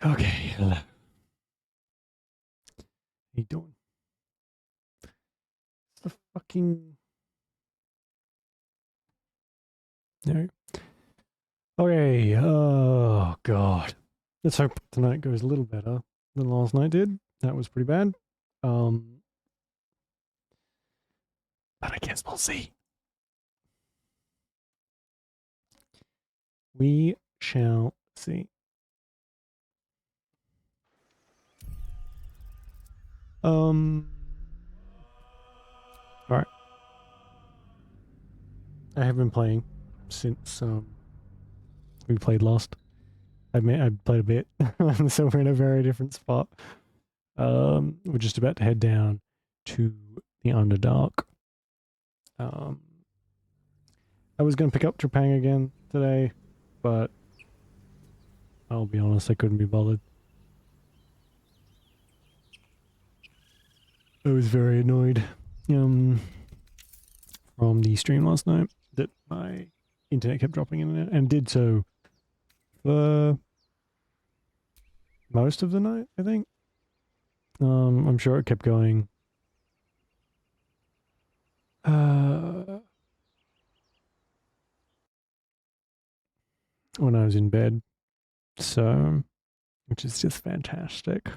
Okay, hello. How you doing? It's the fucking... No. Okay, oh god. Let's hope tonight goes a little better than last night did. That was pretty bad. Um, but I guess we'll see. We shall see. Alright. I have been playing since we played last. I played a bit, so we're in a very different spot. We're just about to head down to the Underdark. I was going to pick up Trepang again today, but I'll be honest, I couldn't be bothered. I was very annoyed from the stream last night that my internet kept dropping in and out, and did so for most of the night, I think. I'm sure it kept going. When I was in bed, so, which is just fantastic.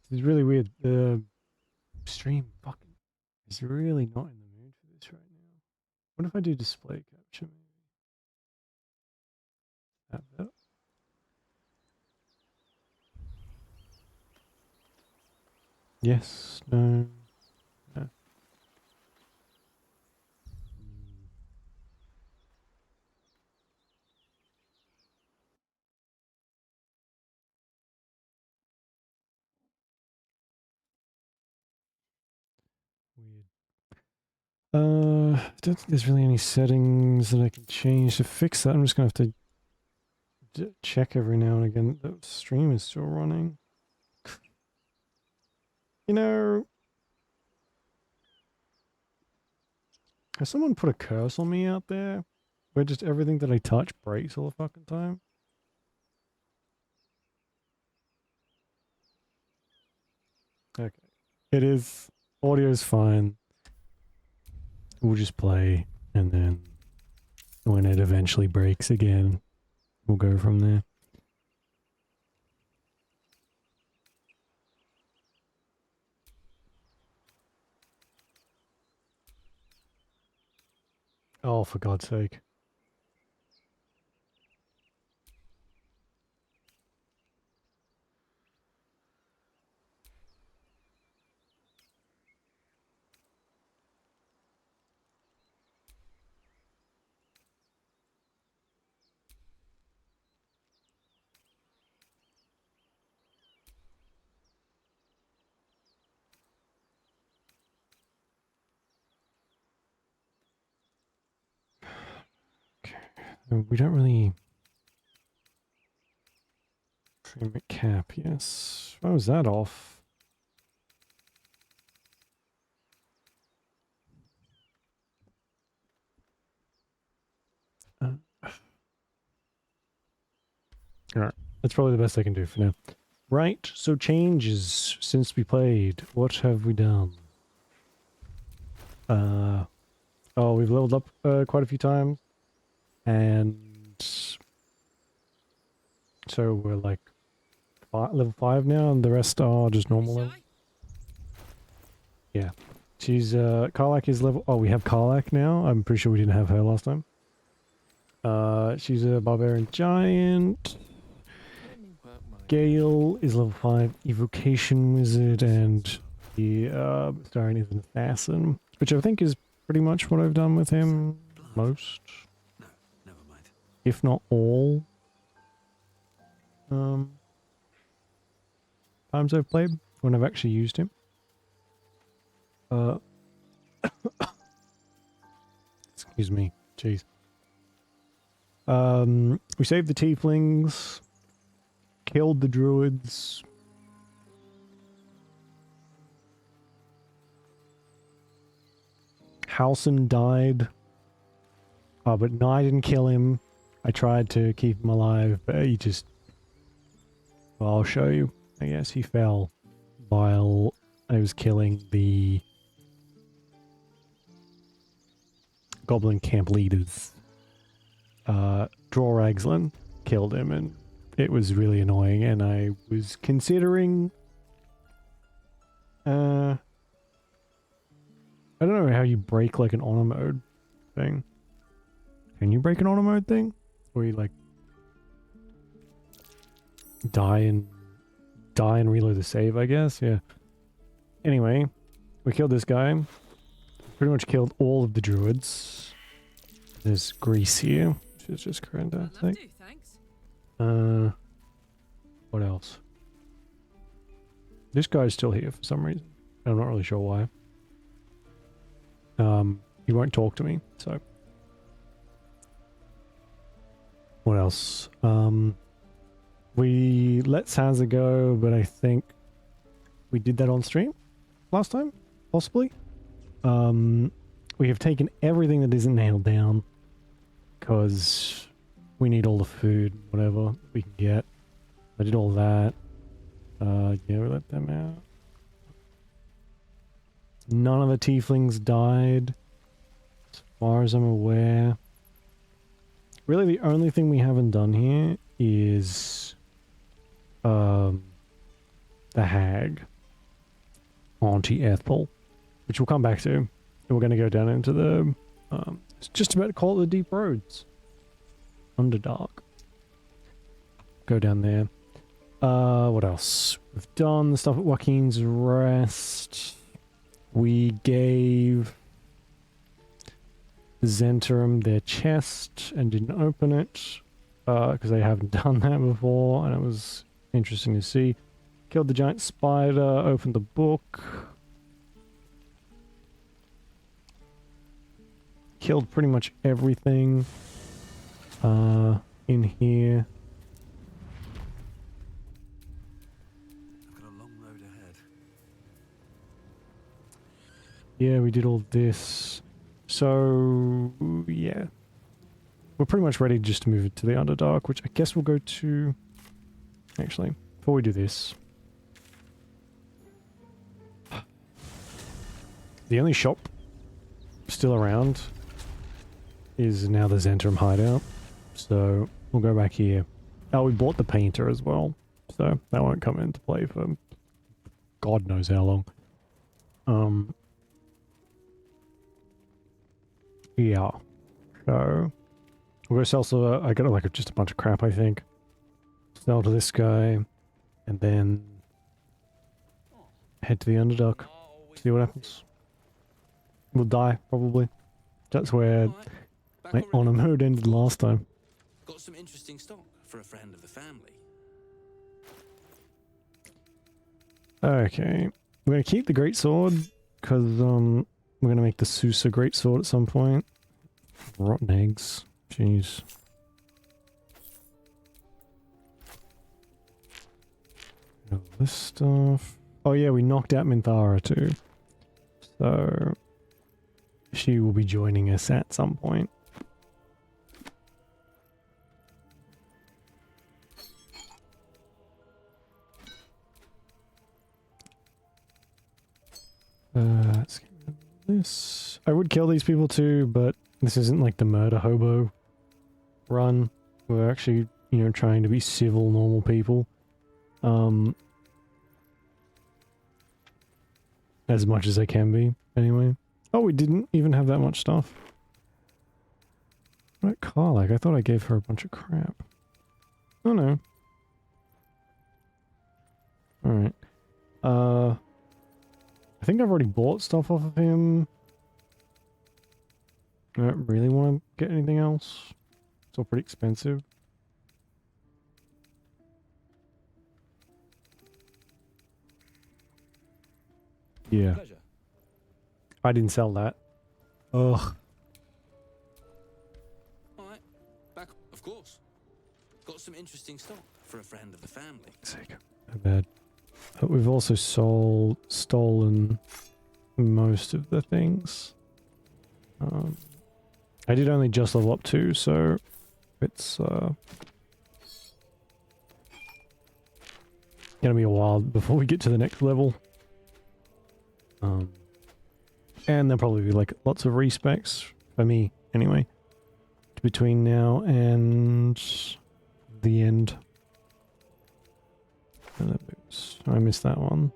This is really weird. The stream fucking is really not in the mood for this right now. What if I do display capture? Maybe. Yes. No. No. Weird. I don't think there's really any settings that I can change to fix that. I'm just gonna have to check every now and again that the stream is still running. You know, has someone put a curse on me out there where just everything that I touch breaks all the fucking time? Okay. It is. Audio's fine. We'll just play, and then when it eventually breaks again, we'll go from there. Oh, for God's sake. We don't really... Frame rate cap, yes. Why was that off? Alright, that's probably the best I can do for now. Right, so changes since we played. What have we done? Oh, we've leveled up quite a few times. And so we're like level 5 now, and the rest are just normal level. Yeah. She's, Karlak is level... Oh, we have Karlak now. I'm pretty sure we didn't have her last time. She's a barbarian giant. Gale is level 5 evocation wizard, and the Starian is an assassin, which I think is pretty much what I've done with him most. No, never mind. If not all. Times I've played when I've actually used him. Let's Excuse me. Jeez. We saved the tieflings. Killed the druids. Halson died. But no, I didn't kill him. I tried to keep him alive, but he just... Well, I'll show you. I guess he fell while I was killing the goblin camp leaders. Draw killed him, and it was really annoying, and I was considering... I don't know how you break like an honor mode thing. Can you break an honor mode thing? Where you like die and reload the save, I guess? Yeah. Anyway, we killed this guy. Pretty much killed all of the druids. There's Grease here, which is just correct, I think. What else? This guy's still here for some reason. I'm not really sure why. He won't talk to me, so. What else? We let Sansa go, but I think we did that on stream last time, possibly. We have taken everything that isn't nailed down because we need all the food, whatever we can get. I did all that. Yeah, we let them out. None of the tieflings died, as far as I'm aware. Really, the only thing we haven't done here is the hag, Auntie Ethel, which we'll come back to. And we're going to go down into the, it's just about to call it the Deep Roads. Underdark. Go down there. What else? We've done the stuff at Joaquin's Rest. We gave Zentrum their chest and didn't open it because they haven't done that before, and it was interesting to see. Killed the giant spider, opened the book. Killed pretty much everything in here. I've got a long road ahead. Yeah, we did all this. So, yeah. We're pretty much ready just to move it to the Underdark, which I guess we'll go to... Actually, before we do this... The only shop still around is now the Zentrum hideout. So, we'll go back here. Oh, we bought the painter as well. So, that won't come into play for God knows how long. Yeah. So, we're gonna sell, so I got like just a bunch of crap, I think. Sell to this guy, and then head to the Underdark. See what happens. We'll die, probably. That's where my honor mode ended last time. Got some interesting stock for a friend of the family. Okay. We're gonna keep the greatsword, because, we're gonna make the Susa greatsword at some point. Rotten eggs. Jeez. This stuff. Oh yeah, we knocked out Minthara too. So... she will be joining us at some point. Let's get rid of this. I would kill these people too, but this isn't like the murder hobo run. We're actually, you know, trying to be civil, normal people. As much as I can be, anyway. Oh, we didn't even have that much stuff. What about Karlak? I thought I gave her a bunch of crap. Oh no. Alright. I think I've already bought stuff off of him. I don't really want to get anything else. It's all pretty expensive. Yeah. Pleasure. I didn't sell that. Ugh. interesting stock for a friend of the family. Sick. Not bad. But we've also stolen most of the things. I did only just level up 2, so it's gonna be a while before we get to the next level. And there'll probably be like lots of respecs for me anyway between now and the end. I missed that one.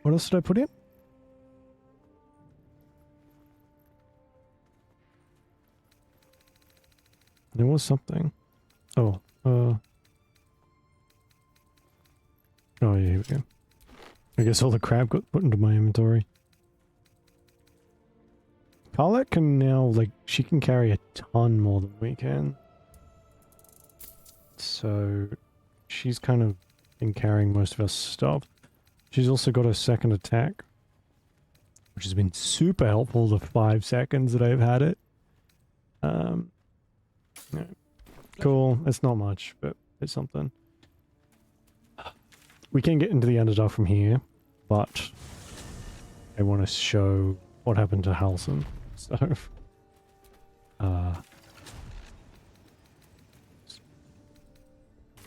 What else did I put in? There was something. Oh, oh yeah, here we go. I guess all the crab got put into my inventory. Carla can now, like, she can carry a ton more than we can. So, she's kind of been carrying most of our stuff. She's also got a second attack, which has been super helpful the 5 seconds that I've had it. Yeah. Cool. It's not much, but it's something. We can get into the Underdark from here, but I want to show what happened to Halson. So,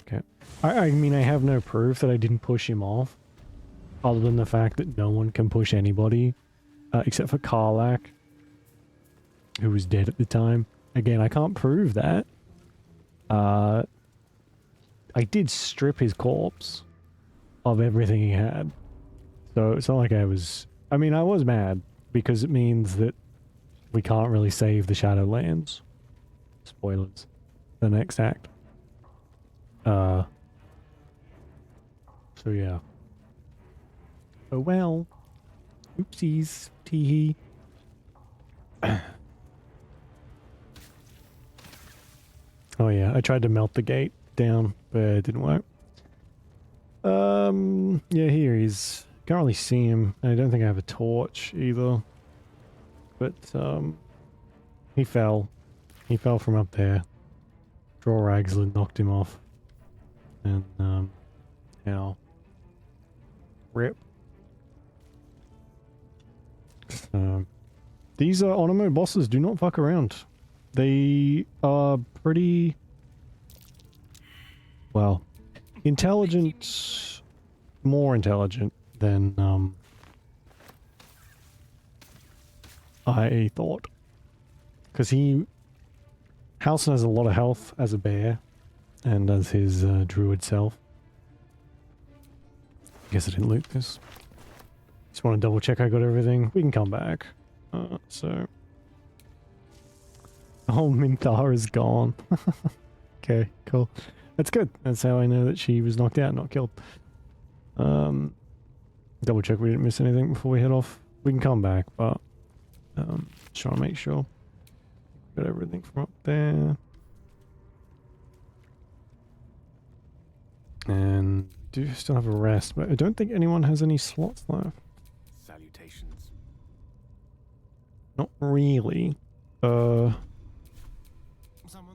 okay. I mean, I have no proof that I didn't push him off, other than the fact that no one can push anybody, except for Karlak, who was dead at the time. Again, I can't prove that. I did strip his corpse of everything he had. So it's not like I was... I mean, I was mad, because it means that we can't really save the Shadowlands. Spoilers. The next act. So yeah. Oh well. Oopsies. Teehee. Oh yeah, I tried to melt the gate down, but it didn't work. Yeah, here he's... Can't really see him. I don't think I have a torch either. But, he fell. He fell from up there. Draw Ragsland knocked him off. And, now... Rip. These Onimo bosses do not fuck around. They are pretty... well, intelligent... more intelligent than, I thought. Because Halson has a lot of health as a bear, and as his, druid self. Guess I didn't loot this. Just want to double check I got everything. We can come back. So... Oh, Minthar is gone. Okay, cool. That's good. That's how I know that she was knocked out, not killed. Double check we didn't miss anything before we head off. We can come back, but just trying to make sure. Got everything from up there. And do still have a rest, but I don't think anyone has any slots left. Salutations. Not really. Someone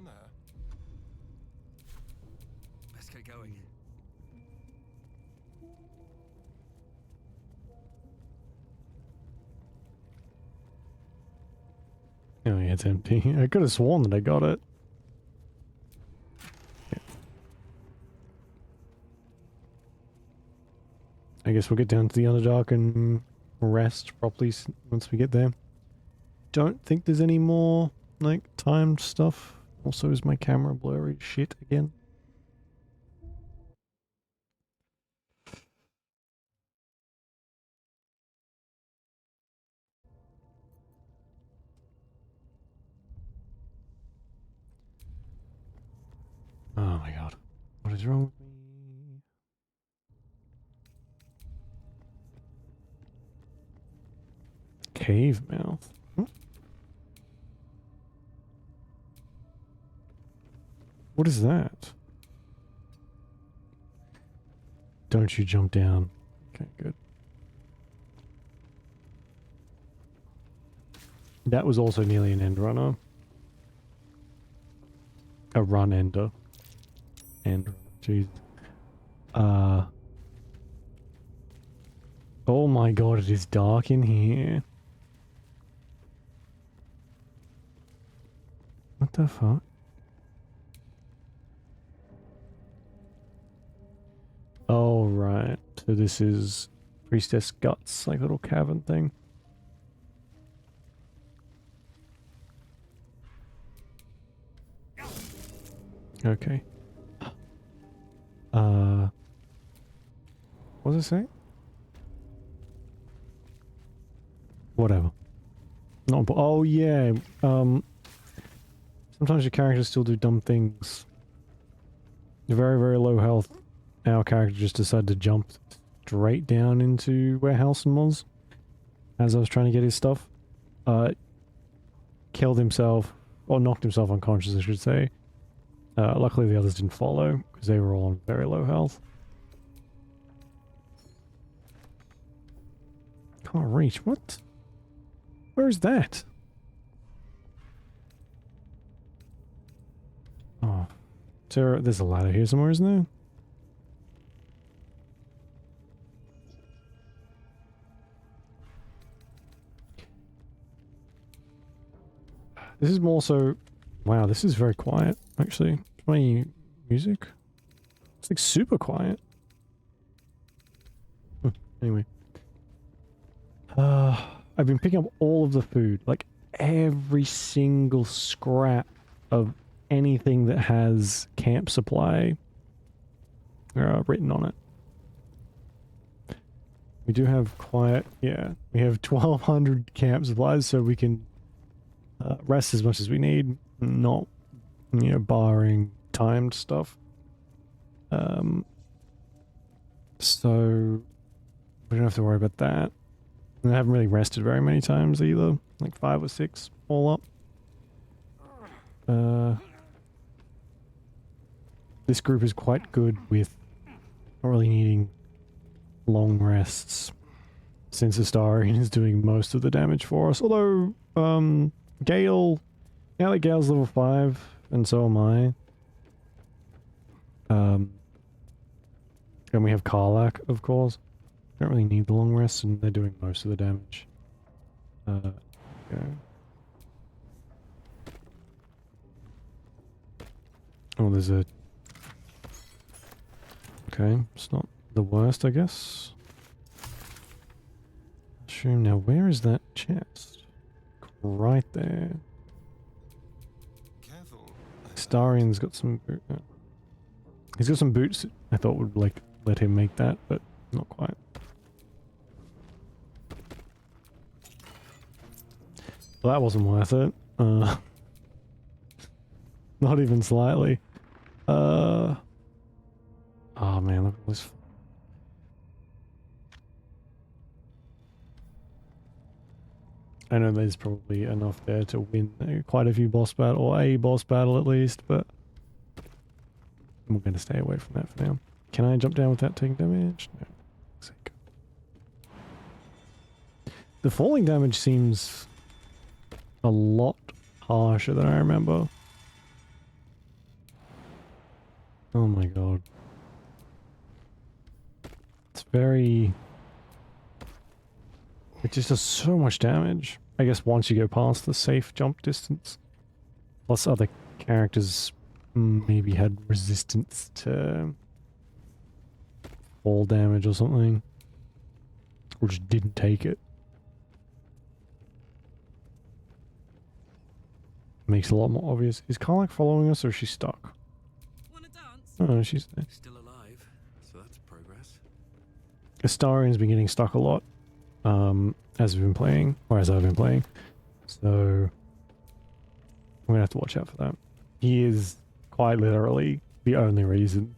there? Let's get going. Oh yeah, it's empty. I could have sworn that I got it. Yeah. I guess we'll get down to the Underdark and rest properly once we get there. Don't think there's any more, like, timed stuff. Also, is my camera blurry shit again? Oh my god. What is wrong with me? Cave mouth. What is that? Don't you jump down. Okay, good. That was also nearly an end runner. A run ender. And jeez. Oh my god, it is dark in here. What the fuck? Oh, right. So this is Priestess Guts, like little cavern thing. Okay. What does it say? Whatever. Not oh yeah. Sometimes your characters still do dumb things. Very, very low health. Our character just decided to jump straight down into where Halson was. As I was trying to get his stuff. Killed himself. Or knocked himself unconscious, I should say. Luckily the others didn't follow, because they were all on very low health. Can't reach. What? Where's that? Oh. There's a ladder here somewhere, isn't there? This is more so... Wow, this is very quiet, actually. My music? It's like super quiet. Anyway. I've been picking up all of the food. Like, every single scrap of anything that has camp supply written on it. We do have quiet... Yeah, we have 1,200 camp supplies, so we can rest as much as we need. Not, you know, barring timed stuff. So we don't have to worry about that. And I haven't really rested very many times either. Like 5 or 6 all up. This group is quite good with not really needing long rests. Since Astarion is doing most of the damage for us. Although, Gale... Now that Gale's level 5, and so am I. And we have Karlak, of course. Don't really need the long rest, and they're doing most of the damage. Yeah. Oh, there's a... Okay, it's not the worst, I guess. Assume now, where is that chest? Right there. Starion's got some... He's got some boots I thought would, like, let him make that, but not quite. Well, that wasn't worth it. Not even slightly. Oh man, look at this. I know there's probably enough there to win quite a few boss battle, or a boss battle at least, but I'm going to stay away from that for now. Can I jump down without taking damage? No. The falling damage seems a lot harsher than I remember. Oh my god. It's very... It just does so much damage. I guess once you go past the safe jump distance. Plus other characters maybe had resistance to fall damage or something. Or just didn't take it. Makes it a lot more obvious. Is Karlak following us or is she stuck? Wanna dance? Oh, no, she's there. Still alive, so that's progress. Astarion's been getting stuck a lot. As we've been playing, or as I've been playing. So I'm gonna have to watch out for that. He is quite literally the only reason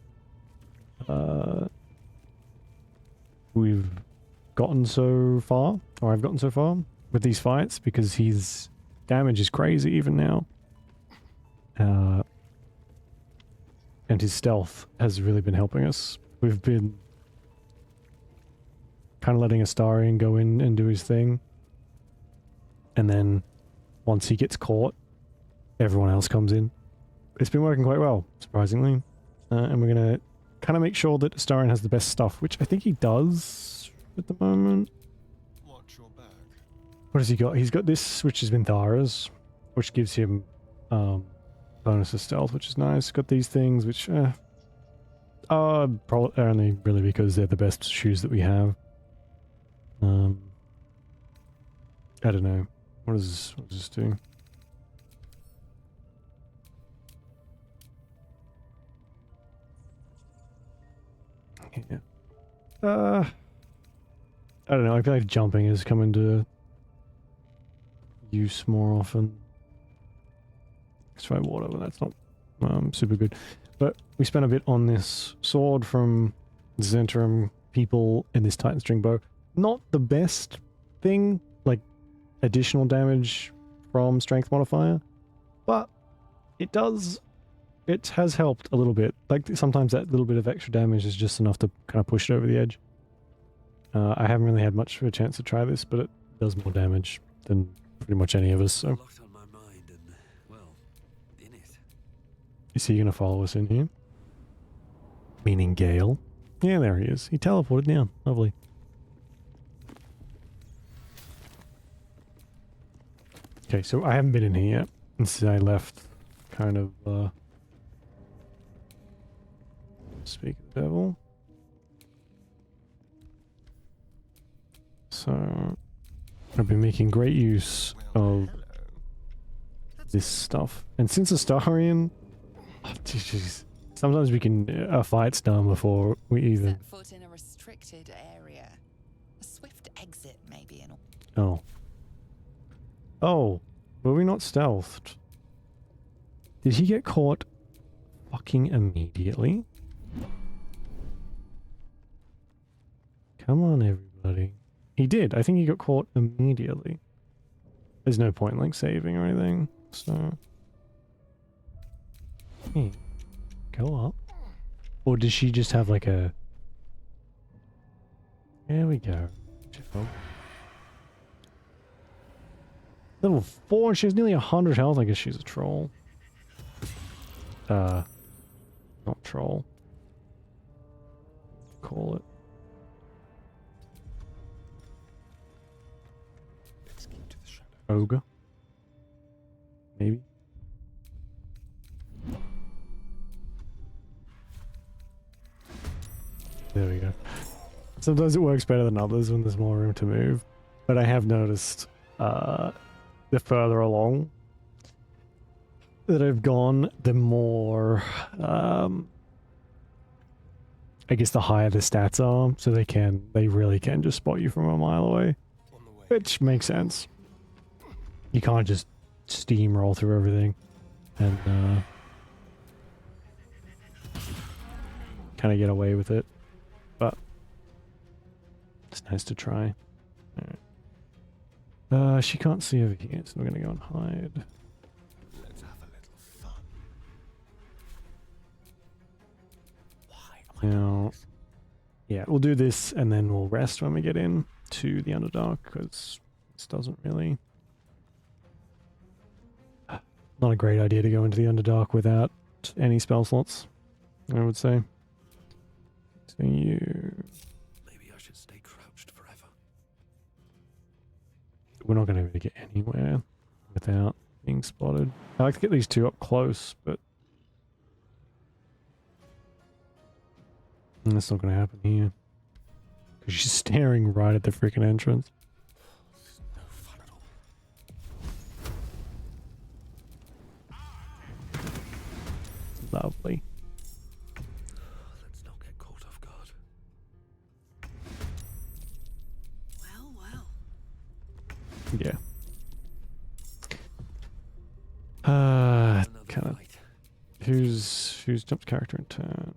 we've gotten so far, or I've gotten so far with these fights, because his damage is crazy even now. And his stealth has really been helping us. We've been kind of letting Astarion go in and do his thing. And then once he gets caught, everyone else comes in. it's been working quite well, surprisingly. And we're going to kind of make sure that Astarion has the best stuff, which I think he does at the moment. Watch your back. What has he got? He's got this, which is Minthara's, which gives him bonus to stealth, which is nice. Got these things, which are probably only really because they're the best shoes that we have. I don't know. What does this do? Yeah. I don't know. I feel like jumping has come into use more often. Let's try water, but that's not super good. But we spent a bit on this sword from Zentrum people in this Titan string bow. Not the best thing, like additional damage from strength modifier, but it has helped a little bit. Like sometimes that little bit of extra damage is just enough to kind of push it over the edge. I haven't really had much of a chance to try this, but it does more damage than pretty much any of us, so. A lot on my mind and, well, in it. Is he gonna follow us in here? Meaning Gale? Yeah, there he is. He teleported down. Lovely. Okay, so I haven't been in here yet. Since I left, kind of, speak of the devil. So, I've been making great use of this stuff. And since Astarion, oh, jeez, sometimes we can, a fight's done before we even... Set foot in a restricted area. A swift exit, maybe. Oh. Oh, were we not stealthed? Did he get caught fucking immediately? Come on, everybody. He did. I think he got caught immediately. There's no point in, like, saving or anything, so... Hey, go up. Or does she just have, like, a... There we go. Level 4, she has nearly 100 health. I guess she's a troll. Not troll. Call it. Let's keep to the shadow. Ogre. Maybe. There we go. Sometimes it works better than others when there's more room to move. But I have noticed the further along that I've gone, the more I guess the higher the stats are, so they really can just spot you from a mile away. On the way. Which makes sense. You can't just steamroll through everything and kind of get away with it. But it's nice to try. Alright. She can't see over here, so we're gonna go and hide. Let's have a little fun. Why am I doing Now, this? yeah, we'll do this and then we'll rest when we get in to the Underdark, because this doesn't really... Not a great idea to go into the Underdark without any spell slots, I would say. So you... Maybe I should stay crouched forever. We're not going to be able to get anywhere without being spotted. I like to get these two up close, but... That's not going to happen here. Because she's staring right at the freaking entrance. This is no fun at all. Lovely. Let's not get caught off guard. Well, well. Yeah. Another Kind of. fight. Who's jumped character in turn?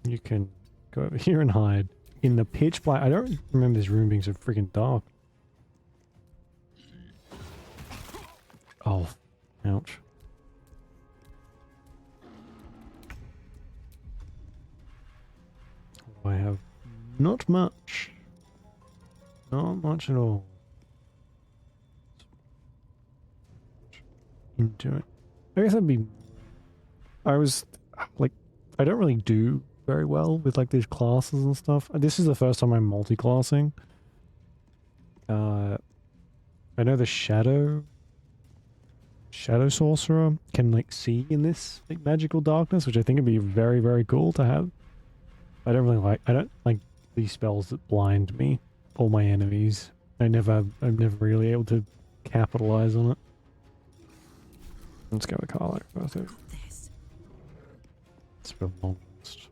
You can go over here and hide in the pitch black. I don't remember this room being so freaking dark. Oh, ouch. I have not much. Not much at all. Into it. I guess I'd be... I was, like, I don't really do very well with, like, these classes and stuff. This is the first time I'm multi-classing. I know the Shadow Sorcerer can, like, see in this, like, magical darkness, which I think would be very, very cool to have. I don't like these spells that blind me, all my enemies. I'm never really able to capitalize on it. Let's go with Karlach first. This. It's for long list.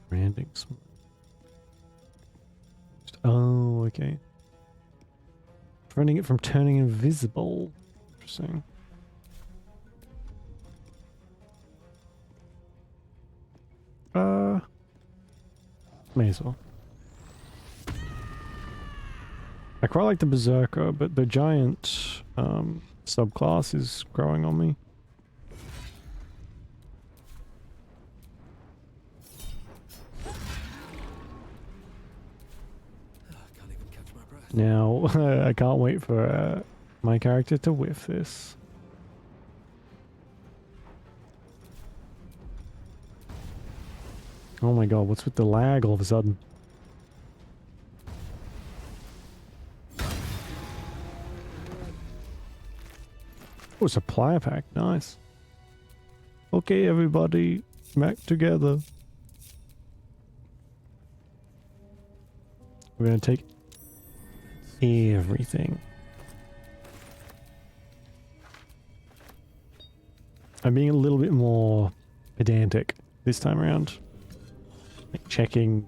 Branding. Oh, okay. Preventing it from turning invisible. Interesting. May as well. I quite like the Berserker, but the giant subclass is growing on me. I can't even catch my breath. Now, I can't wait for my character to whiff this. Oh my god, what's with the lag all of a sudden? Oh, supplier pack, nice. Okay, everybody, back together. We're gonna take everything. I'm being a little bit more pedantic this time around. Like checking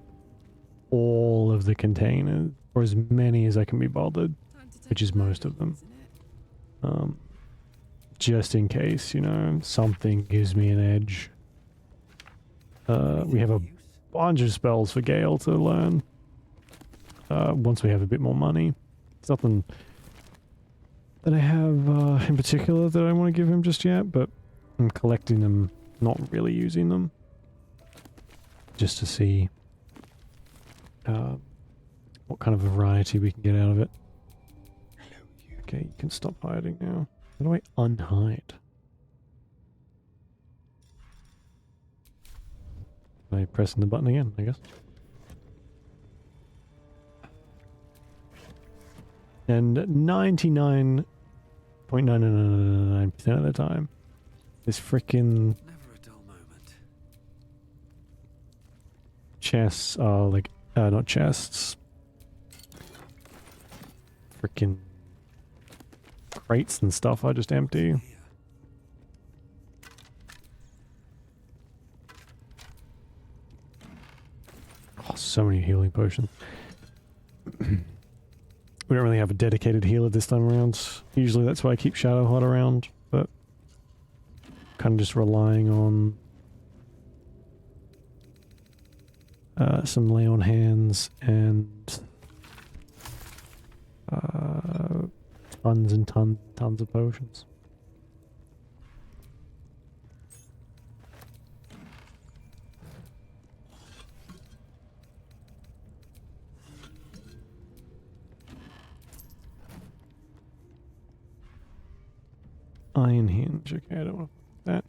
all of the containers, or as many as I can be bothered, which is most of them. Just in case, you know, something gives me an edge. We have a bunch of spells for Gale to learn. Once we have a bit more money. It's nothing that I have in particular that I want to give him just yet, but I'm collecting them, not really using them. Just to see what kind of variety we can get out of it. Okay, you can stop hiding now. How do I unhide? By pressing the button again, I guess. And 99.999% of the time, this frickin' Never a dull moment. chests are like, not chests. Frickin' crates and stuff I just empty. Here. Oh, so many healing potions. We don't really have a dedicated healer this time around. Usually that's why I keep Shadowheart around, but kind of just relying on some lay on hands and tons and tons of potions. Iron Hinge. Okay, I don't want that.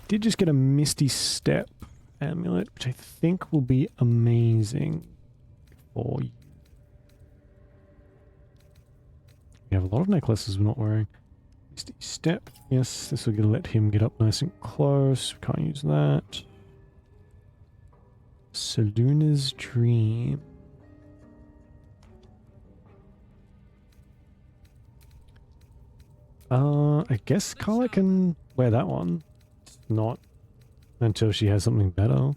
Did just get a Misty Step amulet, which I think will be amazing for you. We have a lot of necklaces we're not wearing. Misty Step. Yes, this will let him get up nice and close. We can't use that. Seluna's Dream. I guess Carla can wear that one. Not until she has something better.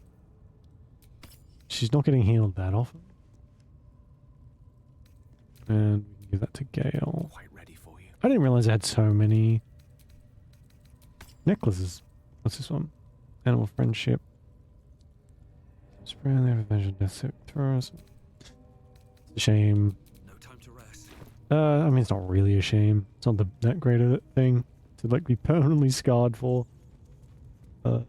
She's not getting healed that often. And we can give that to Gale. Quite ready for you. I didn't realize I had so many necklaces. What's this one? Animal Friendship. Spray on the revenge death throws. It's a shame. No time to rest. I mean, it's not really a shame. It's not that great of a thing to like be permanently scarred for. I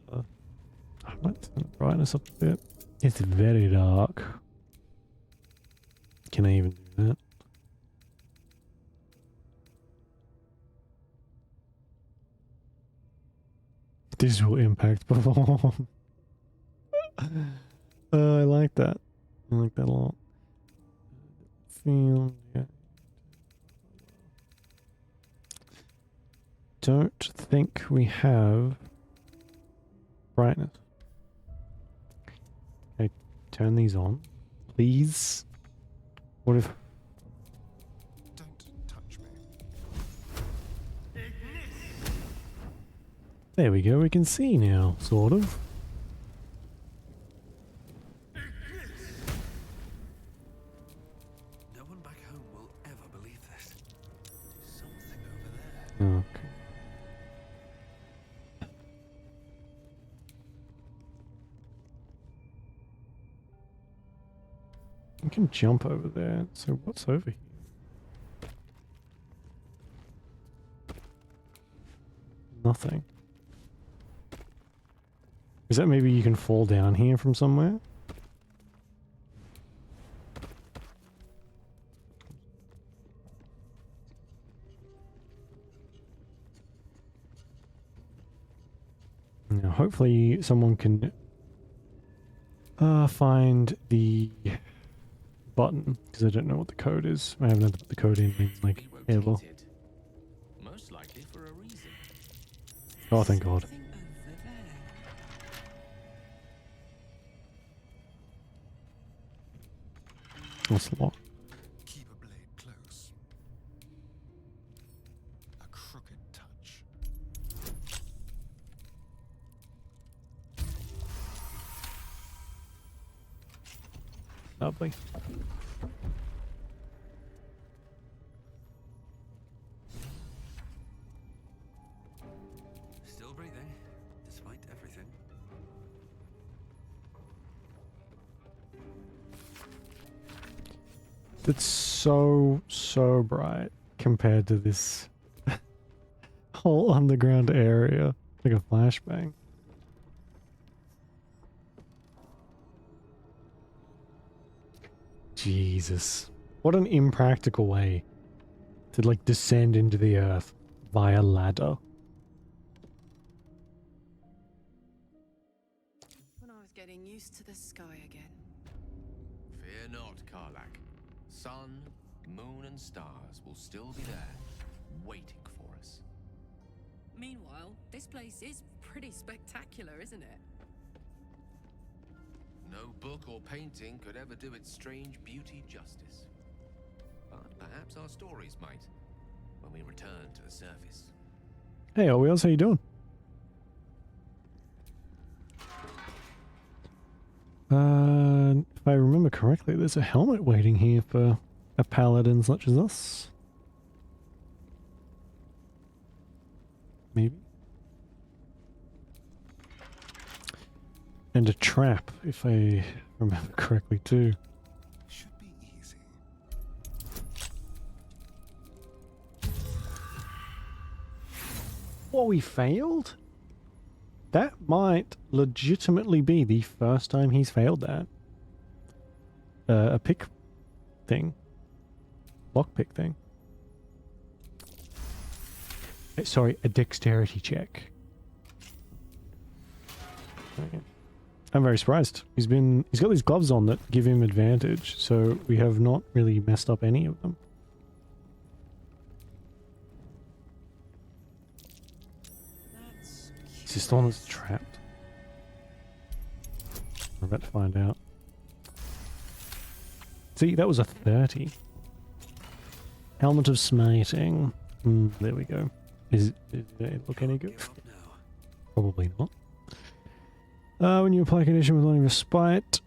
might turn the brightness up a bit. It's very dark. Can I even do that? This will impact perform. I like that. I like that a lot. Field, yeah. Don't think we have brightness. Okay, turn these on, please. What if? Don't touch me. There we go. We can see now, sort of. No one back home will ever believe this. Something over there. Okay. I can jump over there. So what's over here? Nothing. Is that maybe you can fall down here from somewhere? Now, hopefully someone can find the button, because I don't know what the code is. I haven't had to put the code in like ever. Relocated. Most likely for a reason. Oh, thank God. Something over there. What's the lock? Keep a blade close. A crooked touch. Lovely. Still breathing, despite everything. It's so bright compared to this whole underground area. Like a flashbang. Jesus. What an impractical way to like descend into the earth via ladder. When I was getting used to the sky again. Fear not, Karlak. Sun, moon, and stars will still be there, waiting for us. Meanwhile, this place is pretty spectacular, isn't it? No book or painting could ever do its strange beauty justice. But perhaps our stories might, when we return to the surface. Hey, Wheels, how you doing? If I remember correctly, there's a helmet waiting here for a paladin such as us. Maybe. And a trap, if I remember correctly too. Should be easy. What, we failed? That might legitimately be the first time he's failed that. A pick thing. Lockpick thing. Sorry, a dexterity check. Okay. I'm very surprised. He's got these gloves on that give him advantage, so we have not really messed up any of them. That's Is this the one that's trapped? We're about to find out. See, that was a 30. Helmet of Smiting. There we go. Did it look any good? Give up now. Probably not. When you apply a condition with one of your smite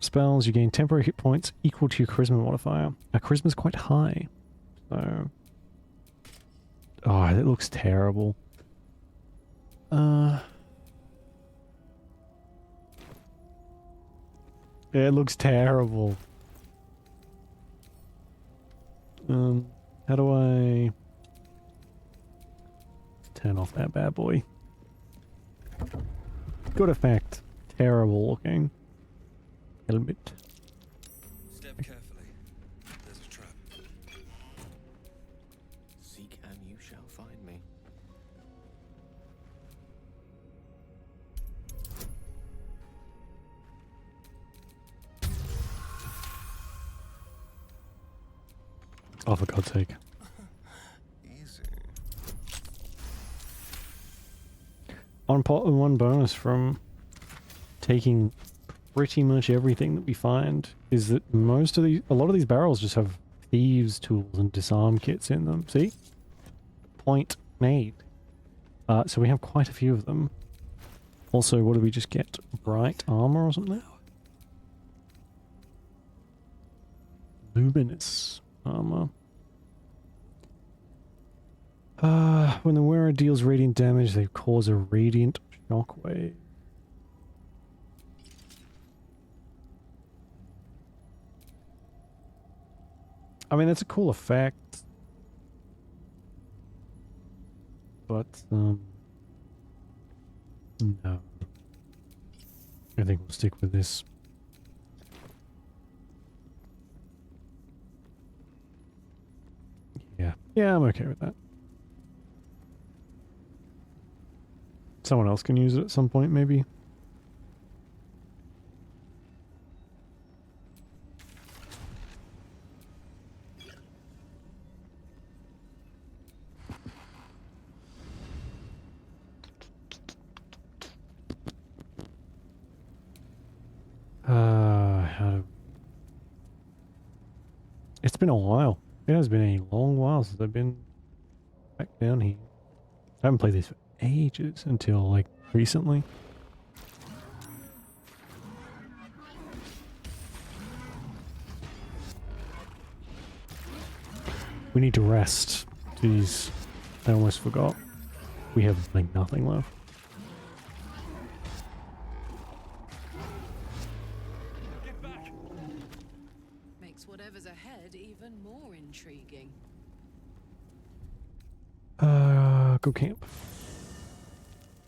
spells, you gain temporary hit points equal to your charisma modifier. Our charisma is quite high. So... Oh, that looks terrible. It looks terrible. How do I turn off that bad boy? Good effect. Terrible looking. Helmet. Step carefully. There's a trap. Seek and you shall find me. Oh, for God's sake. Easy. One bonus from taking pretty much everything that we find is that a lot of these barrels just have thieves' tools and disarm kits in them. See? Point made. So we have quite a few of them. Also, what did we just get? Bright armor or something? Luminous armor. When the wearer deals radiant damage, they cause a radiant shockwave. I mean, that's a cool effect. But, no. I think we'll stick with this. Yeah, I'm okay with that. Someone else can use it at some point, maybe. It's been a while. It has been a long while since I've been back down here. I haven't played this for ages until, like, recently. We need to rest. Jeez. I almost forgot. We have, like, nothing left. Makes whatever's ahead even more intriguing. Go camp.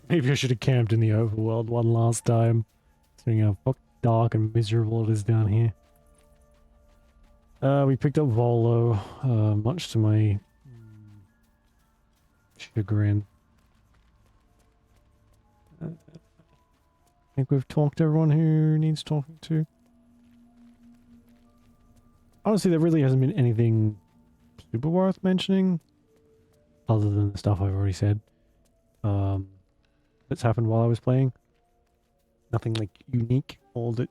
Maybe I should have camped in the overworld one last time. Seeing how fucking dark and miserable it is down here. We picked up Volo, much to my chagrin. I think we've talked to everyone who needs talking to. Honestly, there really hasn't been anything super worth mentioning, other than the stuff I've already said. That's happened while I was playing. Nothing like unique, or that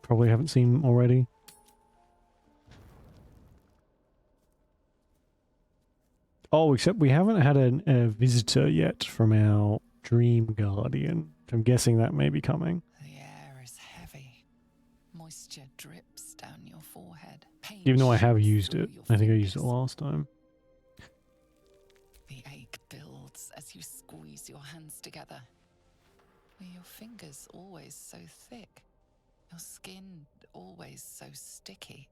probably haven't seen already. Oh, except we haven't had a visitor yet from our Dream Guardian. I'm guessing that may be coming. The air is heavy. Moisture drips down your forehead. Pain Even though I have shoots used through it. your I think I used it fingers. last time. The ache builds as you squeeze your hands together. Were your fingers always so thick? Your skin always so sticky?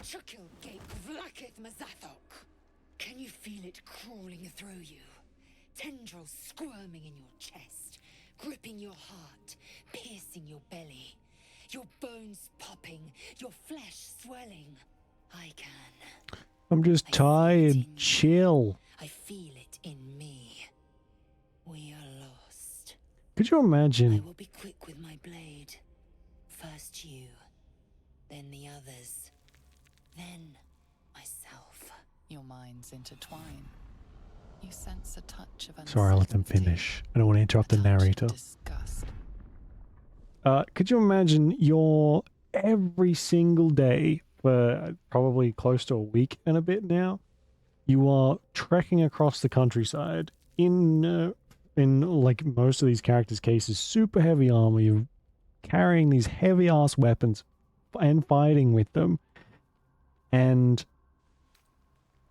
Chukil gate vlakith mazathok. Can you feel it crawling through you? Tendrils squirming in your chest, gripping your heart, piercing your belly. Your bones popping, your flesh swelling. I can. I'm just I feel it tired. in you. Chill. I feel it in me. We are lost. Could you I imagine? will be quick with my blade. First you, then the others, then myself. Your minds intertwine. You sense a touch of Sorry, I'll let them uncertainty, finish. I don't want to interrupt the a touch of narrator. disgust. Could you imagine your every single day for probably close to a week and a bit now, you are trekking across the countryside in like most of these characters' cases, super heavy armor. You're carrying these heavy ass weapons and fighting with them, and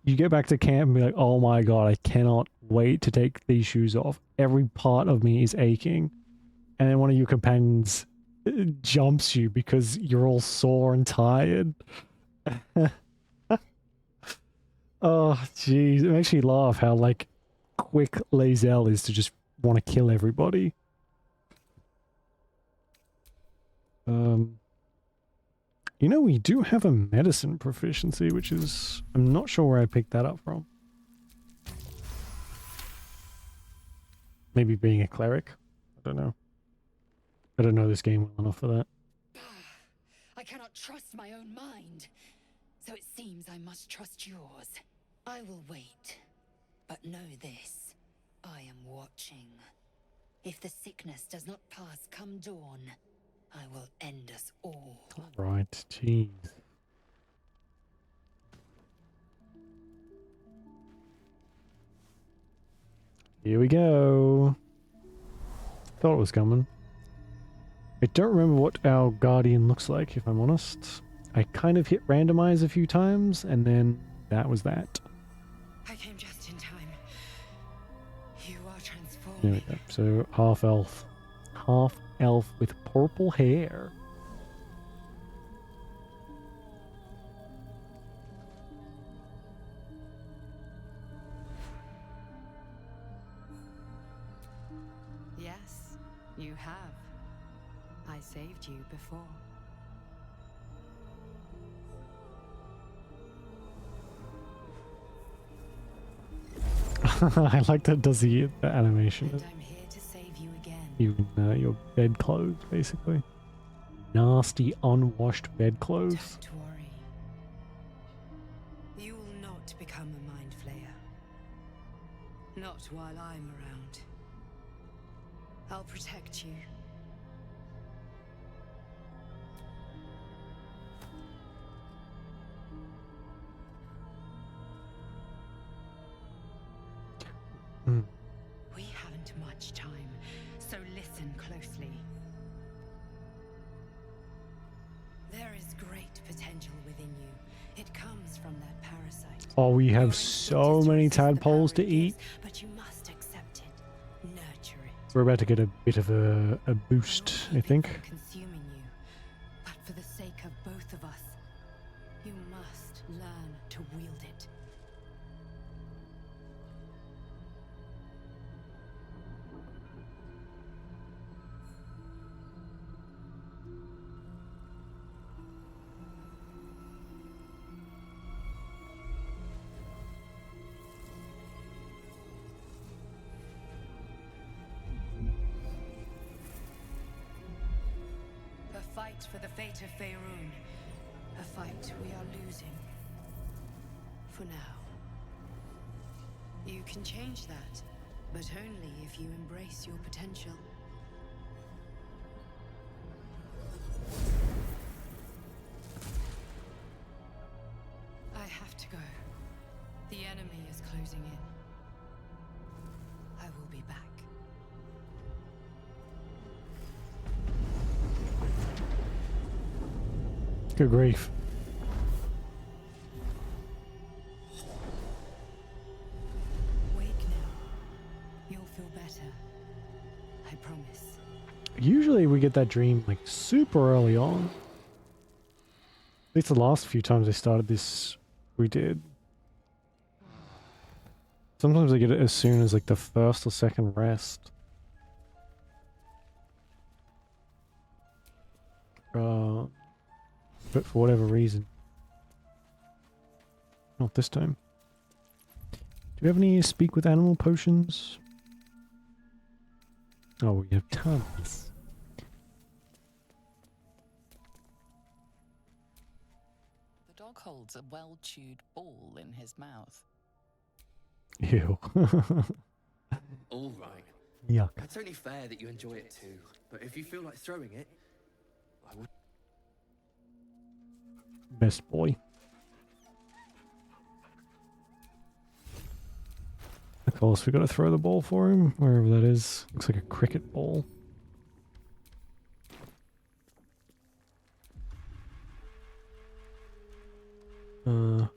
you get back to camp and be like, "Oh my god, I cannot wait to take these shoes off. Every part of me is aching." And then one of your companions jumps you because you're all sore and tired. Oh, jeez. It makes me laugh how, like, quick Lae'zel is to just want to kill everybody. You know, we do have a medicine proficiency, which is... I'm not sure where I picked that up from. Maybe being a cleric? I don't know. I don't know this game well enough for that. I cannot trust my own mind. So it seems I must trust yours. I will wait. But know this. I am watching. If the sickness does not pass come dawn, I will end us all. Right, jeez. Here we go. Thought it was coming. I don't remember what our guardian looks like, if I'm honest. I kind of hit randomize a few times, and then that was that. I came just in time. You are transformed. There we go. So, half elf. Half elf with purple hair. Yes, you have. I saved you before. I like that it does the animation. And I'm here to save you again. Even your bedclothes, basically. Nasty, unwashed bedclothes. Don't worry. You will not become a mind flayer. Not while I'm around. I'll protect you. Hmm. We haven't much time, so listen closely. There is great potential within you. It comes from that parasite. Oh, we Your have instinct so is to many resist the tadpoles power to it eat. gives, but you must accept it. Nurture it. We're about to get a bit of a boost, I Keep it think. from consuming you. But for the sake of both of us, you must learn to wield it. A fight for the fate of Faerun. A fight we are losing. For now. You can change that, but only if you embrace your potential. I have to go. The enemy is closing in. I will be back. Good grief. Wake now. You'll feel better. I promise. Usually we get that dream like super early on. At least the last few times I started this, we did. Sometimes I get it as soon as like the first or second rest. But for whatever reason. Not this time. Do we have any speak with animal potions? Oh, we have tons. The dog holds a well-chewed ball in his mouth. Ew. All right. Yuck. It's only fair that you enjoy it too. But if you feel like throwing it, I would. Best boy. Of course, we gotta throw the ball for him, wherever that is. Looks like a cricket ball. Oh,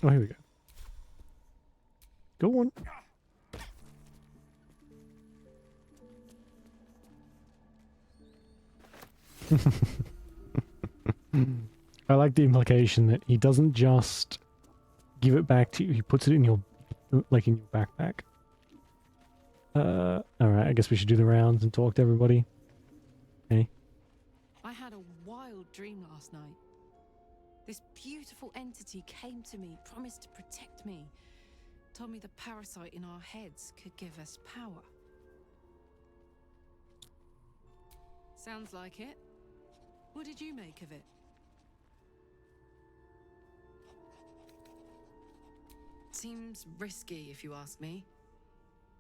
here we go. Go on. I like the implication that he doesn't just give it back to you, he puts it in your, like in your backpack. Alright, I guess we should do the rounds and talk to everybody. Okay. I had a wild dream last night. This beautiful entity came to me, promised to protect me. told me the parasite in our heads could give us power. Sounds like it. What did you make of it? Seems risky, if you ask me.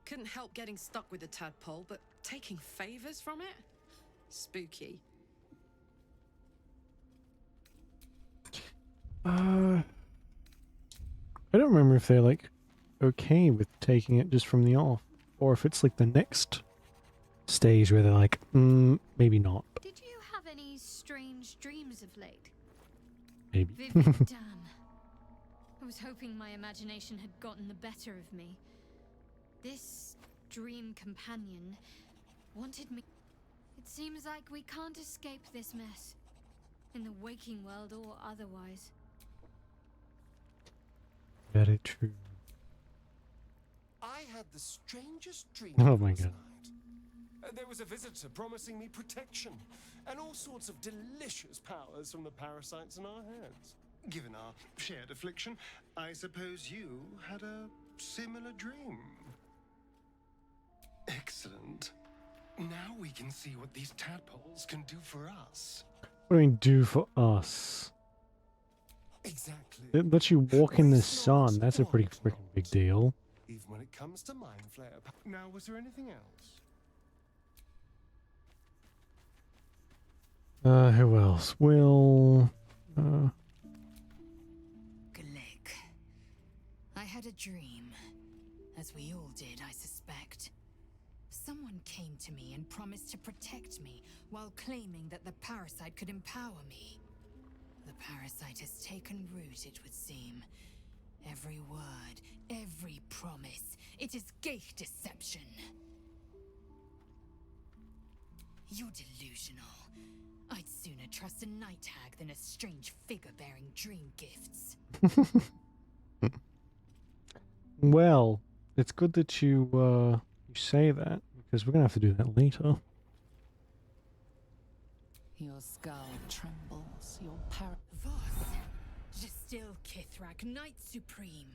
Couldn't help getting stuck with the tadpole, but taking favors from it? Spooky. I don't remember if they're like okay with taking it just from the off, or if it's like the next stage where they're like, maybe not. Did you have any strange dreams of late? Maybe. Vivid, damn. I was hoping my imagination had gotten the better of me. This dream companion wanted me. It seems like we can't escape this mess, in the waking world or otherwise. Very true. I had the strangest dream Oh my last God. night. There was a visitor promising me protection and all sorts of delicious powers from the parasites in our heads. Given our shared affliction, I suppose you had a similar dream. Excellent. Now we can see what these tadpoles can do for us. What do you mean do for us? Exactly. It lets you walk in the Waste not, sun. That's a pretty want freaking big not. deal. Even when it comes to mind flayer. Now, was there anything else? Who else? Will. Glick. I had a dream. As we all did, I suspect. Someone came to me and promised to protect me while claiming that the parasite could empower me. The parasite has taken root, it would seem. Every word, every promise, it is gay deception. You're delusional. I'd sooner trust a night hag than a strange figure bearing dream gifts. Well, it's good that you say that, because we're gonna have to do that later. Your skull trembles, your Voss, Justil Kithrak, Knight Supreme,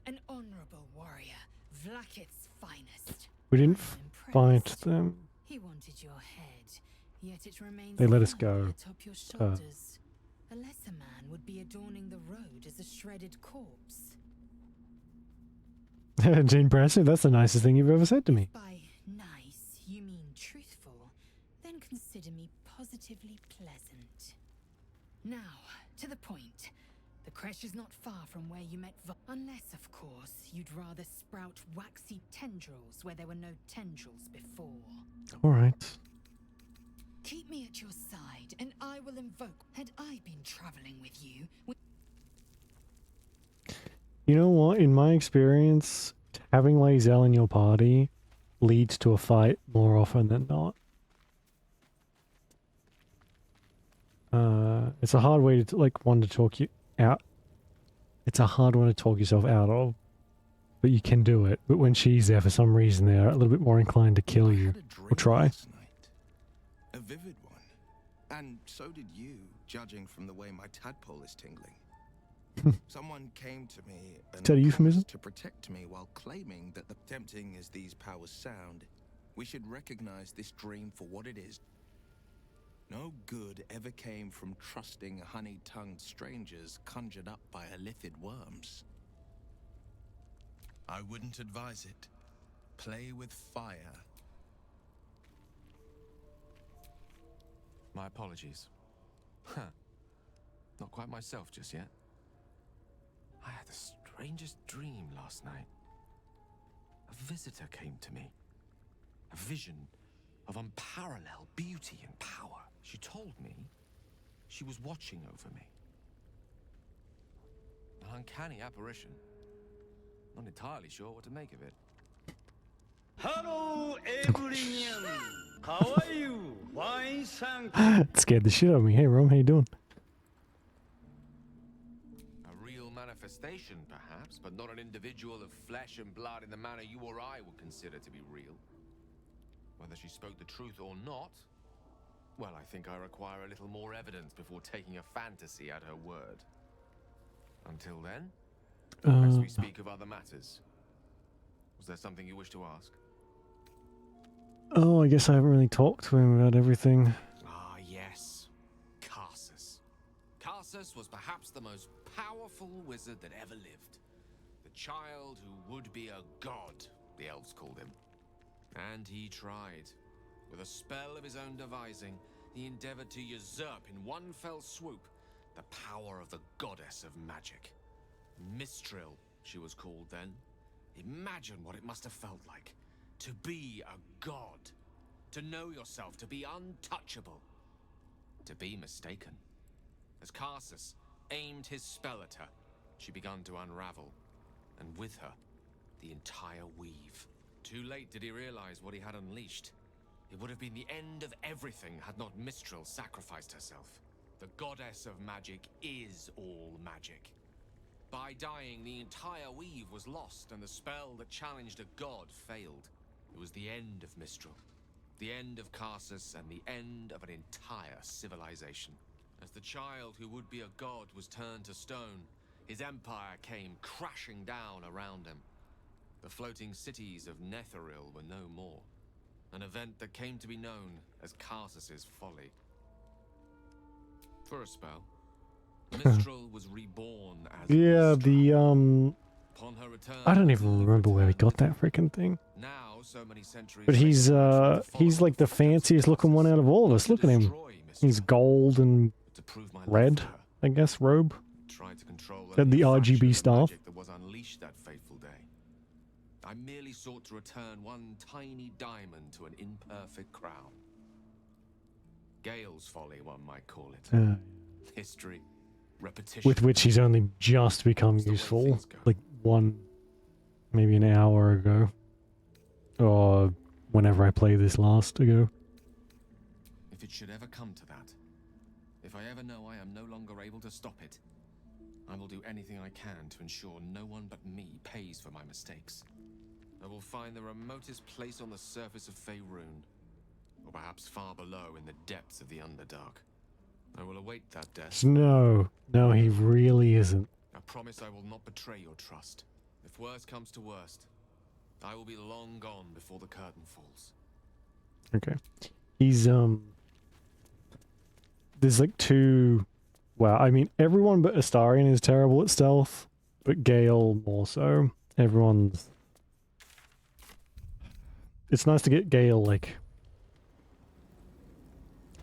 an honorable warrior, Vlakith's finest. We didn't I'm fight impressed. them. He wanted your head, yet it remains They let us firmly go. atop your shoulders. A lesser man would be adorning the road as a shredded corpse. Impressive. That's the nicest thing you've ever said to me. By nice, you mean truthful, then consider me positively pleasant. Now, to the point. The creche is not far from where you met unless, of course, you'd rather sprout waxy tendrils where there were no tendrils before. All right. Keep me at your side, and I will invoke. Had I been traveling with you... You know what? In my experience, having Lae'zel in your party leads to a fight more often than not. It's a hard way to one to talk you out. It's a hard one to talk yourself out of, but you can do it. But when she's there, for some reason, they're a little bit more inclined to kill you or try. Last night. A vivid one. And so did you, judging from the way my tadpole is tingling. Someone came to me and Is that a euphemism? promised to protect me while claiming that the tempting as these powers sound, we should recognize this dream for what it is. No good ever came from trusting honey-tongued strangers conjured up by illithid worms. I wouldn't advise it. Play with fire. My apologies. Huh. Not quite myself just yet. I had the strangest dream last night. A visitor came to me. A vision of unparalleled beauty and power. She told me she was watching over me. An uncanny apparition. Not entirely sure what to make of it. Hello, everyone. How are you? Fine, thank It scared the shit out of me. Hey, Rom, how you doing? A real manifestation, perhaps, but not an individual of flesh and blood in the manner you or I would consider to be real. Whether she spoke the truth or not, well, I think I require a little more evidence before taking a fantasy at her word. Until then, as we speak of other matters, Was there something you wish to ask? Oh, I guess I haven't really talked to him about everything. Ah, yes. Karsus. Karsus was perhaps the most powerful wizard that ever lived. The child who would be a god, the elves called him. And he tried. With a spell of his own devising, he endeavored to usurp in one fell swoop the power of the goddess of magic. Mistral, she was called then. Imagine what it must have felt like to be a god, to know yourself, to be untouchable, to be mistaken. As Karsus aimed his spell at her, she began to unravel, and with her, the entire weave. Too late did he realize what he had unleashed. It would have been the end of everything had not Mistral sacrificed herself. The goddess of magic is all magic. By dying, the entire weave was lost, and the spell that challenged a god failed. It was the end of Mistral, the end of Karsus, and the end of an entire civilization. As the child who would be a god was turned to stone, his empire came crashing down around him. The floating cities of Netheril were no more, an event that came to be known as Karsus's folly. For a spell, Mistral was reborn as Yeah, Mistral. Upon her return, I don't even remember where we got that freaking thing. now, so many centuries But he's like the fanciest looking one out of all of us. Look at him. He's gold and red, I guess, robe. Tried to control Had the only a fraction RGB of staff. magic that was unleashed that fateful day. I merely sought to return one tiny diamond to an imperfect crown. Gale's folly, one might call it. History, repetition. With which he's only just become useful. Like maybe an hour ago. Or whenever I played this last ago. If it should ever come to that, if I ever know I am no longer able to stop it, I will do anything I can to ensure no one but me pays for my mistakes. I will find the remotest place on the surface of Faerun, or perhaps far below in the depths of the Underdark. I will await that death. No, he really isn't. I promise I will not betray your trust. If worst comes to worst, I will be long gone before the curtain falls. Okay. He's, there's like two... Well, I mean, everyone but Astarion is terrible at stealth, but Gale more so. Everyone's... It's nice to get Gale, like,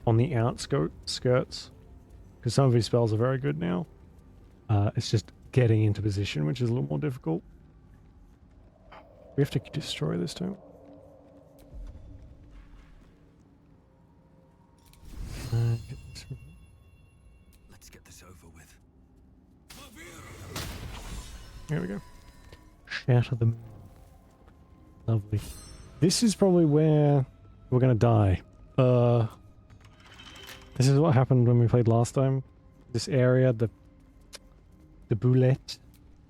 on the skirts, because some of his spells are very good now. It's just getting into position, which is a little more difficult. We have to destroy this too. Let's get this over with. There we go. Shatter the moon. Lovely. This is probably where we're gonna die. This is what happened when we played last time. This area, the boulette,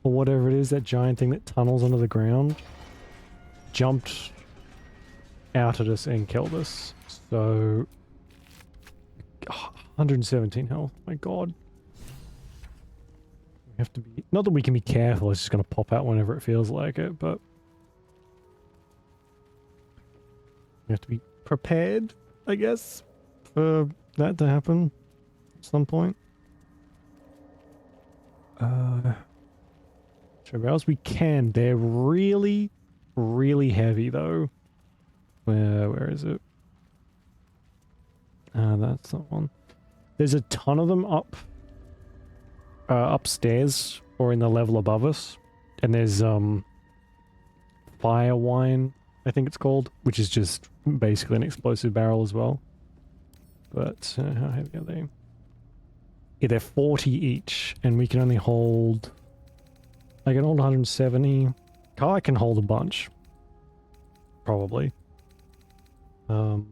or whatever it is, that giant thing that tunnels under the ground, jumped out at us and killed us. So, 117 health. My God. We have to be... Not that we can be careful, it's just going to pop out whenever it feels like it, but... We have to be prepared, I guess, for that to happen at some point. So else we can. They're really, really heavy though. Where is it? That's that one. There's a ton of them upstairs or in the level above us. And there's fire wine, I think it's called, which is just basically an explosive barrel as well. But how heavy are they? Yeah, they're 40 each, and we can only hold... I can hold 170. Kai can hold a bunch. Probably. And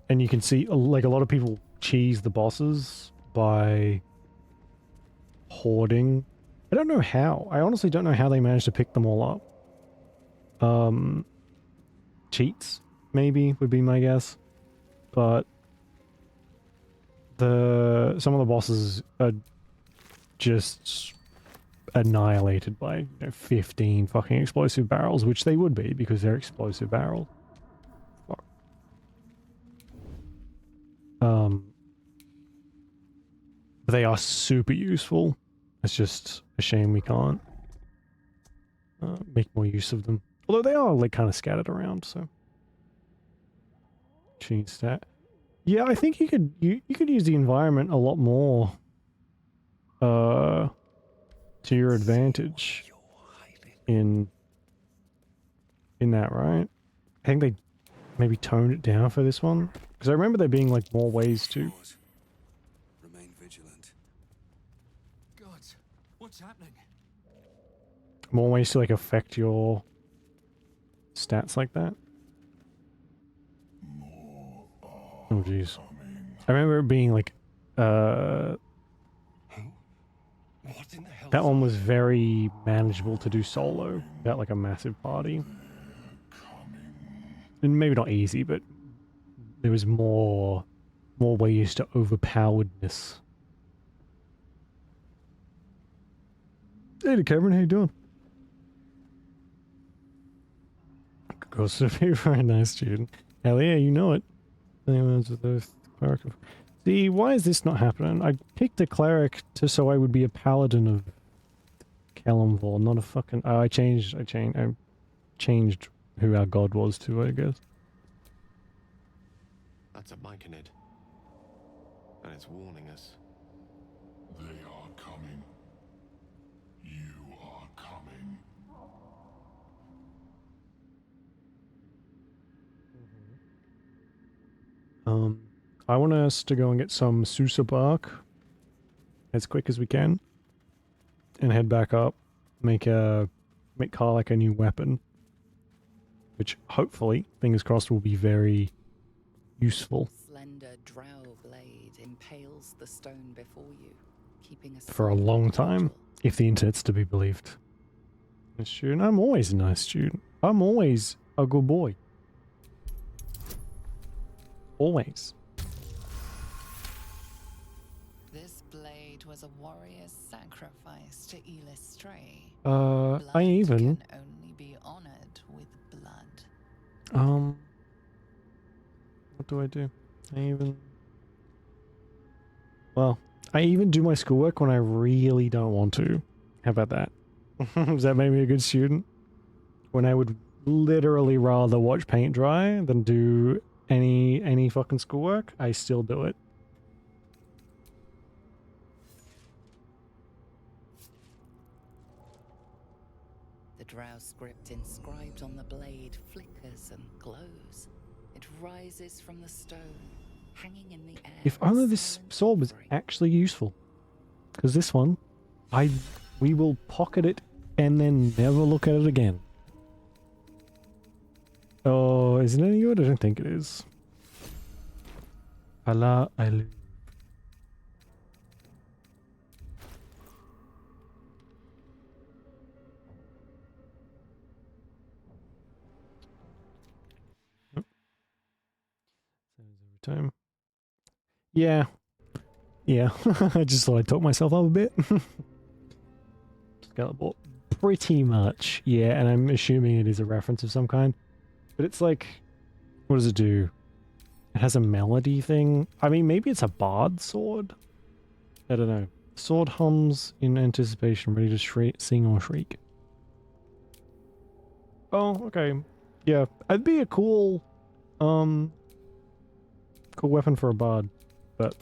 you can see, like, a lot of people cheese the bosses by hoarding. I don't know how. I honestly don't know how they managed to pick them all up. Cheats, maybe, would be my guess. But some of the bosses are just annihilated by 15 fucking explosive barrels, which they would be because they're explosive barrels. Fuck. But they are super useful. It's just a shame we can't make more use of them. Although they are like kind of scattered around, so. Change stat. Yeah, I think you could use the environment a lot more to your advantage in that, right? I think they maybe toned it down for this one because I remember there being like more ways to. Remain vigilant. Gods, what's happening? More ways to like affect your stats like that. Oh jeez. I remember it being like What in the hell? that one was very manageable to do solo without like a massive party. And maybe not easy, but there was more ways to overpoweredness. Hey Cameron, how you doing? Of course, to be a very nice student. Hell yeah, you know it. Anyone's with those cleric. See, why is this not happening? I picked a cleric so I would be a paladin of Kalimvor, not a fucking. I changed who our god was to, I guess. That's a Myconid. And it's warning us. They are coming. You are coming. I want us to go and get some Susa bark as quick as we can, and head back up, make Karlak a new weapon, which hopefully, fingers crossed, will be very useful. Slender drow blade impales the stone before you, keeping a For a long time, if the internet's to be believed. A student, I'm always a nice student. I'm always a good boy. Always. This blade was a warrior's sacrifice to Elistray. I even can only be honored with blood. What do? I even do my schoolwork when I really don't want to. How about that? Does that make me a good student? When I would literally rather watch paint dry than do any fucking schoolwork, I still do it. The drow script inscribed on the blade flickers and glows. It rises from the stone, hanging in the air. If only this sword was actually useful. Because this one, we will pocket it and then never look at it again. Oh, is it any good? I don't think it is. Allah, I time. Yeah. I just thought I'd talk myself up a bit. Skeletor. Pretty much, yeah, and I'm assuming it is a reference of some kind. But it's like, what does it do? It has a melody thing. I mean, maybe it's a bard sword? I don't know. Sword hums in anticipation, ready to sing or shriek. Oh, okay. Yeah, it'd be a cool weapon for a bard, but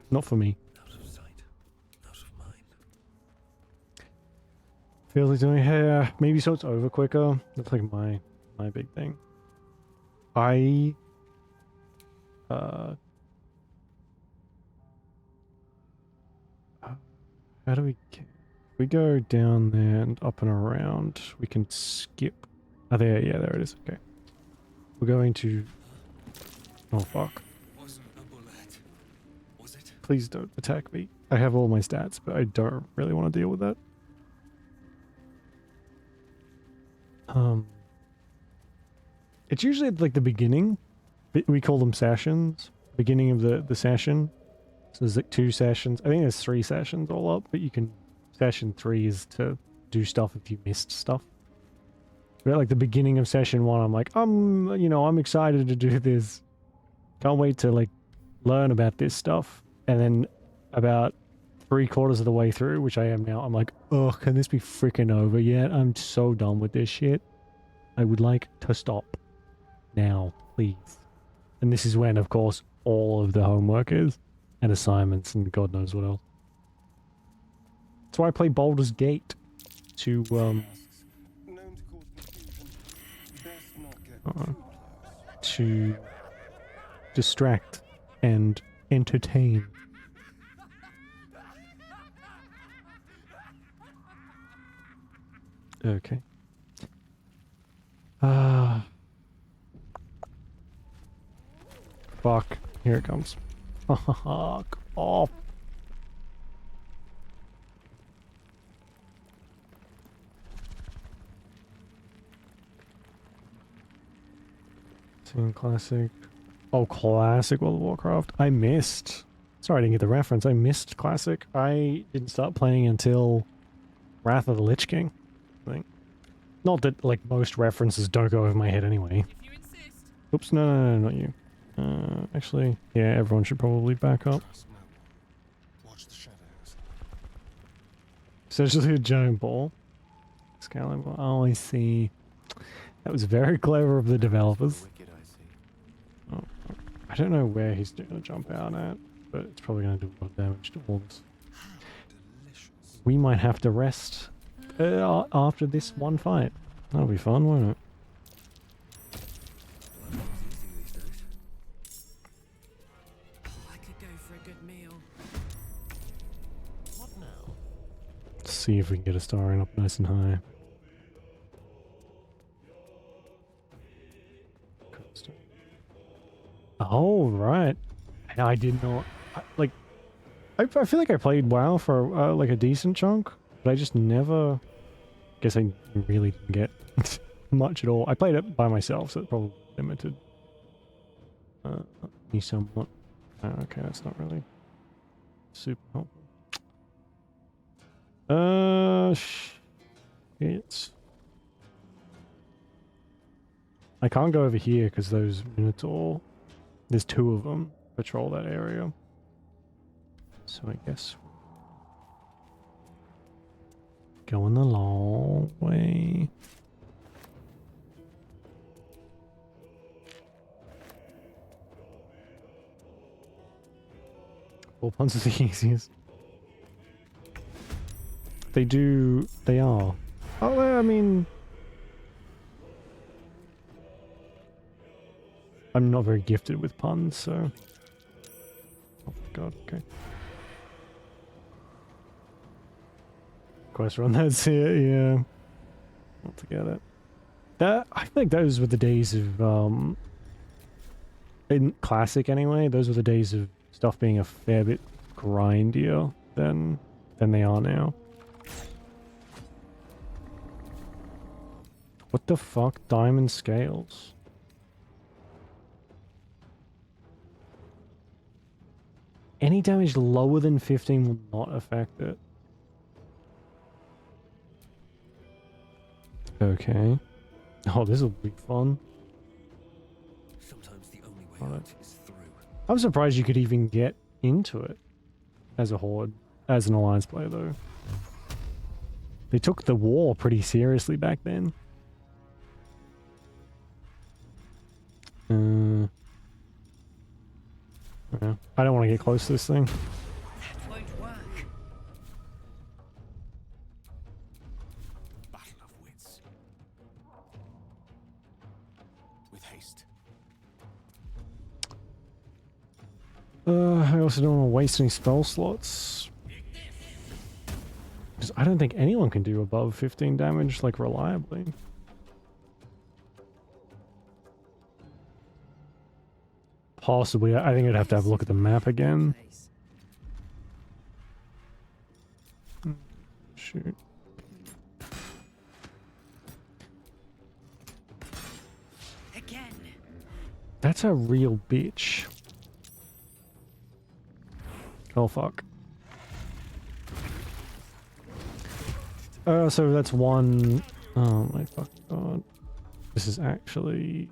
not for me. Out of sight, out of mind. Feels like doing hair. Maybe so it's over quicker. That's like my big thing. How do we get? If we go down there and up and around, we can skip. Oh, there, yeah, there it is. Okay. We're going to. Oh, fuck. Wasn't a bullet, was it? Please don't attack me. I have all my stats, but I don't really want to deal with that. It's usually at like the beginning. We call them sessions. Beginning of the session. So there's like 2 sessions. I think there's 3 sessions all up, but you can session 3 is to do stuff if you missed stuff. But at like the beginning of session 1, I'm like, you know, I'm excited to do this. Can't wait to like learn about this stuff. And then about 3/4 of the way through, which I am now, I'm like, oh, can this be freaking over yet? I'm so done with this shit. I would like to stop now, please. And this is when, of course, all of the homework is, and assignments, and God knows what else. That's why I play Baldur's Gate, to, to distract and entertain. Okay. Fuck. Here it comes. Fuck off. Seen classic. Oh, classic World of Warcraft. I missed. Sorry I didn't get the reference. I missed classic. I didn't start playing until Wrath of the Lich King, I think. Not that, like, most references don't go over my head anyway. Oops, no, not you. Actually, yeah, everyone should probably back up. Watch the shadows. Essentially a giant ball. Scaling ball. Oh, I see. That was very clever of the developers. Oh, I don't know where he's going to jump out at, but it's probably going to do a lot of damage to walls. We might have to rest after this one fight. That'll be fun, won't it? I could go for a good meal. What now? Let's see if we can get a star up nice and high. Oh, right. I did not... I feel like I played WoW for like a decent chunk, but I just never... Guess I really didn't get much at all. I played it by myself, so it probably limited me somewhat. Okay, that's not really super helpful. Shit. I can't go over here because those Minotaur, there's 2 of them, patrol that area. So I guess going the long way. Ball puns are the easiest. They are. Oh, I mean... I'm not very gifted with puns, so... Oh god, okay. Quest run, that's it, yeah. Not to get it. I think those were the days of, in Classic anyway, those were the days of stuff being a fair bit grindier than they are now. What the fuck? Diamond scales. Any damage lower than 15 will not affect it. Okay. Oh, this will be fun. Sometimes the only way out is through. I'm surprised you could even get into it as a horde, as an alliance player though. They took the war pretty seriously back then. Yeah, I don't want to get close to this thing. That won't work. Battle of wits. With haste. I also don't want to waste any spell slots. Because I don't think anyone can do above 15 damage, like, reliably. Possibly. I think I'd have to have a look at the map again. Shoot. Again. That's a real bitch. Oh fuck. So that's one. Oh my fucking god. This is actually.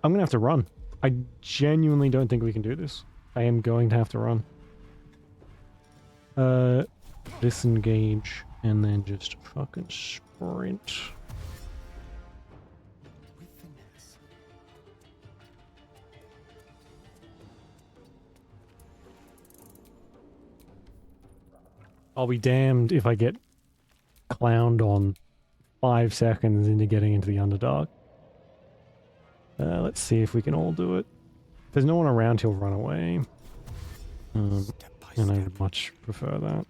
I'm gonna have to run. I genuinely don't think we can do this. I am going to have to run. Disengage and then just fucking sprint. I'll be damned if I get clowned on 5 seconds into getting into the Underdark. Let's see if we can all do it. If there's no one around, he'll run away. And I would much prefer that.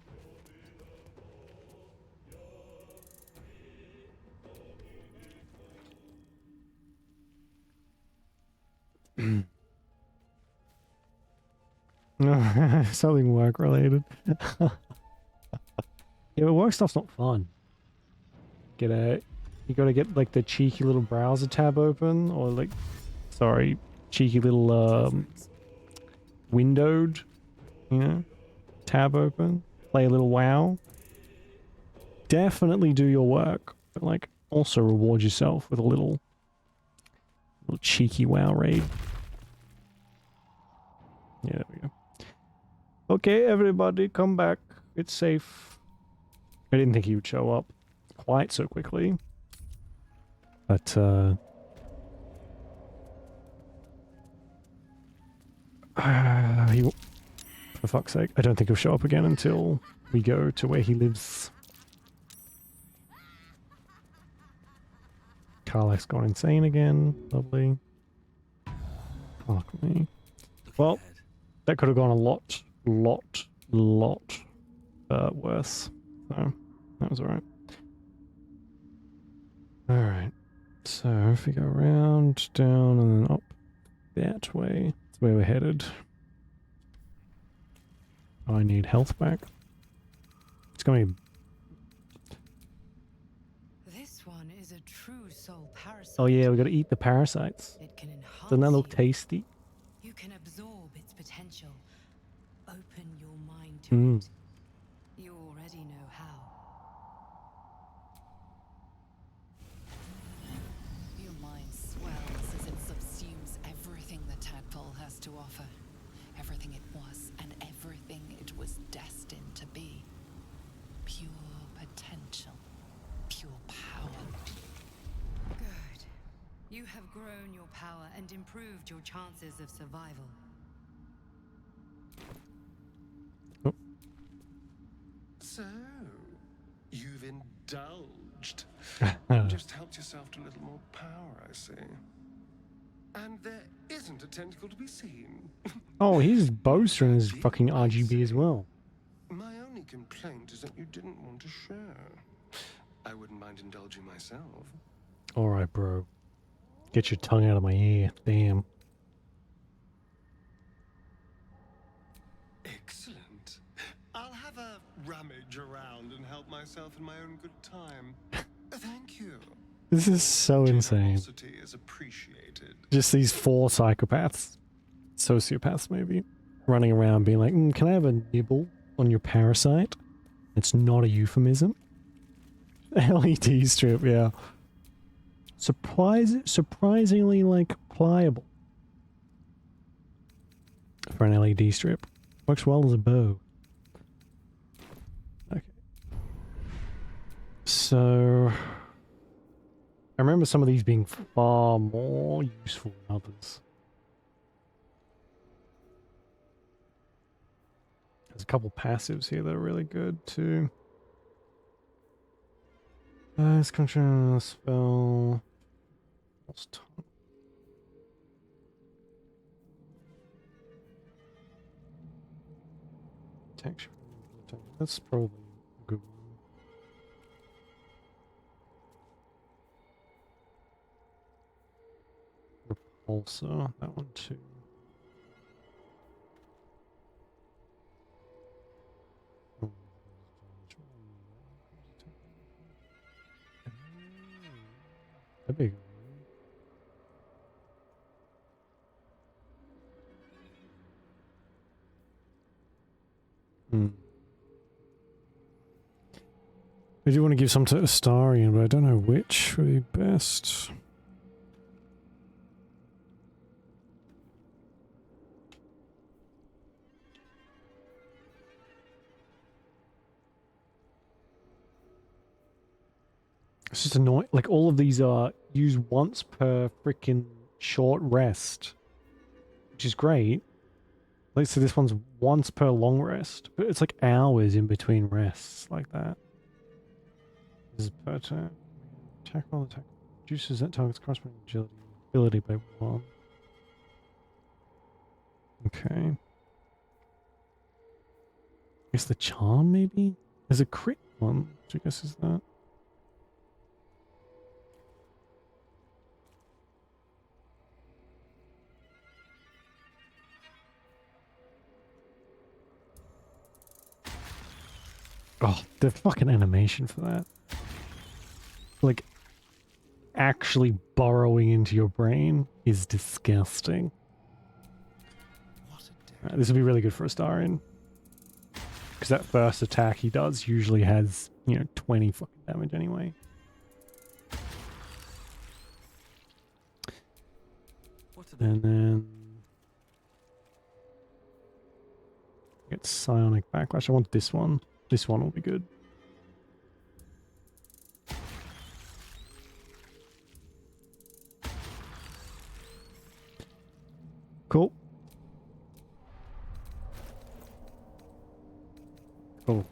Something work related. Yeah, but work stuff's not fun. You gotta get like the cheeky little browser tab open, or like, sorry, cheeky little windowed, you know, tab open. Play a little WoW. Definitely do your work, but like also reward yourself with a little cheeky WoW raid. Yeah, there we go. Okay, everybody, come back. It's safe. I didn't think he would show up quite so quickly. But, for fuck's sake, I don't think he'll show up again until we go to where he lives. Karlach's gone insane again. Lovely. Fuck me. Well, that could have gone a lot worse. So, that was alright. Alright. So, if we go around, down, and then up that way, that's where we're headed. I need health back. It's going to be... This one is a true soul parasite. Oh yeah, we got to eat the parasites. It can enhance Doesn't that look you. tasty? You can absorb its potential. Open your mind to it. You already know how. Your mind swells as it subsumes everything the tadpole has to offer. Everything it was and everything it was destined to be. Pure potential. Pure power. Good. You have grown your power and improved your chances of survival. So, you've indulged. Just helped yourself to a little more power, I see. And there isn't a tentacle to be seen. Oh, his bowstring is fucking RGB as well. My only complaint is that you didn't want to share. I wouldn't mind indulging myself. Alright, bro. Get your tongue out of my ear. Damn. Excellent. I'll have a rummage around and help myself in my own good time. Thank you. This is so insane. Generosity is appreciated. Just these 4 psychopaths. Sociopaths, maybe. Running around being like, can I have a nibble on your parasite? It's not a euphemism. LED strip, yeah. Surprisingly, like, pliable. For an LED strip. Works well as a bow. Okay. So... I remember some of these being far more useful than others. There's a couple passives here that are really good too. This control spell. Protection. That's probably a good one. Also, that one too. That'd be good. to give some to Astarion, but I don't know which would be best. It's just annoying. Like, all of these are used once per freaking short rest, which is great. Let's say this one's once per long rest, but it's like hours in between rests like that. This is per turn. Attack roll, attack. Reduces that target's corresponding agility by 1. Okay. I guess the charm, maybe? There's a crit one, which I guess is that. Oh, the fucking animation for that. Like, actually burrowing into your brain is disgusting. Right, this will be really good for Astarion. Because that first attack he does usually has, you know, 20 fucking damage anyway. And then... get Psionic Backlash. I want this one. This one will be good. Cool. Cool.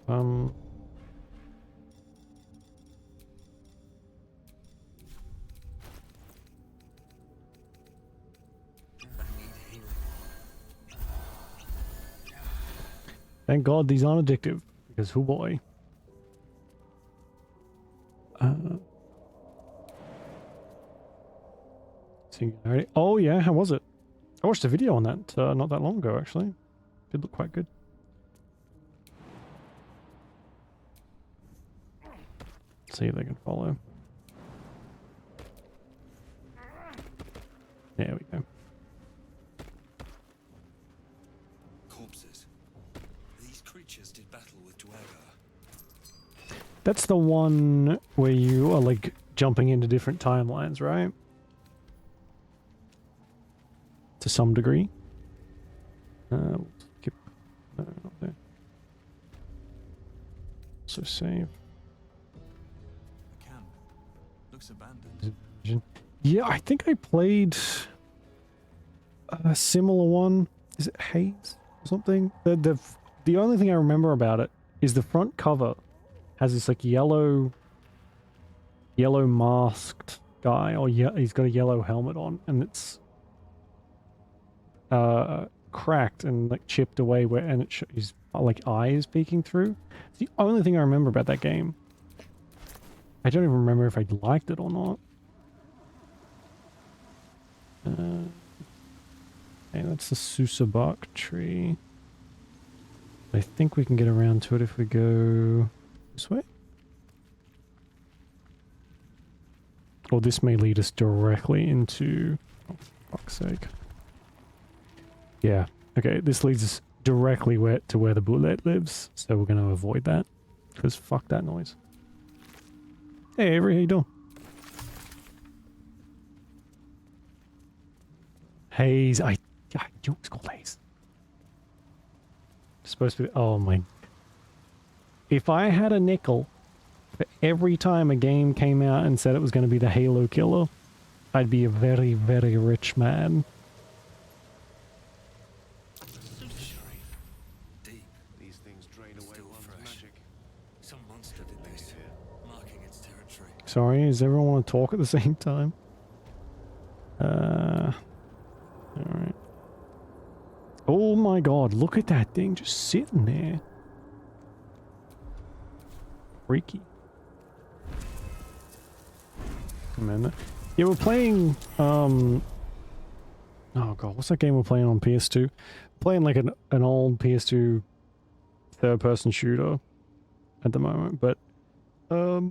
Thank God these aren't addictive. Because, oh boy. Singularity. Oh yeah, how was it? I watched a video on that not that long ago, actually. Did look quite good. Let's see if they can follow. There we go. Corpses. These creatures did battle with Dwager. That's the one where you are like jumping into different timelines, right? To some degree. We'll skip. No, not there. So save. The camp looks abandoned. Yeah, I think I played a similar one. Is it Haze or something? The only thing I remember about it is the front cover has this like yellow masked guy, or yeah, he's got a yellow helmet on, and it's cracked and like chipped away where, and it he's like eyes peeking through. It's the only thing I remember about that game. I don't even remember if I liked it or not. Okay, that's the Susabak tree. I think we can get around to it if we go this way. Or this may lead us directly into... oh, fuck's sake. Yeah, okay, this leads us directly to where the bullet lives, so we're going to avoid that, because fuck that noise. Hey Avery, how you doing? Haze, I knew it was called Haze. It's supposed to be, oh my... If I had a nickel for every time a game came out and said it was going to be the Halo killer, I'd be a very, very rich man. Deep. These things drain away one's magic. Some monster did this, marking its territory. Sorry, does everyone want to talk at the same time? Alright. Oh my god, look at that thing just sitting there. Freaky. Commander. Yeah, we're playing, oh god, what's that game we're playing on PS2? Playing like an old PS2 third-person shooter at the moment, but, we're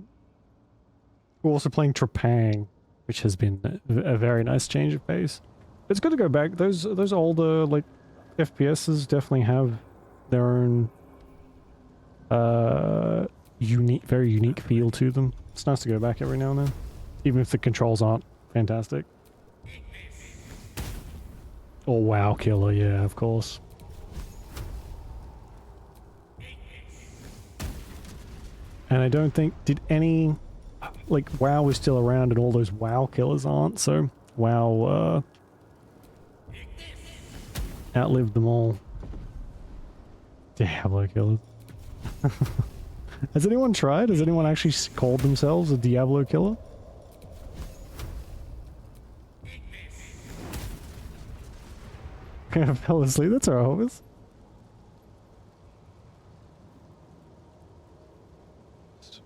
also playing Trepang, which has been a very nice change of pace. It's good to go back. Those older, like, FPSs definitely have their own, unique, very unique feel to them. It's nice to go back every now and then, even if the controls aren't fantastic. Oh, WoW Killer, yeah, of course. And I don't think, did any, like, WoW is still around and all those WoW Killers aren't, so WoW, outlived them all. Diablo Killers. Has anyone tried? Has anyone actually called themselves a Diablo Killer? Kind of fell asleep, that's our hopers.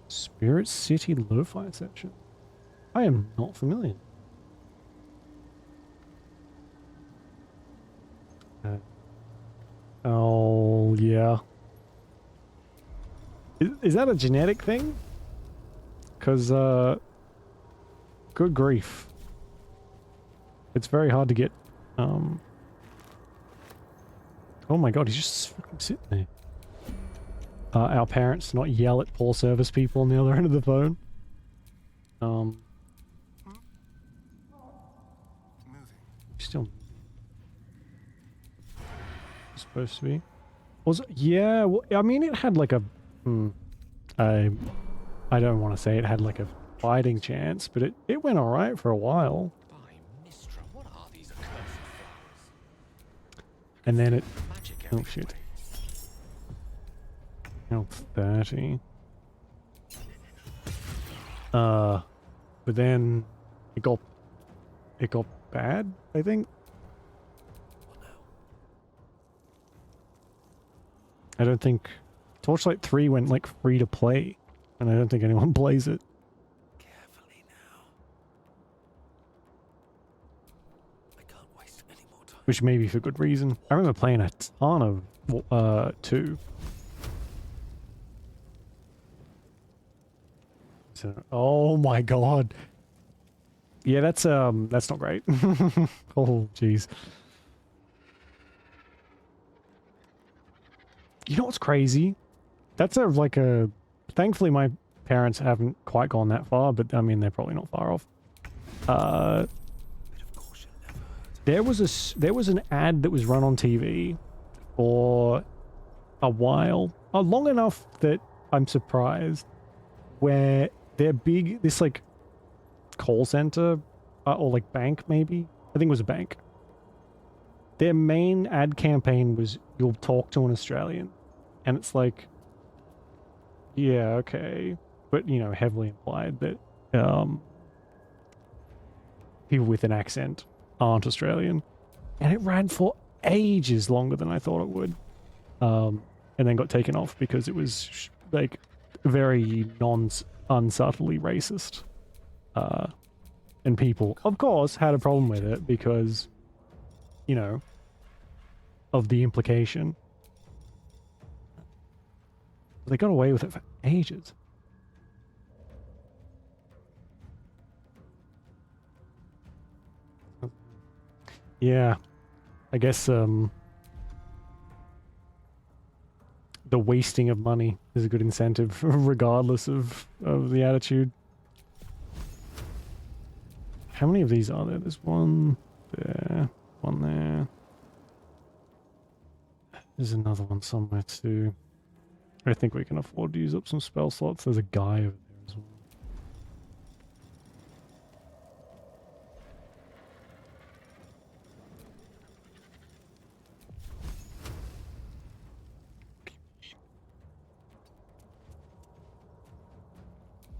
Spirit City Lo-Fi section. I am not familiar. Oh, yeah. Is that a genetic thing? Because, good grief. It's very hard to get, oh my god, he's just fucking sitting there. Our parents not yell at poor service people on the other end of the phone. Still supposed to be. Was it? Yeah, well, I mean it had like a I don't want to say it had like a fighting chance, but it went alright for a while. And then it, oh shit. Health 30. But then it got bad, I think. I don't think Torchlight 3 went like free to play, and I don't think anyone plays it. Carefully now. I can't waste any more time. Which may be for good reason. I remember playing a ton of 2. So, oh my god. Yeah, that's not great. Oh jeez. You know what's crazy? That's like a... Thankfully my parents haven't quite gone that far, but I mean they're probably not far off. There was an ad that was run on TV for a while, long enough that I'm surprised, where this like call center or like bank, maybe I think it was a bank, their main ad campaign was you'll talk to an Australian, and it's like, yeah, okay, but you know, heavily implied that people with an accent aren't Australian, and it ran for ages longer than I thought it would, and then got taken off because it was like very unsubtly racist, and people of course had a problem with it because, you know, of the implication. They got away with it for ages. Yeah, I guess the wasting of money is a good incentive regardless of the attitude. How many of these are there? There's one there, one there. There's another one somewhere too. I think we can afford to use up some spell slots. There's a guy over there as well.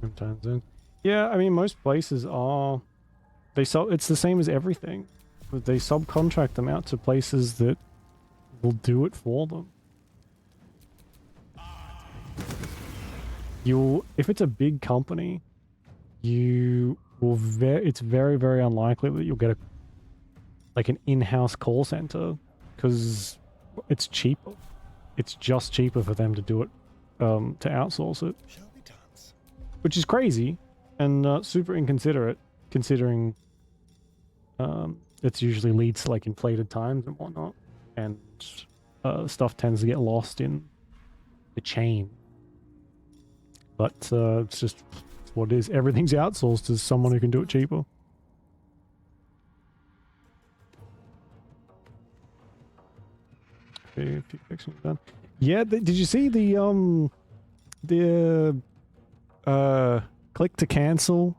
Sometimes in. Yeah, I mean most places are, it's the same as everything. But they subcontract them out to places that will do it for them. If it's a big company, it's very, very unlikely that you'll get an in-house call center, because it's cheaper. It's just cheaper for them to do it, to outsource it. Which is crazy and super inconsiderate, considering it usually leads to like inflated times and whatnot, and stuff tends to get lost in the chain. But it's just what it is. Everything's outsourced to someone who can do it cheaper. Okay, a few sections done. Yeah, did you see the click to cancel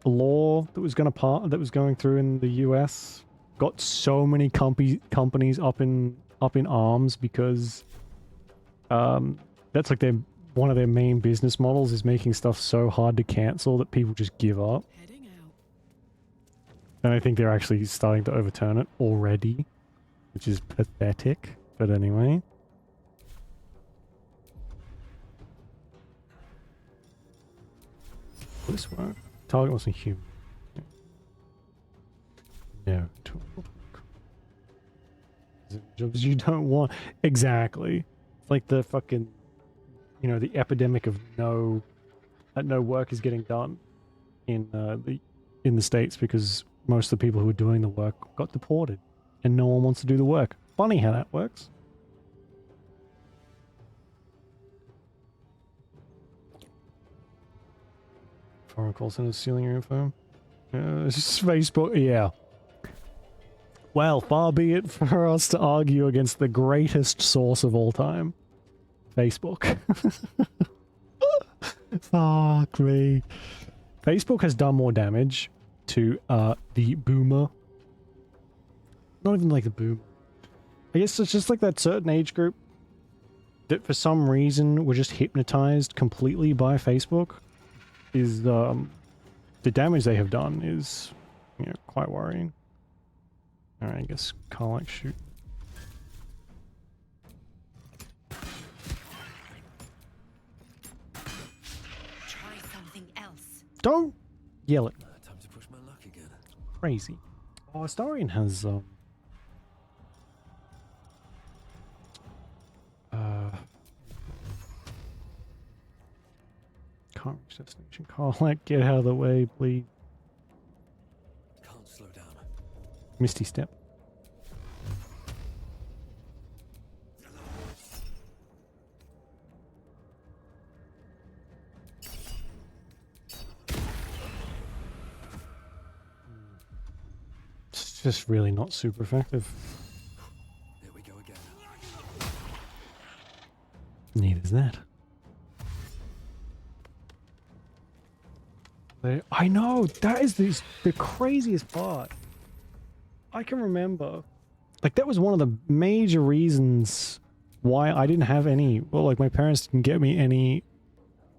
law that was going through in the US? Got so many companies up in arms because that's like one of their main business models is making stuff so hard to cancel that people just give up. And I think they're actually starting to overturn it already, which is pathetic. But anyway. This work. Target wasn't human. No. Jobs you don't want. Exactly. It's like the fucking, the epidemic of no work is getting done in the States because most of the people who were doing the work got deported and no one wants to do the work. Funny how that works. Foreign call centers stealing your info. This is Facebook. Yeah. Well, far be it for us to argue against the greatest source of all time. Facebook. Fuck me. Facebook has done more damage to the boomer. Not even like the boom. I guess it's just like that certain age group that for some reason were just hypnotized completely by Facebook. Is the damage they have done is quite worrying. Alright, I guess can't like shoot. Try something else. Don't yell it. Time to push my luck again. Crazy. Oh, Astarion has can't reach destination. Can't like get out of the way, please. Can't slow down. Misty step. It's just really not super effective. There we go again. Neither's that. I know, that is the craziest part. I can remember, like that was one of the major reasons why I didn't have any, well, like my parents didn't get me any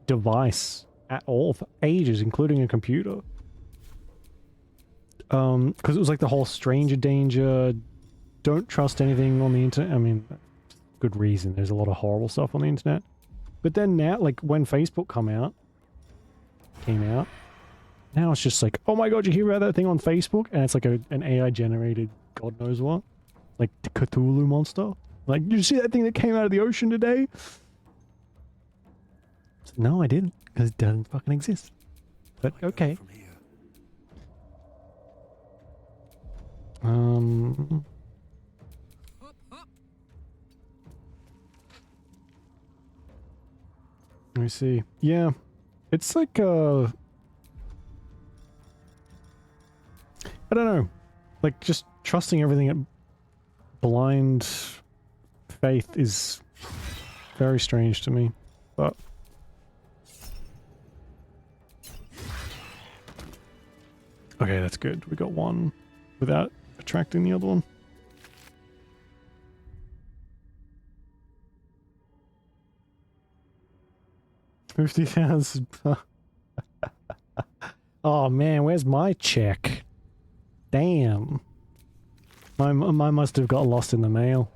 device at all for ages, including a computer. Because it was like the whole stranger danger, don't trust anything on the internet. I mean, good reason, there's a lot of horrible stuff on the internet. But then now, like when Facebook came out, now it's just like, oh my god, you hear about that thing on Facebook? And it's like an AI generated god knows what. Like the Cthulhu monster. Like, did you see that thing that came out of the ocean today? No, I didn't, because it doesn't fucking exist. But okay. Let me see. Yeah. It's like I don't know. Like just trusting everything at blind faith is very strange to me. But okay, that's good. We got one without attracting the other one. $50,000. Oh man, where's my check? Damn. Mine must have got lost in the mail.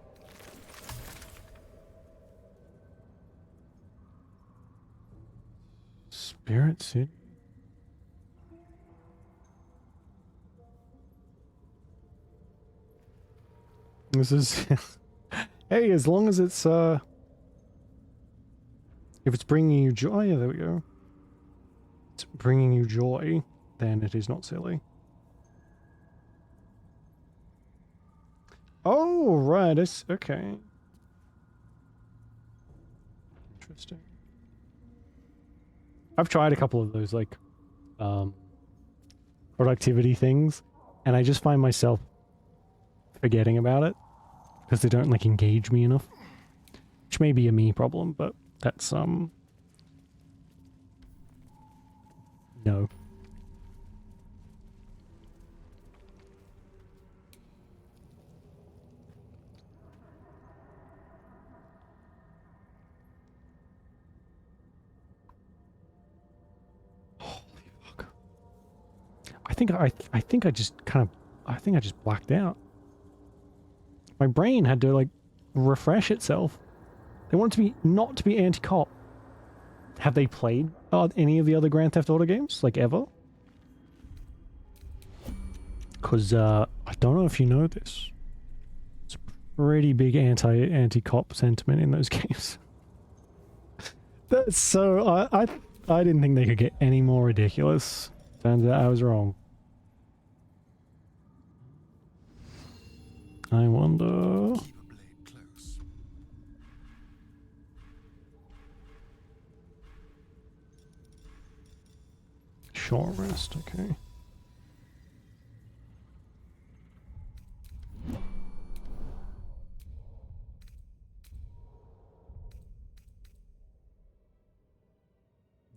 Spirit City. This is hey, as long as it's if it's bringing you joy, yeah, there we go. It's bringing you joy, then it is not silly. Oh, right, it's okay. Interesting. I've tried a couple of those like productivity things, and I just find myself forgetting about it because they don't like engage me enough. Which may be a me problem, but that's no. I think I just blacked out. My brain had to like refresh itself. They want it to be not to be anti-cop. Have they played any of the other Grand Theft Auto games like ever? Because I don't know if you know this. It's a pretty big anti-cop sentiment in those games. That's so I didn't think they could get any more ridiculous. Turns out I was wrong. I wonder. Keep a blade close. Short rest, okay.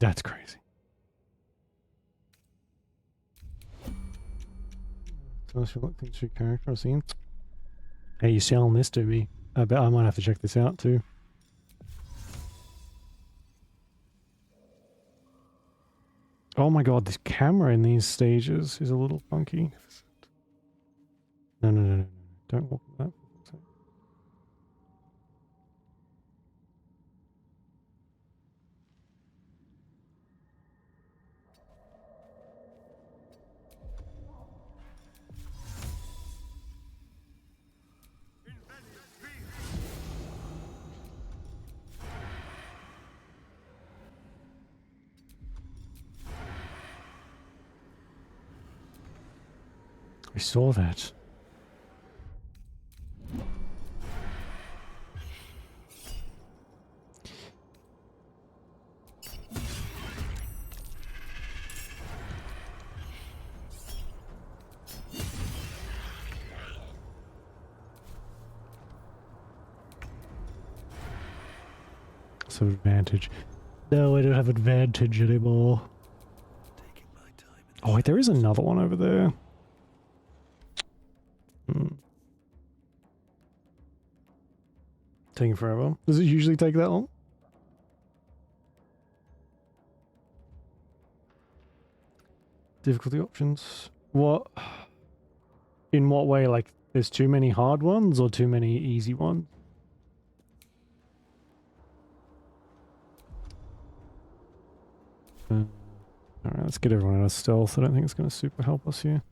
That's crazy. Tell us what things your character I've seen. Hey, you selling this to me? I bet I might have to check this out too. Oh my god, this camera in these stages is a little funky. No. Don't walk that. I saw that. So advantage. No, I don't have advantage anymore. Oh wait, there is another one over there. Taking forever. Does it usually take that long? Difficulty options. What? In what way? Like, there's too many hard ones or too many easy ones? Alright, let's get everyone out of stealth. I don't think it's going to super help us here.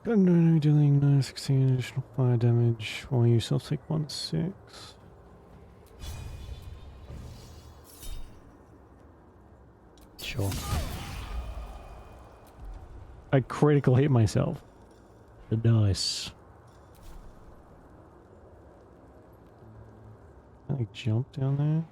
No dealing 16 additional fire damage while you yourself take 1/6. Sure. I critical hit myself. The dice. Can I jump down there?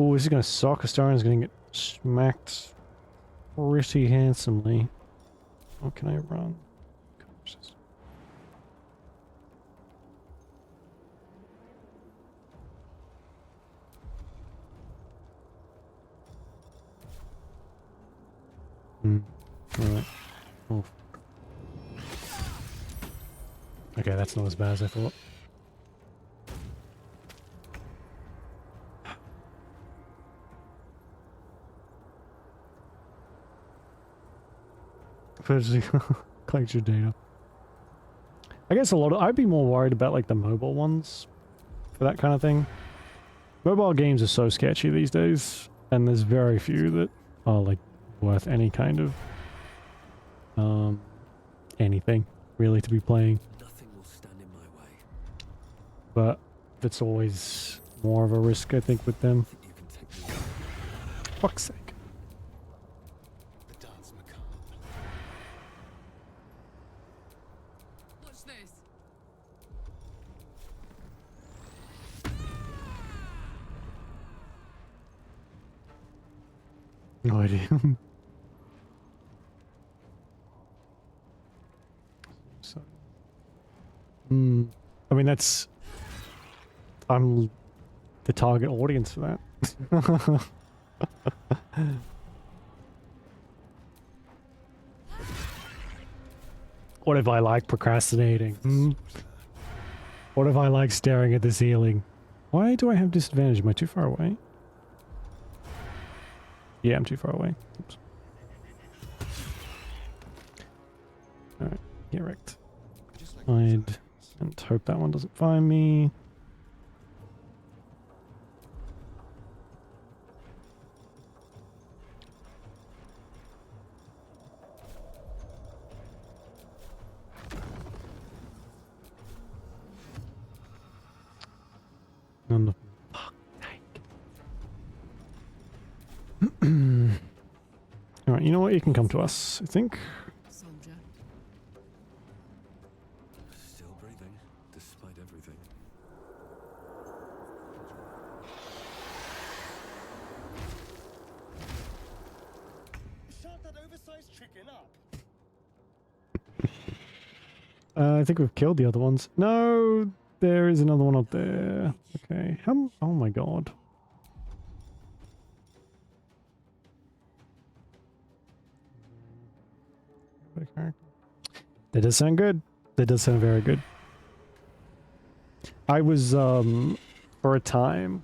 Oh, this is going to suck. Astarian's going to get smacked pretty handsomely. How can I run? Right. Oh. Okay, that's not as bad as I thought. Collect your data. I guess I'd be more worried about like the mobile ones for that kind of thing. Mobile games are so sketchy these days, and there's very few that are like worth any kind of anything really to be playing. Nothing will stand in my way. But it's always more of a risk, I think, with them. Fuck's sake. The dance macabre. Watch this. No idea. So, I mean, that's... I'm the target audience for that. What if I like procrastinating? What if I like staring at the ceiling? Why do I have disadvantage? Am I too far away? Yeah, I'm too far away. Oops. Alright, get wrecked. Hide and hope that one doesn't find me. On the fuck. Alright, you know what? You can come to us, I think. Soldier. Still breathing, despite everything. Shut that oversized chicken up. I think we've killed the other ones. No, there is another one up there. Okay. Oh my god. That does sound good. That does sound very good. I was, for a time,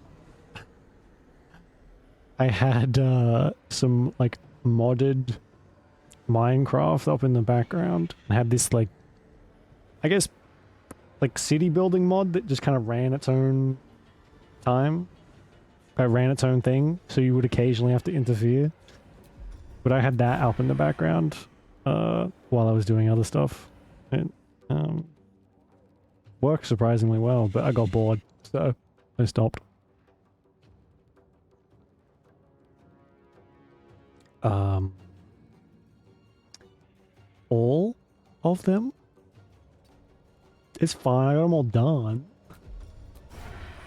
I had, some, like, modded Minecraft up in the background. I had this, like, I guess, like, city building mod that just kind of ran its own time. Ran its own thing, so you would occasionally have to interfere. But I had that up in the background, while I was doing other stuff. It, worked surprisingly well, but I got bored, so I stopped. All of them? It's fine, I got them all done.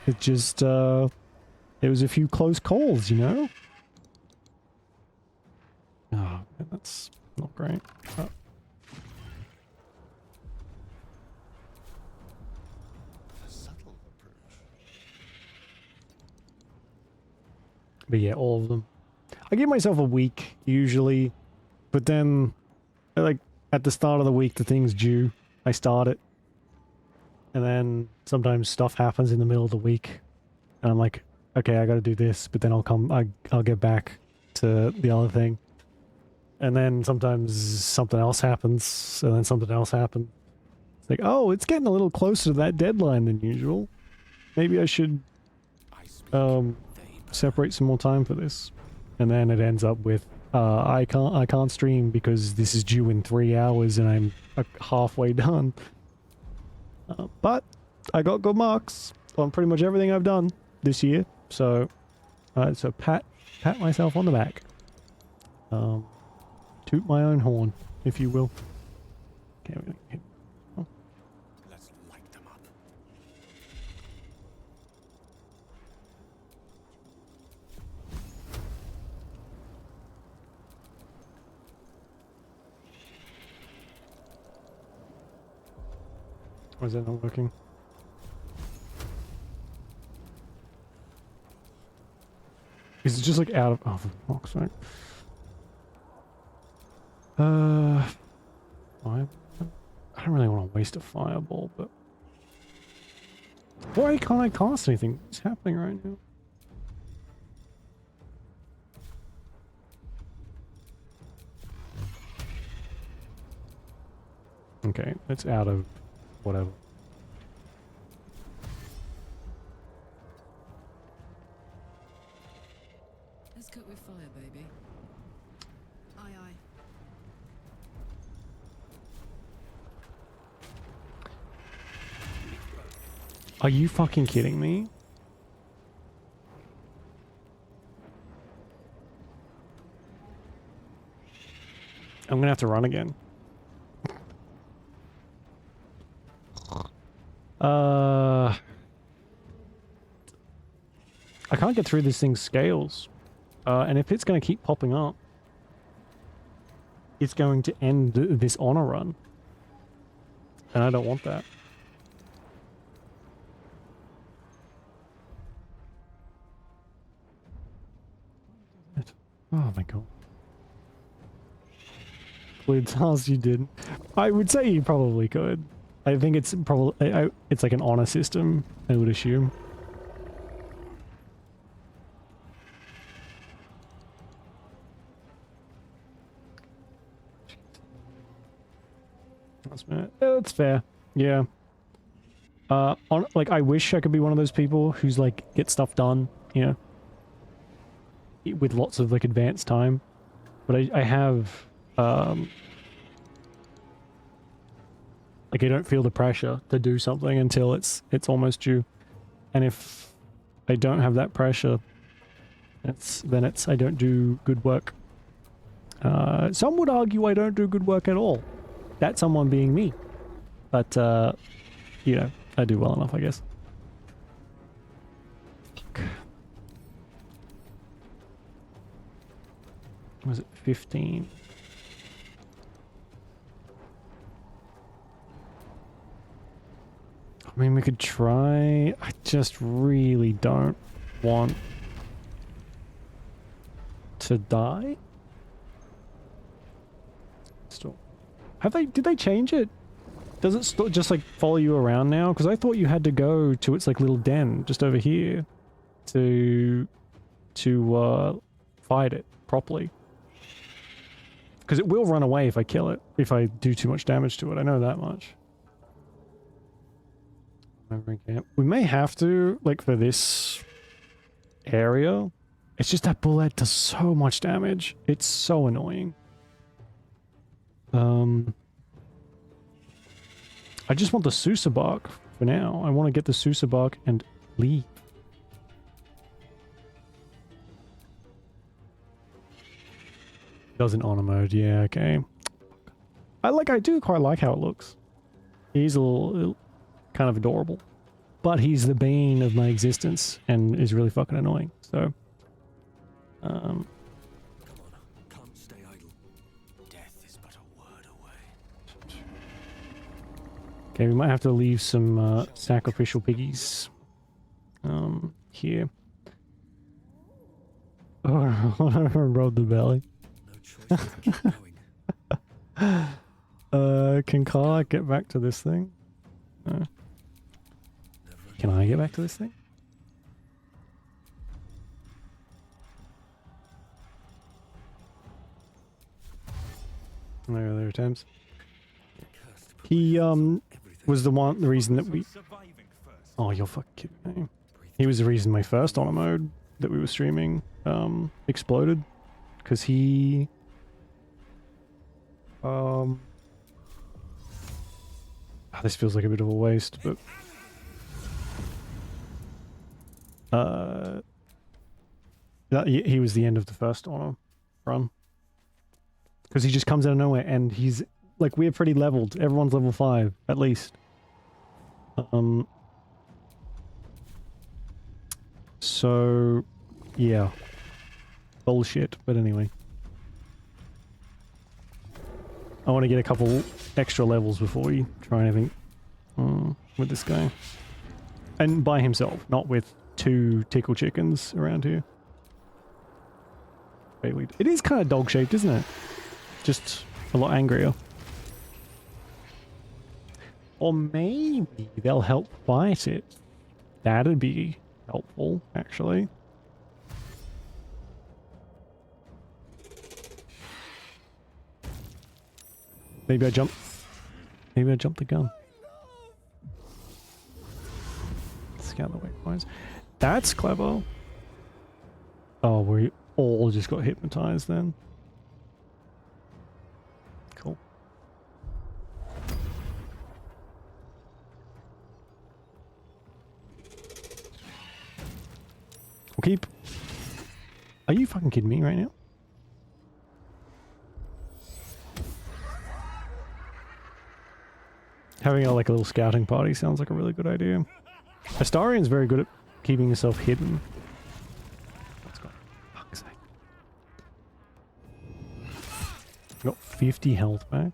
It just, there was a few close calls, you know? Oh, man, that's not great. Oh. A subtle approach. But yeah, all of them. I give myself a week, usually. But then, like, at the start of the week, the thing's due. I start it. And then sometimes stuff happens in the middle of the week. And I'm like, okay, I gotta do this. But then I'll get back to the other thing. And then sometimes something else happens. And then something else happens. It's like, oh, it's getting a little closer to that deadline than usual. Maybe I should separate some more time for this. And then it ends up with I can't stream because this is due in 3 hours and I'm halfway done. But I got good marks on pretty much everything I've done this year, so pat myself on the back. Toot my own horn, if you will. Okay, Let's light them up. Why is that not working? Is it just like out of... Oh, for fuck's sake. I don't really want to waste a fireball, but... Why can't I cast anything? What's happening right now? Okay, it's out of whatever. Let's cook with fire, baby. Aye, aye. Are you fucking kidding me? I'm gonna have to run again. I can't get through this thing's scales. And if it's gonna keep popping up, it's going to end this honor run. And I don't want that. Oh my god. Fluid task you did. I would say you probably could. I think it's probably it's like an honor system, I would assume. That's fair. Yeah. Like I wish I could be one of those people who's like get stuff done, you know, with lots of like advanced time, but I have like I don't feel the pressure to do something until it's almost due, and if I don't have that pressure, then it's I don't do good work. Some would argue I don't do good work at all. That someone being me, but you know, I do well enough, I guess. Was it 15? I mean, we could try. I just really don't want to die. Still, did they change it? Does it just like follow you around now? Because I thought you had to go to its like little den just over here to fight it properly. Because it will run away if I kill it, if I do too much damage to it. I know that much. We may have to, like, for this area. It's just that bullet does so much damage. It's so annoying. I just want the Sousa bark for now. I want to get the Sousa bark and leave. Does in honor mode, yeah, okay. I do quite like how it looks. He's a little kind of adorable. But he's the bane of my existence and is really fucking annoying, so. Come on, can't stay idle. Death is but a word away. Okay, we might have to leave some sacrificial piggies here. Oh, I rode the belly. Can Carla get back to this thing? No. Can I get back to this thing? No other attempts. He was the reason that we. Oh, you're fucking kidding me. He was the reason my first honor mode that we were streaming exploded, because he. This feels like a bit of a waste, but he was the end of the first honor run, because he just comes out of nowhere, and he's like, we're pretty leveled. Everyone's level 5 at least. So yeah, bullshit. But anyway, I want to get a couple extra levels before we try anything with this guy. And by himself, not with 2 tickle chickens around here. It is kind of dog-shaped, isn't it? Just a lot angrier. Or maybe they'll help fight it. That'd be helpful, actually. Maybe I jumped the gun. Scout the waypoints. That's clever. Oh, we all just got hypnotized then. Cool. We'll keep. Are you fucking kidding me right now? Having a little scouting party sounds like a really good idea. Astarian's very good at keeping yourself hidden. Let's go. Fuck's sake. Got 50 health back.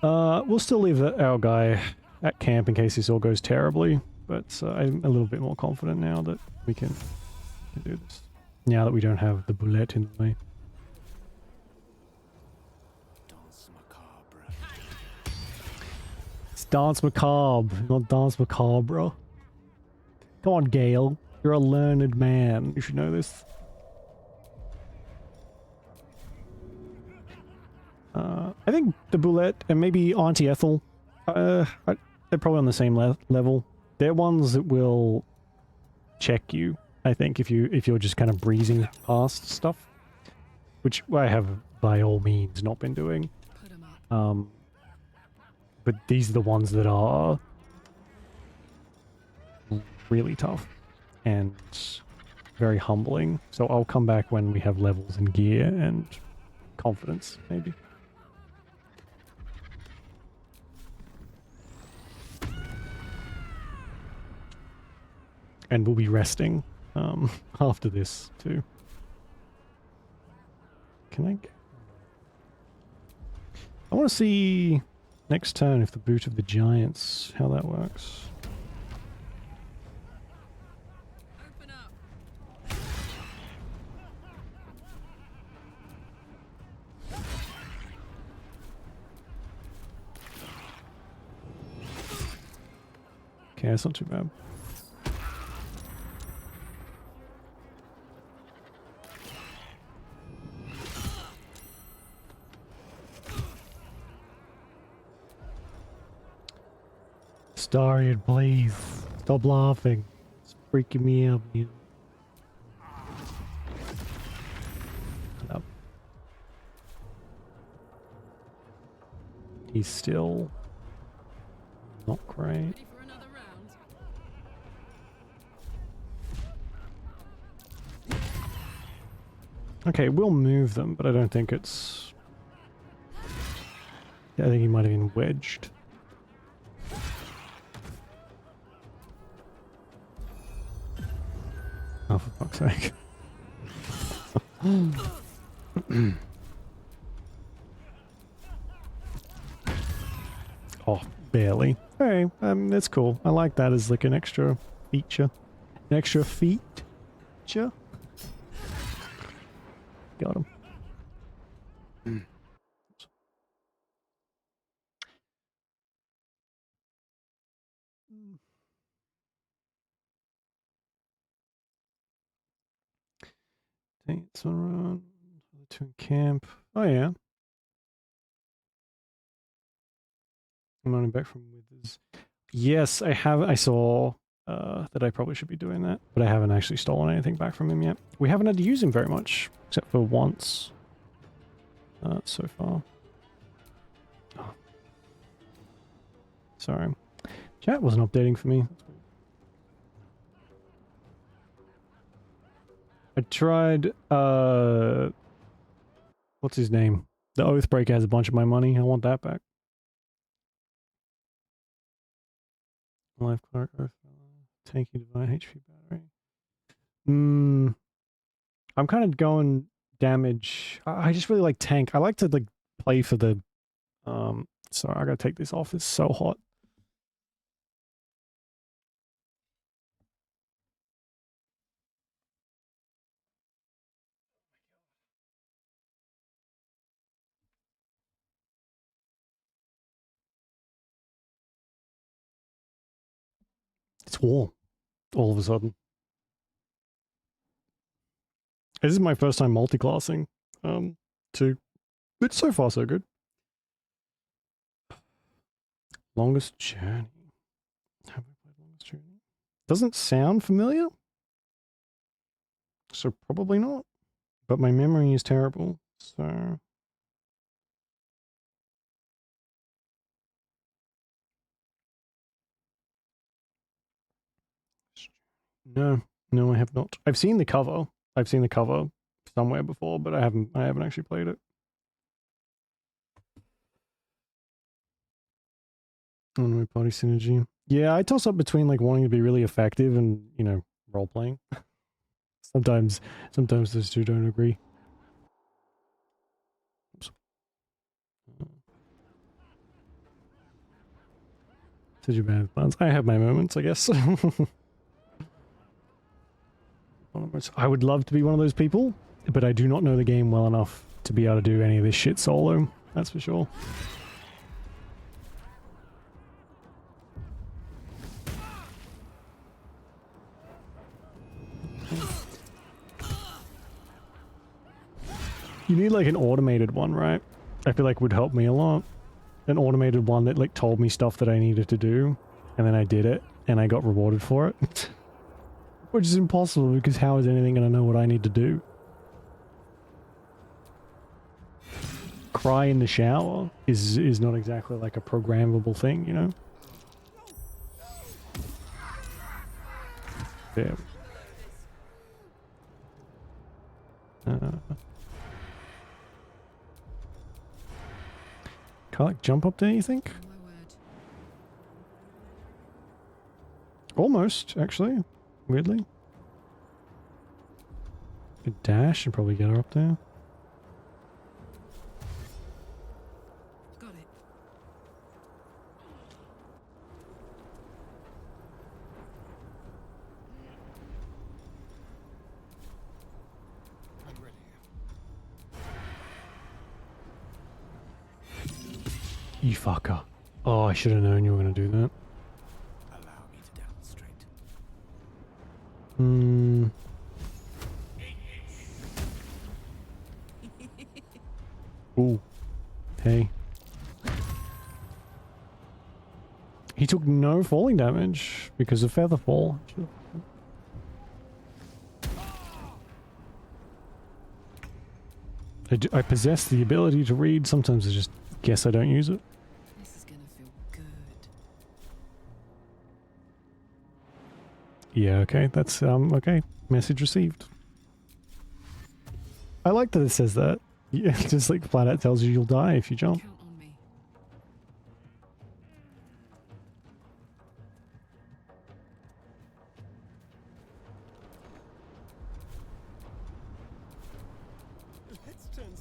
We'll still leave our guy at camp in case this all goes terribly, but I'm a little bit more confident now that we can do this. Now that we don't have the bullet in the way. It's Dance Macabre, not Dance Macabre. Come on, Gale. You're a learned man. You should know this. I think the Boulette and maybe Auntie Ethel, they're probably on the same level. They're ones that will check you, I think, if you're just kind of breezing past stuff. Which I have, by all means, not been doing. But these are the ones that are really tough and very humbling. So I'll come back when we have levels and gear and confidence, maybe. And we'll be resting after this too. Can I want to see next turn if the Boot of the Giants, how that works. Open up. Okay, that's not too bad. Starian, please. Stop laughing. It's freaking me out, man. Nope. He's still not great. Ready for another round? Okay, we'll move them, but I don't think it's... Yeah, I think he might have been wedged. Oh, for fuck's sake. Oh, barely. Hey, that's cool. I like that as like an extra feature. An extra feature. Got him. It's on to camp. Oh yeah. I'm running back from Withers. Yes, I have. I saw that I probably should be doing that, but I haven't actually stolen anything back from him yet. We haven't had to use him very much, except for once so far. Oh. Sorry. Chat wasn't updating for me. I tried, what's his name? The Oathbreaker has a bunch of my money. I want that back. Life Clark, Earth, tanky divine HP battery. I'm kind of going damage. I just really like tank. I like to like play for the, sorry, I gotta take this off. It's so hot. It's warm all of a sudden. This is my first time multi-classing, too. But so far so good. Longest Journey. Have I played Longest Journey? Doesn't sound familiar. So probably not. But my memory is terrible, so... No, no, I have not. I've seen the cover. I've seen the cover somewhere before, but I haven't actually played it. On my party synergy. Yeah, I toss up between like wanting to be really effective and, you know, role playing. sometimes those two don't agree. Oops. Such a bad plans. I have my moments, I guess. I would love to be one of those people, but I do not know the game well enough to be able to do any of this shit solo. That's for sure. You need like an automated one, right? I feel like would help me a lot. An automated one that like told me stuff that I needed to do, and then I did it, and I got rewarded for it. Which is impossible, because how is anything going to know what I need to do? Cry in the shower is not exactly like a programmable thing, you know? Yeah. Can't like jump up there, you think? Almost, actually. Weirdly. Could dash and probably get her up there. Got it. I'm ready. You fucker. Oh, I should have known you were going to do that. Allow me to demonstrate. Hmm. Ooh. Hey. He took no falling damage because of feather fall. I possess the ability to read. Sometimes I just guess I don't use it. This is gonna feel good. Yeah, okay. That's, okay. Message received. I like that it says that. Yeah, just like flat out tells you you'll die if you jump. Count on me.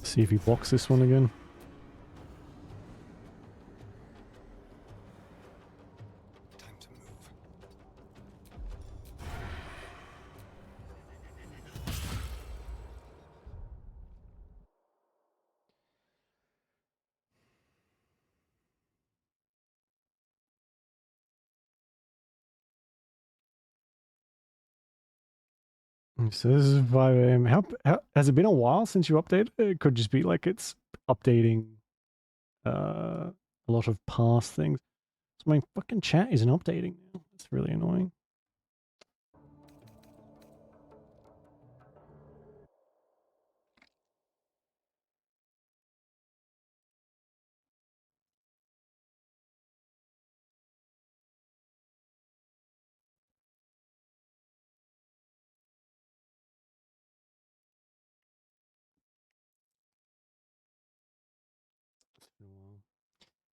See if he blocks this one again. Time to move. So this is 5 a.m. How has it been a while since you updated? It could just be like it's updating a lot of past things. So my fucking chat isn't updating now. It's really annoying.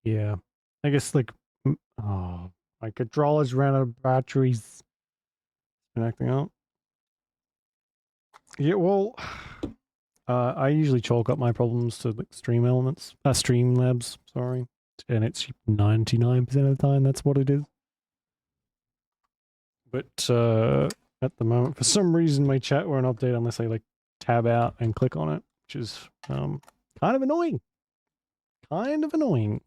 Yeah. I guess like oh, my controller's ran out of batteries. Been acting up. Yeah, well, I usually chalk up my problems to like stream labs, sorry. And it's 99% of the time that's what it is. But at the moment, for some reason, my chat won't update unless I like tab out and click on it, which is kind of annoying. Kind of annoying.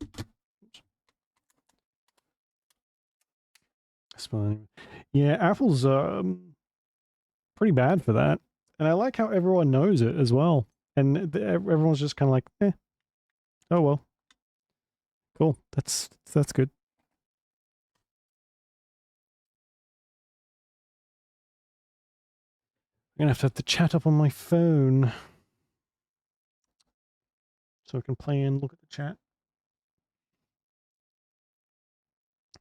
Yeah, Apple's pretty bad for that, and I like how everyone knows it as well, and everyone's just kind of like, eh, oh well, cool. That's good. I'm gonna have the chat up on my phone so I can play and look at the chat.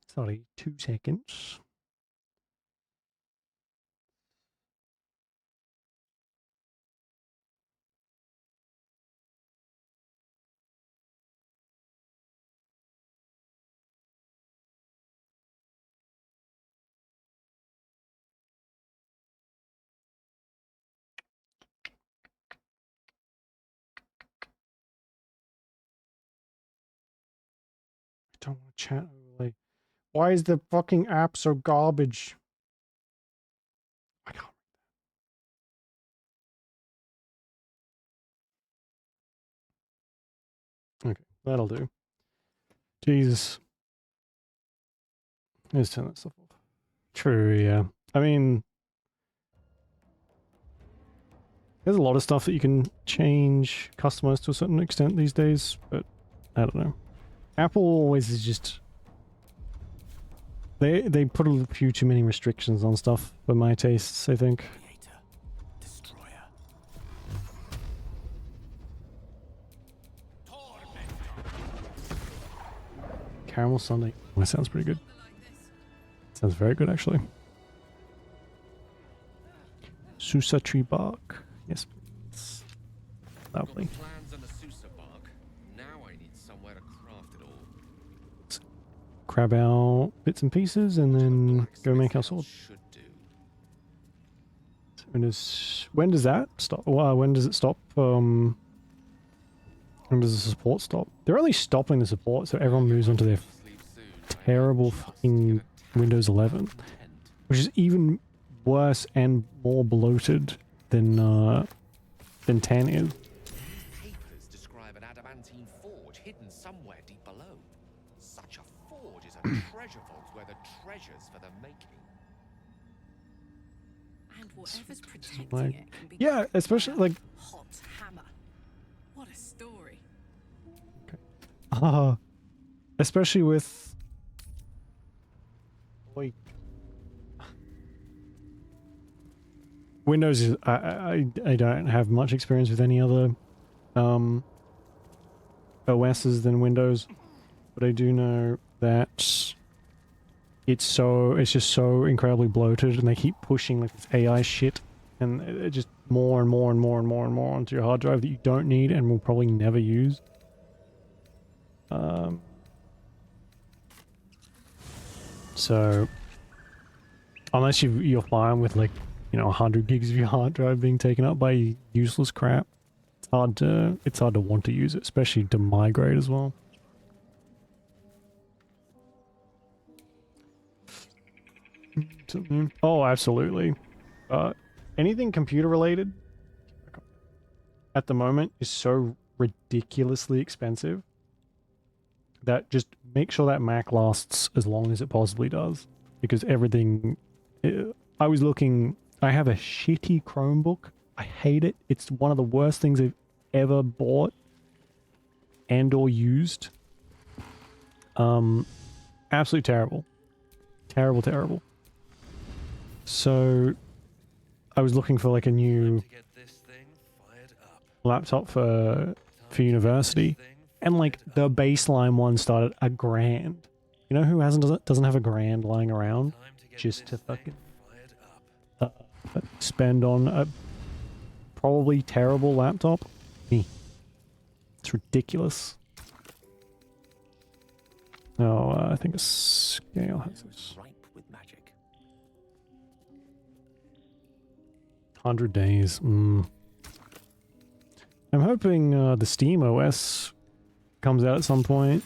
Sorry, 2 seconds. don't want to chat overlay. Why is the fucking app so garbage? I can't. Okay, that'll do. Jesus. Let's turn that stuff off. True, yeah. I mean, there's a lot of stuff that you can change, customize to a certain extent these days, but I don't know. Apple always is just... They put a few too many restrictions on stuff for my tastes, I think. Creator, destroyer. Caramel sundae. Oh, that sounds pretty good. Sounds very good, actually. Susa tree bark. Yes, please. Lovely. Plans on the Susa bark. Now I need somewhere to craft it all. Grab our bits and pieces and then go make our sword. Should do. When does that stop? Well, when does it stop? When does the support stop? They're only stopping the support so everyone moves onto their terrible fucking Windows 11, which is even worse and more bloated than 10 is. Papers describe an adamantine forge hidden somewhere deep below. Such a forge is a treasure vault where the treasures for the making. And whatever's protecting Like, it can be yeah, especially like hot hammer. What a story. especially with Windows is I don't have much experience with any other OSs than Windows, but I do know that it's just so incredibly bloated, and they keep pushing like this AI shit, and it just more and more and more and more and more onto your hard drive that you don't need and will probably never use. So unless you're fine with like, you know, 100 gigs of your hard drive being taken up by useless crap, it's hard to want to use it, especially to migrate as well. Oh, absolutely. Anything computer related at the moment is so ridiculously expensive that just make sure that Mac lasts as long as it possibly does, because everything... I was looking... I have a shitty Chromebook. I hate it. It's one of the worst things I've ever bought and or used. Absolutely terrible. Terrible, terrible. So I was looking for like a new laptop for university, and like the baseline one started $1,000. You know who doesn't have $1,000 lying around just to fucking spend on a probably terrible laptop? Me. It's ridiculous. Oh, I think a scale has this. 100 days. I'm hoping the Steam OS comes out at some point.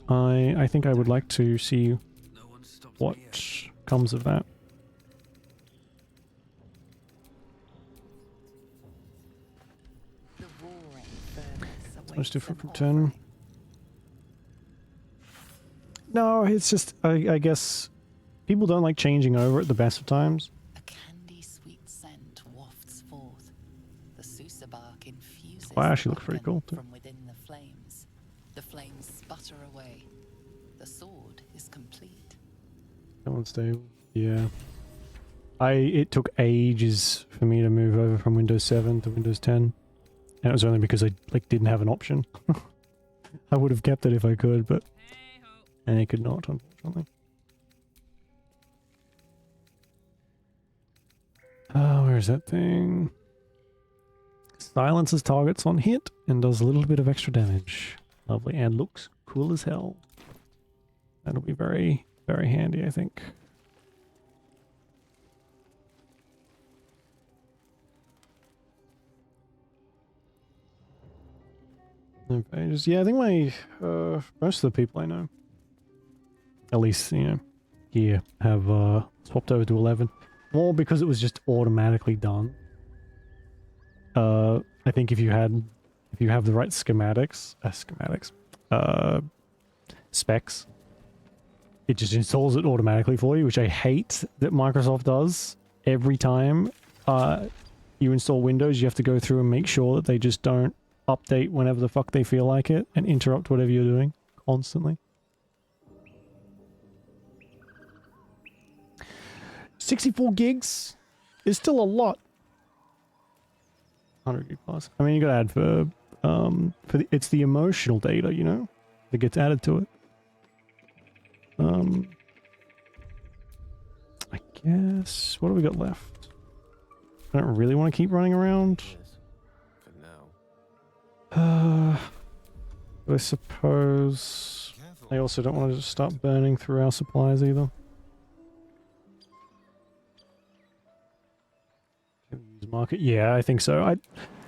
I think I would like to see what comes of that. It's much different from 10. No, it's just, I guess people don't like changing over at the best of times. A candy sweet scent wafts forth. The Susa bark infuses Well, I actually look pretty cool too. from within the flames. The flames sputter away. The sword is complete. That one's stable. Yeah. It took ages for me to move over from Windows 7 to Windows 10. And it was only because I like didn't have an option. I would have kept it if I could, but I could not, unfortunately. Oh, where's that thing? Silences targets on hit and does a little bit of extra damage. Lovely, and looks cool as hell. That'll be very, very handy, I think. No pages. Yeah, I think my most of the people I know, at least here, have swapped over to 11. More because it was just automatically done. I think if you have the right specs, it just installs it automatically for you, which I hate that Microsoft does. Every time you install Windows, you have to go through and make sure that they just don't update whenever the fuck they feel like it and interrupt whatever you're doing constantly. 64 gigs is still a lot. 100 gig plus. I mean, you gotta add for it's the emotional data, that gets added to it. I guess, what do we got left? I don't really want to keep running around. I suppose I also don't want to just start burning through our supplies either. Market, yeah, I think so. I'll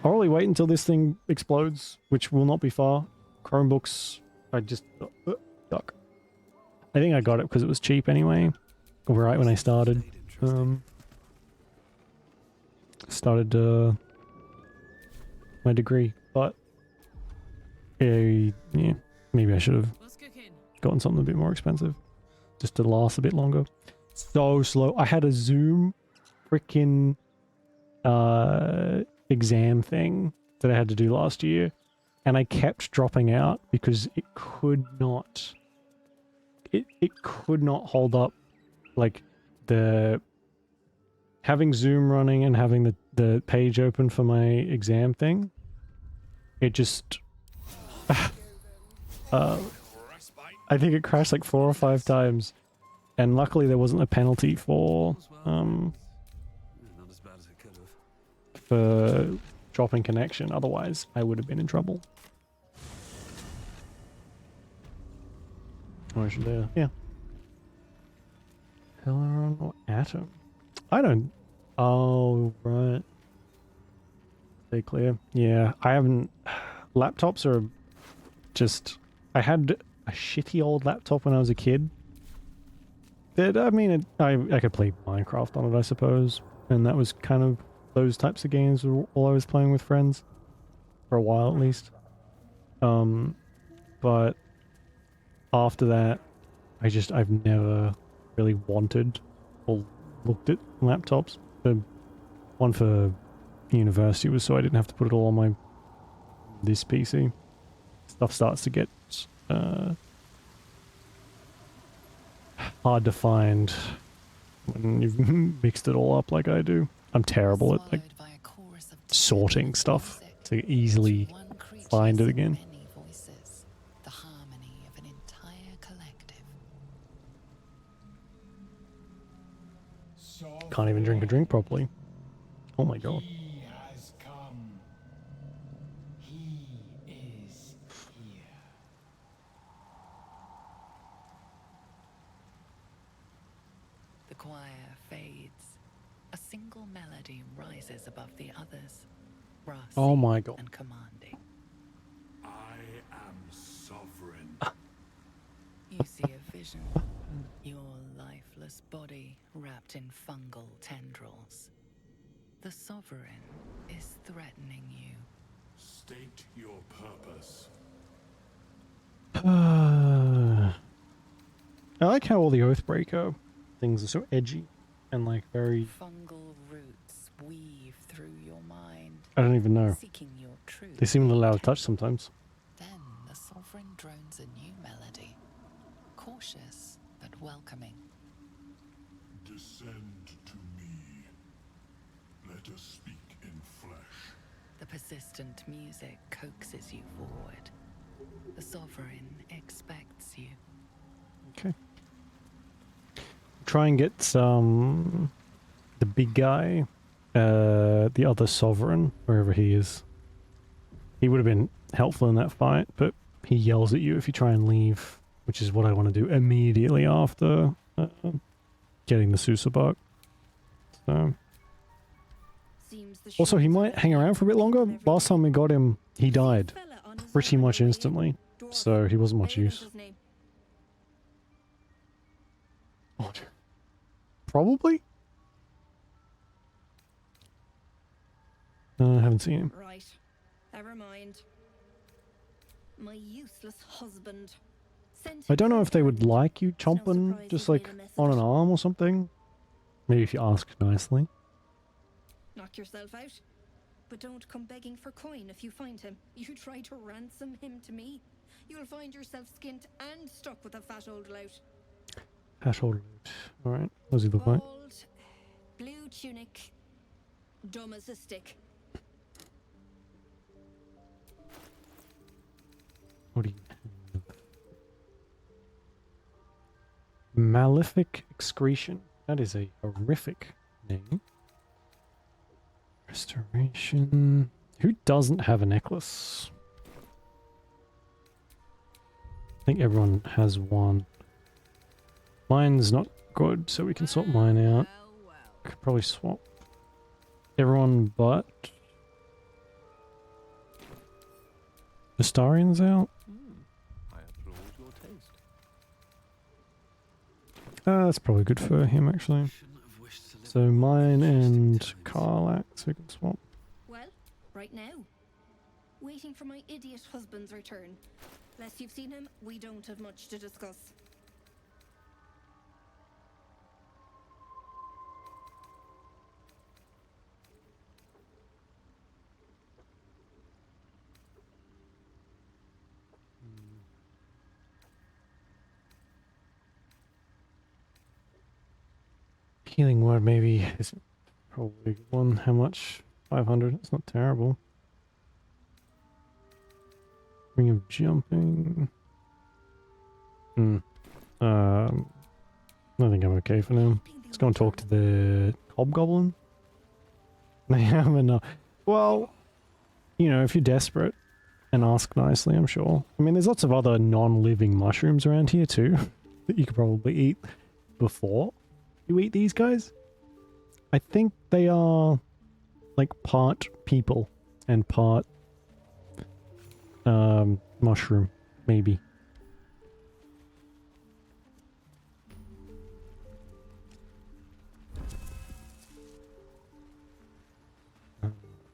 probably wait until this thing explodes, which will not be far. Chromebooks, I just duck. I think I got it because it was cheap anyway. Right when I started, my degree, but yeah, maybe I should have gotten something a bit more expensive, just to last a bit longer. So slow. I had a Zoom freaking exam thing that I had to do last year, and I kept dropping out because it could not hold up. Like, having Zoom running and having the page open for my exam thing, it just I think it crashed like 4 or 5 times, and luckily there wasn't a penalty for dropping connection. Otherwise I would have been in trouble. Oh, I should yeah. Celeron or Atom? I don't... Oh, right. Stay clear. Yeah, I haven't... Laptops are just... I had a shitty old laptop when I was a kid. That, I mean, I could play Minecraft on it, I suppose. And that was kind of... Those types of games were all I was playing with friends. For a while, at least. But... After that, I've never really wanted or looked at laptops. The one for university was so I didn't have to put it all on this PC. Stuff starts to get hard to find when you've mixed it all up like I do. I'm terrible at like sorting stuff to easily find it again. Can't even drink a drink properly. Oh my god. He has come. He is here. The choir fades. A single melody rises above the others. Brassy Oh my god. and commanding. I am sovereign. You see a vision. Your lifeless body wrapped in fungal tendrils. The Sovereign is threatening you. State your purpose. I like how all the Oathbreaker things are so edgy and like very... Fungal roots weave through your mind. I don't even know. Seeking your truth. They seem a little out of touch sometimes. Then the Sovereign drones a new melody. Cautious but welcoming. Descend to me. Let us speak in flesh. The persistent music coaxes you forward. The Sovereign expects you. Okay. Try and get the big guy, the other Sovereign, wherever he is. He would have been helpful in that fight, but he yells at you if you try and leave, which is what I want to do immediately after getting the Susabak. So. Also, he might hang around for a bit longer. Last time we got him, he died. pretty much instantly, so he wasn't much use. Oh, probably? I haven't seen him. Right. Never mind. My useless husband. I don't know if they would like you chomping just like on an arm or something. Maybe if you ask nicely. Knock yourself out. But don't come begging for coin if you find him. You try to ransom him to me, you'll find yourself skint and stuck with a fat old lout. Fat old lout. Alright, what does he look like? Bald, blue tunic, dumb as a stick. What do you have? Malefic Excretion. That is a horrific name. Restoration. Who doesn't have a necklace? I think everyone has one. Mine's not good, so we can swap mine out. Could probably swap everyone but Astarian's out. I applaud your taste. That's probably good for him, actually. So mine and Karlak's we can swap. Well, right now. Waiting for my idiot husband's return. Lest you've seen him, we don't have much to discuss. Healing word maybe is probably one. How much? 500. It's not terrible. Ring of jumping. I think I'm okay for now. Let's go and talk to the hobgoblin. They have enough. Well, you know, if you're desperate and ask nicely, I'm sure. I mean, there's lots of other non-living mushrooms around here too that you could probably eat before you eat these guys. I think they are like part people and part mushroom, maybe.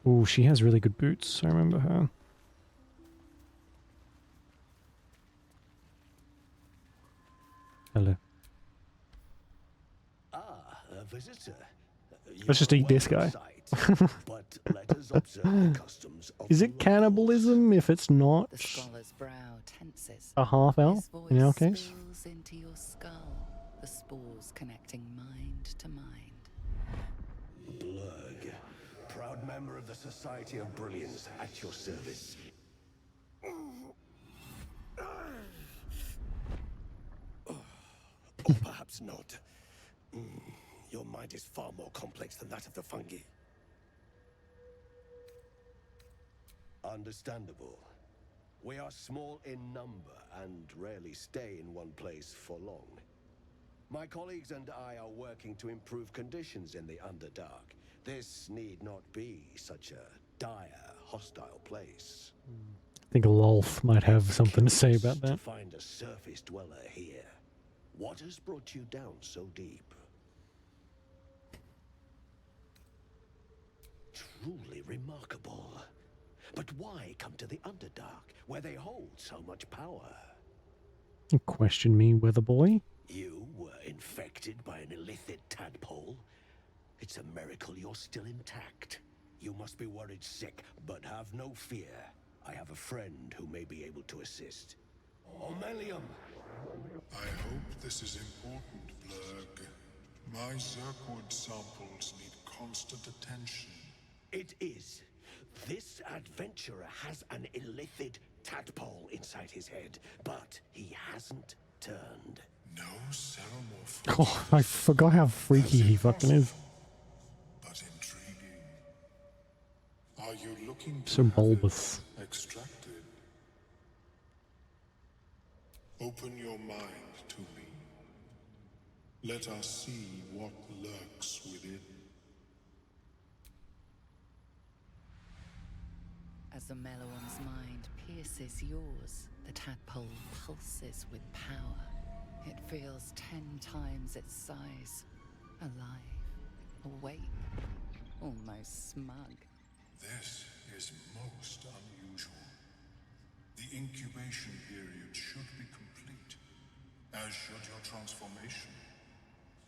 Oh, she has really good boots. I remember her. Hello. Ah, a visitor. Let's just eat this guy. But let us observe the customs of Is it cannibalism if it's not The scholar's brow tenses. a half elf His voice in our case? spills into your skull, the spores connecting mind to mind. Blurg, proud member of the Society of Brilliance, at your service. Or perhaps not. Your mind is far more complex than that of the fungi. Understandable. We are small in number and rarely stay in one place for long. My colleagues and I are working to improve conditions in the Underdark. This need not be such a dire, hostile place. I think Lolf might have something to say about To that. find a surface dweller here. What has brought you down so deep? Truly remarkable. But why come to the Underdark, where they hold so much power? You question me, weather boy. You were infected by an illithid tadpole? It's a miracle you're still intact. You must be worried sick, but have no fear. I have a friend who may be able to assist. Omelium! I hope this is important, Blurg. My Zerkwood samples need constant attention. It is. This adventurer has an illithid tadpole inside his head, but he hasn't turned. No ceremorph. Oh, I forgot how freaky he fucking is. But intriguing. Are you looking to So have it bulbous. extracted? Open your mind to me. Let us see what lurks within. As the Mellowum's mind pierces yours, the tadpole pulses with power. It feels 10 times its size. Alive, awake, almost smug. This is most unusual. The incubation period should be complete, as should your transformation.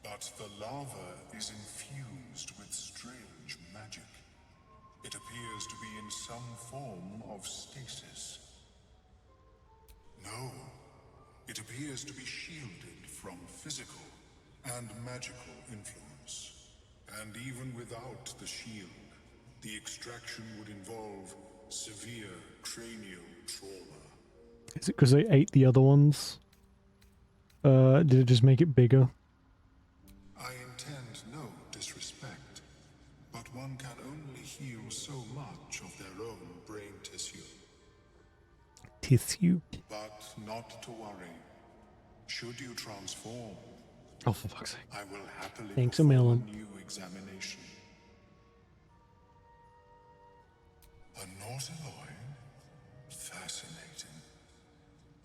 But the larva is infused with strange magic. It appears to be in some form of stasis. No, it appears to be shielded from physical and magical influence. And even without the shield, the extraction would involve severe cranial trauma. Is it because they ate the other ones? Did it just make it bigger? I intend no disrespect, but one can only heal so much of their own brain tissue. Tissue? But not to worry. Should you transform, Oh, for fuck's sake. I will happily Thanks a perform million. a new examination. A Nautiloid? Fascinating.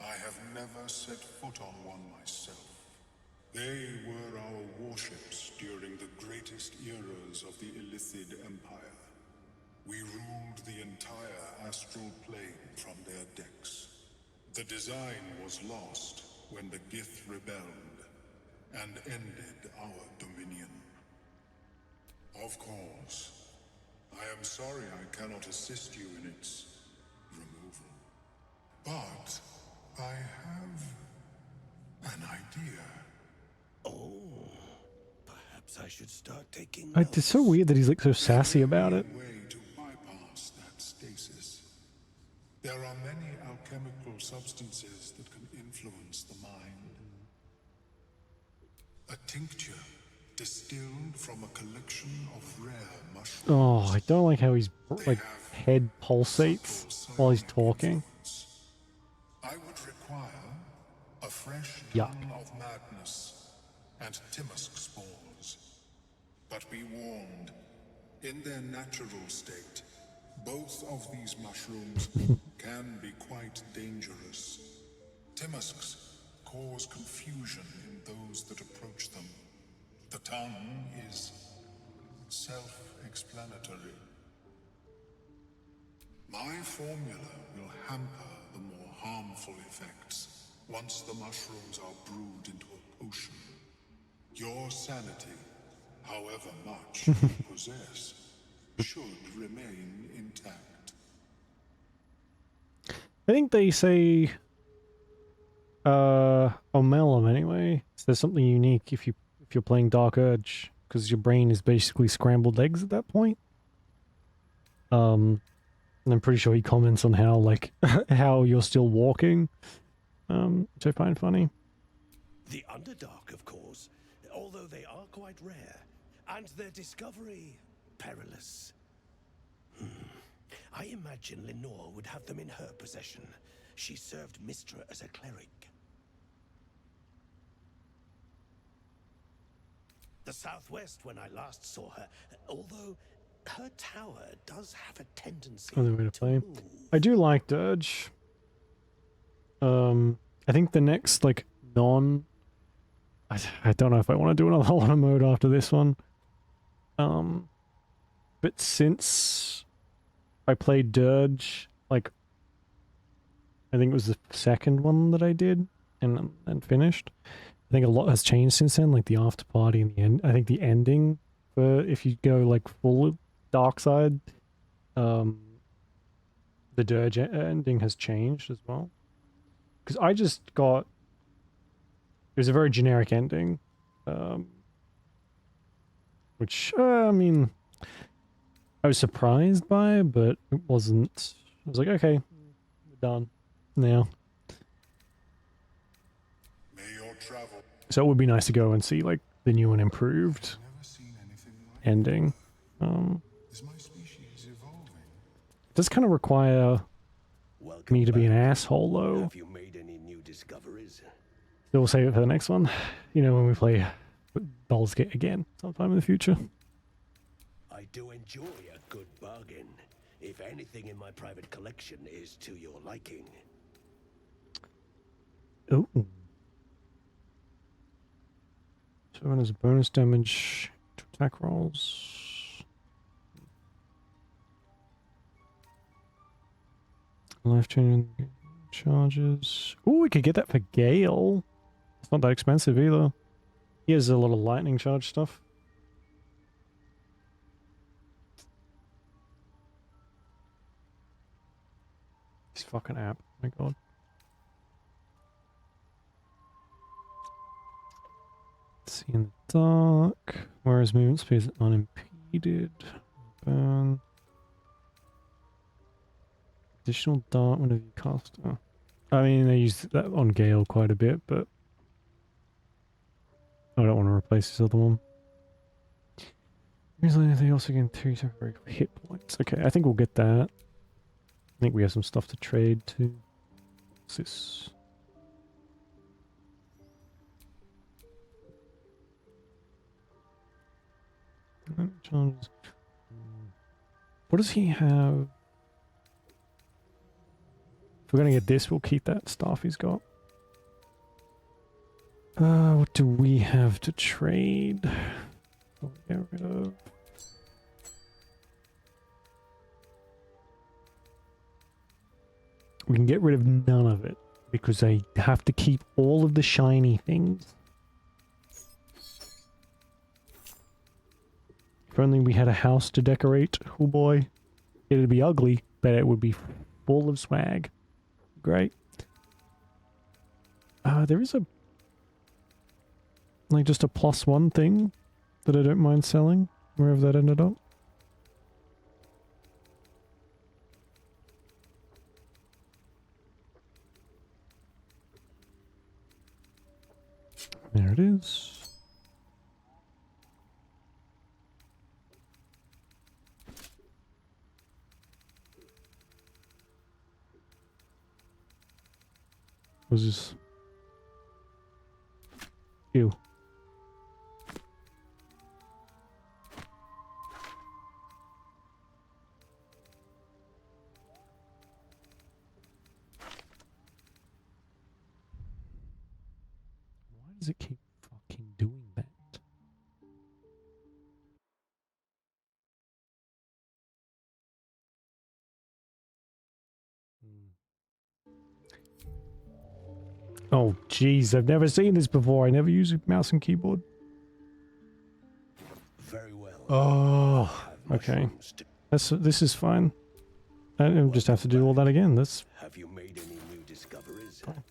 I have never set foot on one myself. They were our warships during the greatest eras of the Illithid Empire. We ruled the entire astral plane from their decks. The design was lost when the Gith rebelled and ended our dominion. Of course, I am sorry I cannot assist you in its removal. But I have an idea. Oh, perhaps I should start taking It's so weird that he's like so sassy about it. Way to bypass that stasis. There are many alchemical substances that can influence the mind. A tincture distilled from a collection of rare mushrooms. Oh, I don't like how his like head pulsates while he's talking. I would require a fresh Yuck. ton of madness and Timusk spores. But be warned, in their natural state, both of these mushrooms can be quite dangerous. Timusks cause confusion in those that approach them. The tongue is self-explanatory. My formula will hamper the more harmful effects once the mushrooms are brewed into a potion. Your sanity, however much you possess, should remain intact. I think they say on Malum anyway, so there's something unique if you're playing Dark Urge, because your brain is basically scrambled eggs at that point. And I'm pretty sure he comments on how like how you're still walking. Which I find funny. The Underdark, of course, although they are quite rare, and their discovery perilous. I imagine Lenore would have them in her possession. She served Mistra as a cleric. The Southwest, when I last saw her, although her tower does have a tendency Other way to play. move. I do like Dirge. I think the next like I don't know if I want to do another lot of mode after this one. But since I played Dirge, like I think it was the second one that I did and finished. I think a lot has changed since then, like the after party and the end. I think the ending for if you go like full dark side, the Dirge ending has changed as well. Because I just got... It was a very generic ending. Which, I mean... I was surprised by, but it wasn't... I was like, okay, we're done now. May your travel. So it would be nice to go and see, like, the new and improved ending. Is my species evolving? It does kind of require me to be an asshole, though. Have you made any new discoveries? So we'll save it for the next one. You know, when we play Baldur's Gate again, sometime in the future. I do enjoy a good bargain. if anything in my private collection is to your liking. Oh. So when is bonus damage to attack rolls? Life changing charges. Oh, we could get that for Gale. It's not that expensive either. He has a lot of lightning charge stuff. This fucking app. Oh my god. See in the dark. Whereas movement speed is unimpeded. Burn. Additional dart whenever you cast. Oh. I mean, they use that on Gale quite a bit, but I don't want to replace this other one. Usually they also gain 3 temporary hit points. Okay, I think we'll get that. I think we have some stuff to trade too. What's this? What does he have? If we're gonna get this, we'll keep that stuff he's got. What do we have to trade? We'll get rid of. We can get rid of none of it because I have to keep all of the shiny things. If only we had a house to decorate. Oh boy. It'd be ugly, but it would be full of swag. Great. There is a... like just a +1 thing that I don't mind selling, wherever that ended up. There it is. What's this? Ew. Why does it keep fucking doing that? Oh, jeez, I've never seen this before. I never use a mouse and keyboard. Very well. Oh, okay. This is fine. I don't just have to do all that again. That's... Have you made any new discoveries? Fine.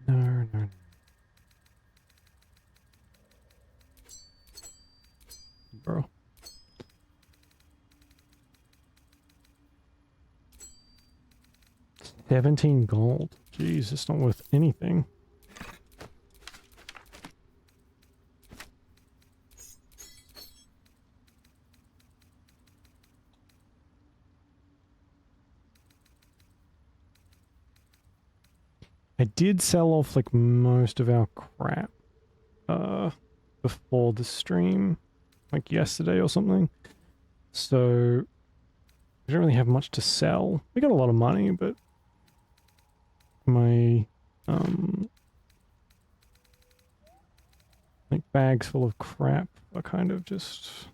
No. Bro. $17 gold. Jeez, it's not worth anything. I did sell off like most of our crap before the stream, like yesterday or something. So we don't really have much to sell. We got a lot of money, but my like bags full of crap are kind of just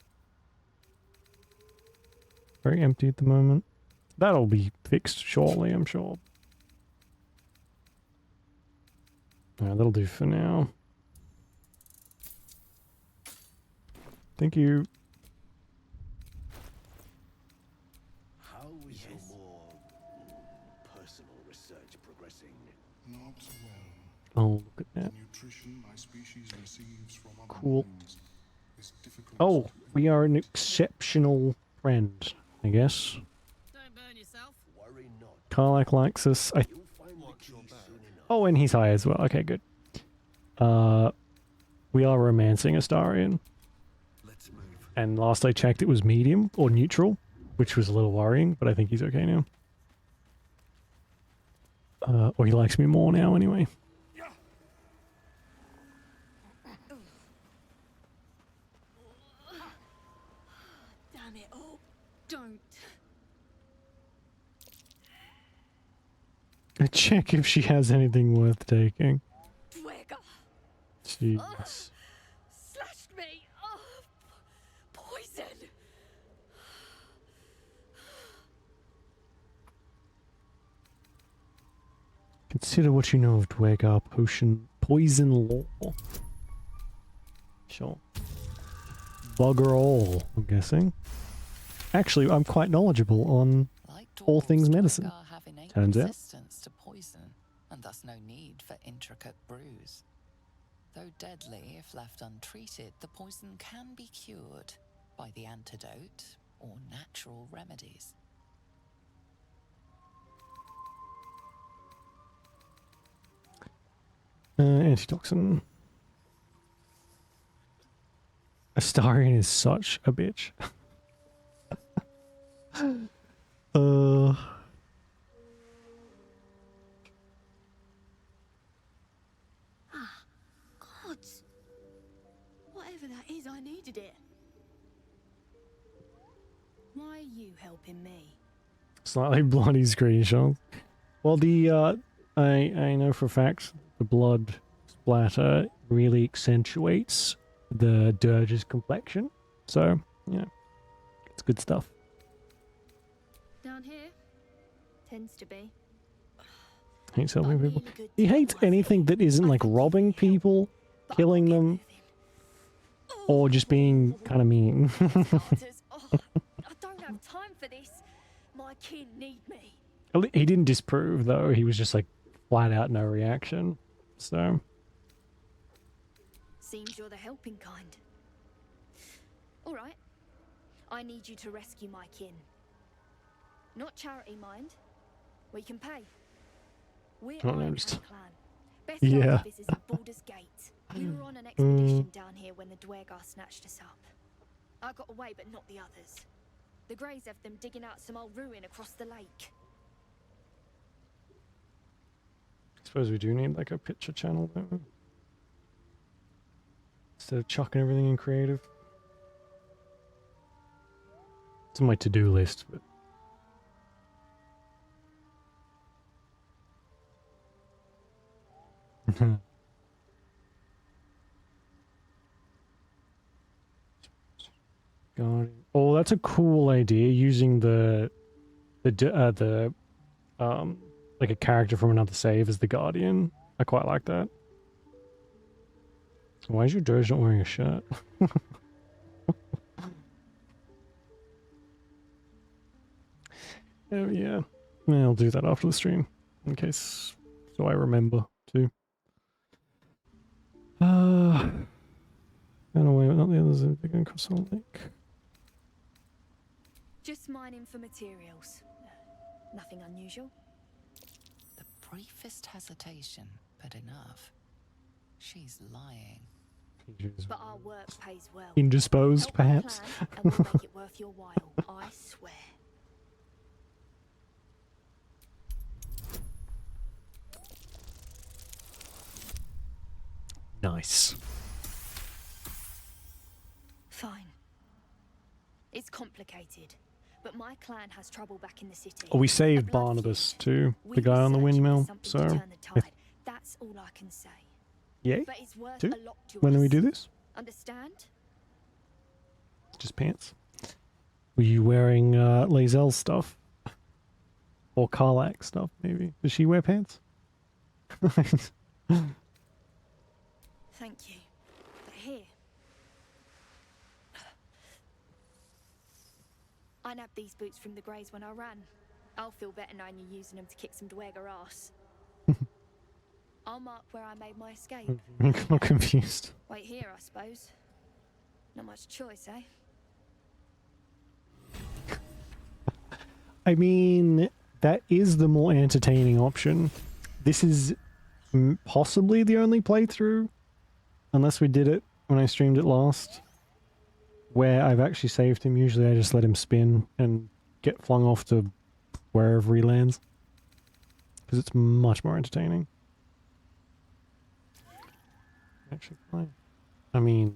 very empty at the moment. That'll be fixed shortly, I'm sure. Alright, that'll do for now. Thank you. How is your more personal research progressing? Not well. Oh, look at that. The nutrition my species receives from other Cool. minds is difficult Oh, to we are an exceptional friend, I guess. Don't burn yourself. Worry not. Karlak likes us. You'll find the key soon enough. Oh, and he's high as well. Okay, good. We are romancing Astarion. Let's move. And last I checked, it was medium or neutral, which was a little worrying, but I think he's okay now. Or he likes me more now, anyway. Damn it all. Don't. Check if she has anything worth taking. Dwega. Jeez. Slashed me. Oh, poison. Consider what you know of Dwegar poison law. Sure. Bugger all, I'm guessing. Actually, I'm quite knowledgeable on all things medicine. Have innate Turns out. resistance to poison, and thus no need for intricate brews. Though deadly if left untreated, the poison can be cured by the antidote or natural remedies. Antitoxin. Astarion is such a bitch. Gods. Whatever that is, I needed it. Why are you helping me? Slightly bloody screenshot. Well, I know for a fact the blood splatter really accentuates the dirge's complexion. So, yeah, it's good stuff. Down here? Tends to be. Hates helping people. He hates anything that isn't like robbing people, killing them, or just being kind of mean. I don't have time for this. My kin need me. He didn't disprove though. He was just like flat out no reaction. So. Seems you're the helping kind. All right. I need you to rescue my kin. Not charity, mind. We can pay. We're Not Iron noticed. Hand clan. Best known Yeah. for this is at Baldur's Gate. We were on an expedition down here when the Dwegar snatched us up. I got away, but not the others. The Greys have them digging out some old ruin across the lake. I suppose we do need like a picture channel though. Instead of chucking everything in creative. It's on my to-do list, but Guardian. Oh, that's a cool idea. Using the like a character from another save as the Guardian. I quite like that. Why is your Doge not wearing a shirt? Oh yeah. I'll do that after the stream, in case so I remember too. Run away, but not the others. They're going across the lake. Just mining for materials. Nothing unusual. The briefest hesitation, but enough. She's lying. But our work pays well. Indisposed, Help my perhaps. clan, and we'll make it worth your while. I swear. Nice. Fine. It's complicated, but my clan has trouble back in the city. Oh, we A saved blood Barnabas feud. too, We the guy were on the searching for windmill. something to So, turn the tide. That's all I can say. yay. But it's worth Two. a lot to When do we us. do this? Understand? Just pants. Were you wearing Lae'zel's stuff? Or Karlak stuff, maybe? Does she wear pants? Thank you. But here. I nabbed these boots from the Greys when I ran. I'll feel better knowing you're using them to kick some Dwegar ass. I'll mark where I made my escape. I'm not confused. Wait here, I suppose. Not much choice, eh? I mean, that is the more entertaining option. This is possibly the only playthrough, unless we did it when I streamed it last, where I've actually saved him. Usually I just let him spin and get flung off to wherever he lands, because it's much more entertaining. Actually flying. I mean,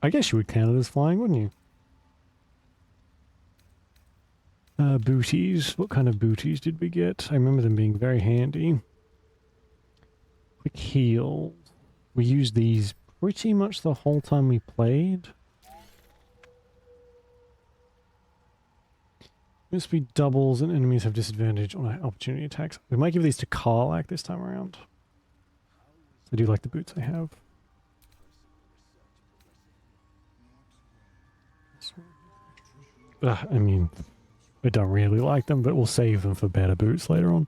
I guess you would count it as flying, wouldn't you? Booties. What kind of booties did we get? I remember them being very handy. Quick heal. We used these pretty much the whole time we played. Must be doubles and enemies have disadvantage on opportunity attacks. We might give these to Karlak this time around. I do like the boots I have. I mean, I don't really like them, but we'll save them for better boots later on.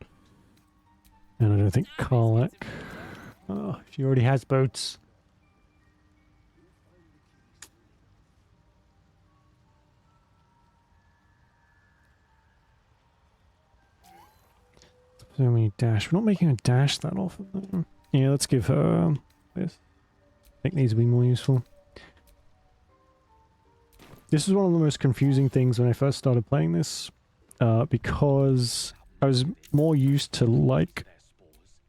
And I don't think Karlak... Oh, she already has boots. So many dash. We're not making a dash that often though. Yeah, let's give her this. I think these will be more useful. This is one of the most confusing things when I first started playing this, because I was more used to like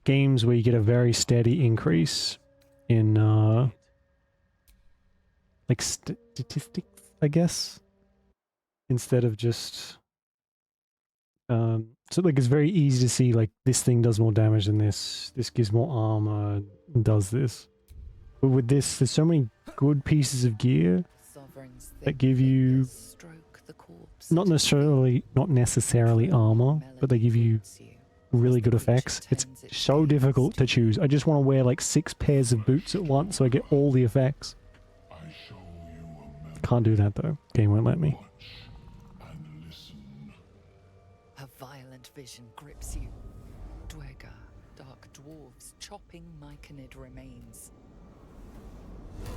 games where you get a very steady increase in like statistics, I guess, instead of just so like it's very easy to see like this thing does more damage than this gives more armor and does this. But with this, there's so many good pieces of gear that give you not necessarily armor, but they give you really good effects. It's so difficult to choose. I just want to wear like 6 pairs of boots at once so I get all the effects. Can't do that though. Game won't let me. A violent vision grips you. Dwergar, dark dwarves chopping Myconid remains. They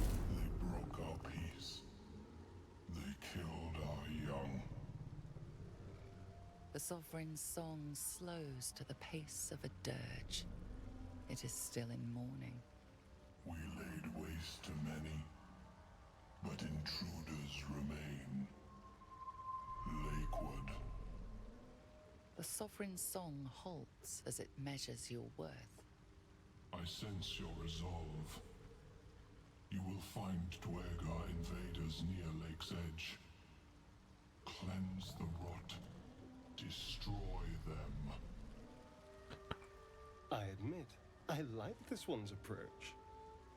broke our peace. They killed our young. The Sovereign's song slows to the pace of a dirge. It is still in mourning. We laid waste to many, but intruders remain. Lakewood. The Sovereign's song halts as it measures your worth. I sense your resolve. You will find Dwergar invaders near Lake's Edge. Cleanse the rot. Destroy them. I admit, I like this one's approach.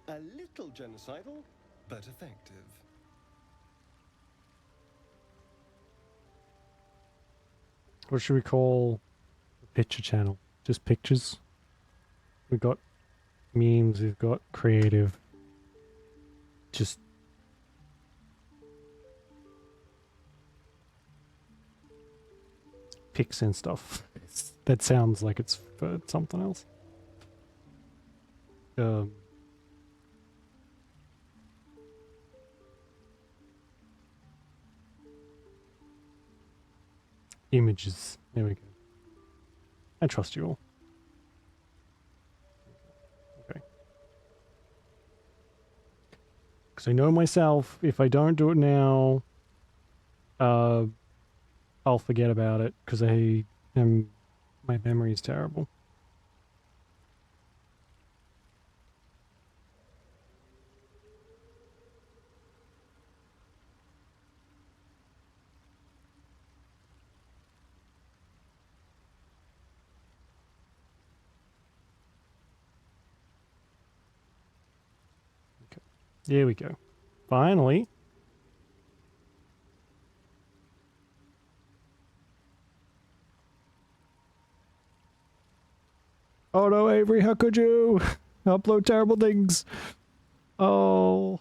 A little genocidal, but effective. What should we call the picture channel? Just pictures? We've got memes, we've got creative. Just pics and stuff. That sounds like it's for something else. Images. There we go. I trust you all. Okay. Because I know myself, if I don't do it now, I'll forget about it because my memory is terrible. Okay. There we go. Finally. Oh no, Avery, how could you upload terrible things? Oh.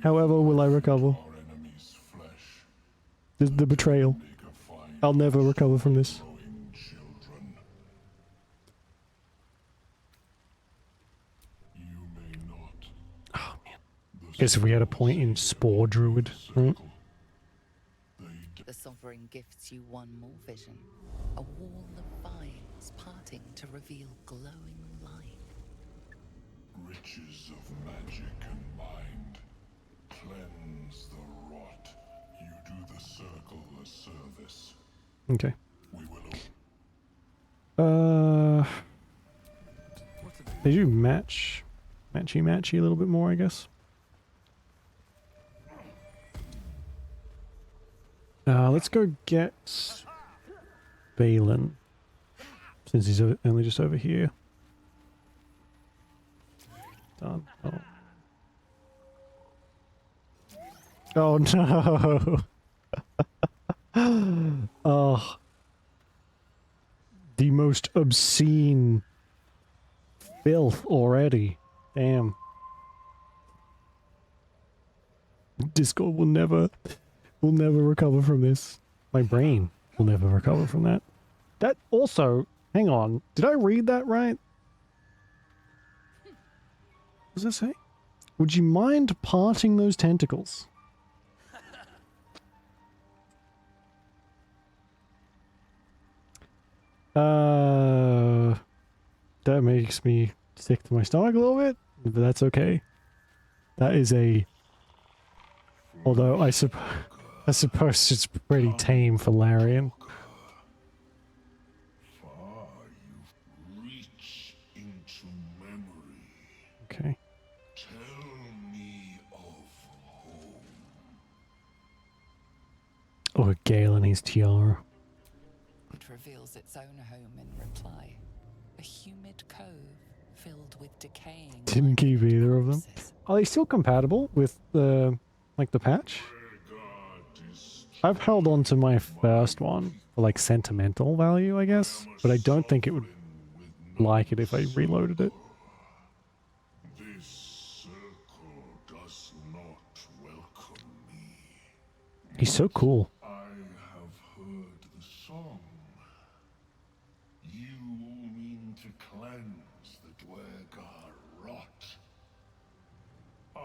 However, will I recover? The betrayal. I'll never recover from this. Oh man. Guess if we had a point in Spore Druid, right? The Sovereign gifts you one more vision. A wall of vines parting to reveal glowing light. Riches of magic and mind. Cleanse the rot. You do the circle a service. Okay. We will. They do matchy a little bit more, I guess. Let's go get Balin, since he's only just over here. Done. Oh no! Oh, the most obscene filth already. Damn. Discord will never recover from this. My brain will never recover from that. That also, hang on, did I read that right? What does it say? Would you mind parting those tentacles? That makes me sick to my stomach a little bit, but that's okay. That is a... Although I suppose it's pretty tame for Larian. Reach into memory. Okay. Tell me of home. Oh, Gale and his tiara. It reveals its own home in reply. A humid cove filled with decaying... Didn't keep either of them. Are they still compatible with the... like the patch? I've held on to my first one for like sentimental value, I guess, but I don't think it would like it if I reloaded it. This circle does not welcome me. He's so cool. I have heard the song. You mean to cleanse the Dwergar rot. I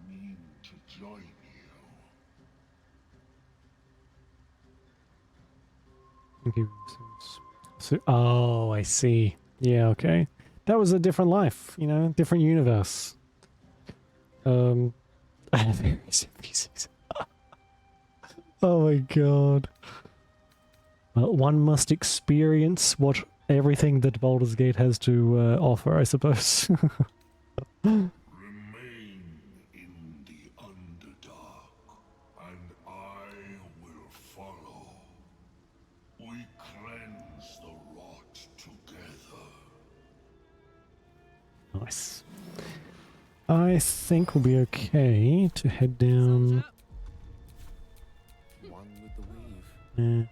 mean to join you. So, oh, I see. Yeah, okay. That was a different life, you know, different universe. Oh my god. Well, one must experience what everything that Baldur's Gate has to offer, I suppose. Remain in the Underdark, and I will follow. We cleanse the rot together. Nice. I think we'll be okay to head down. One with the weave.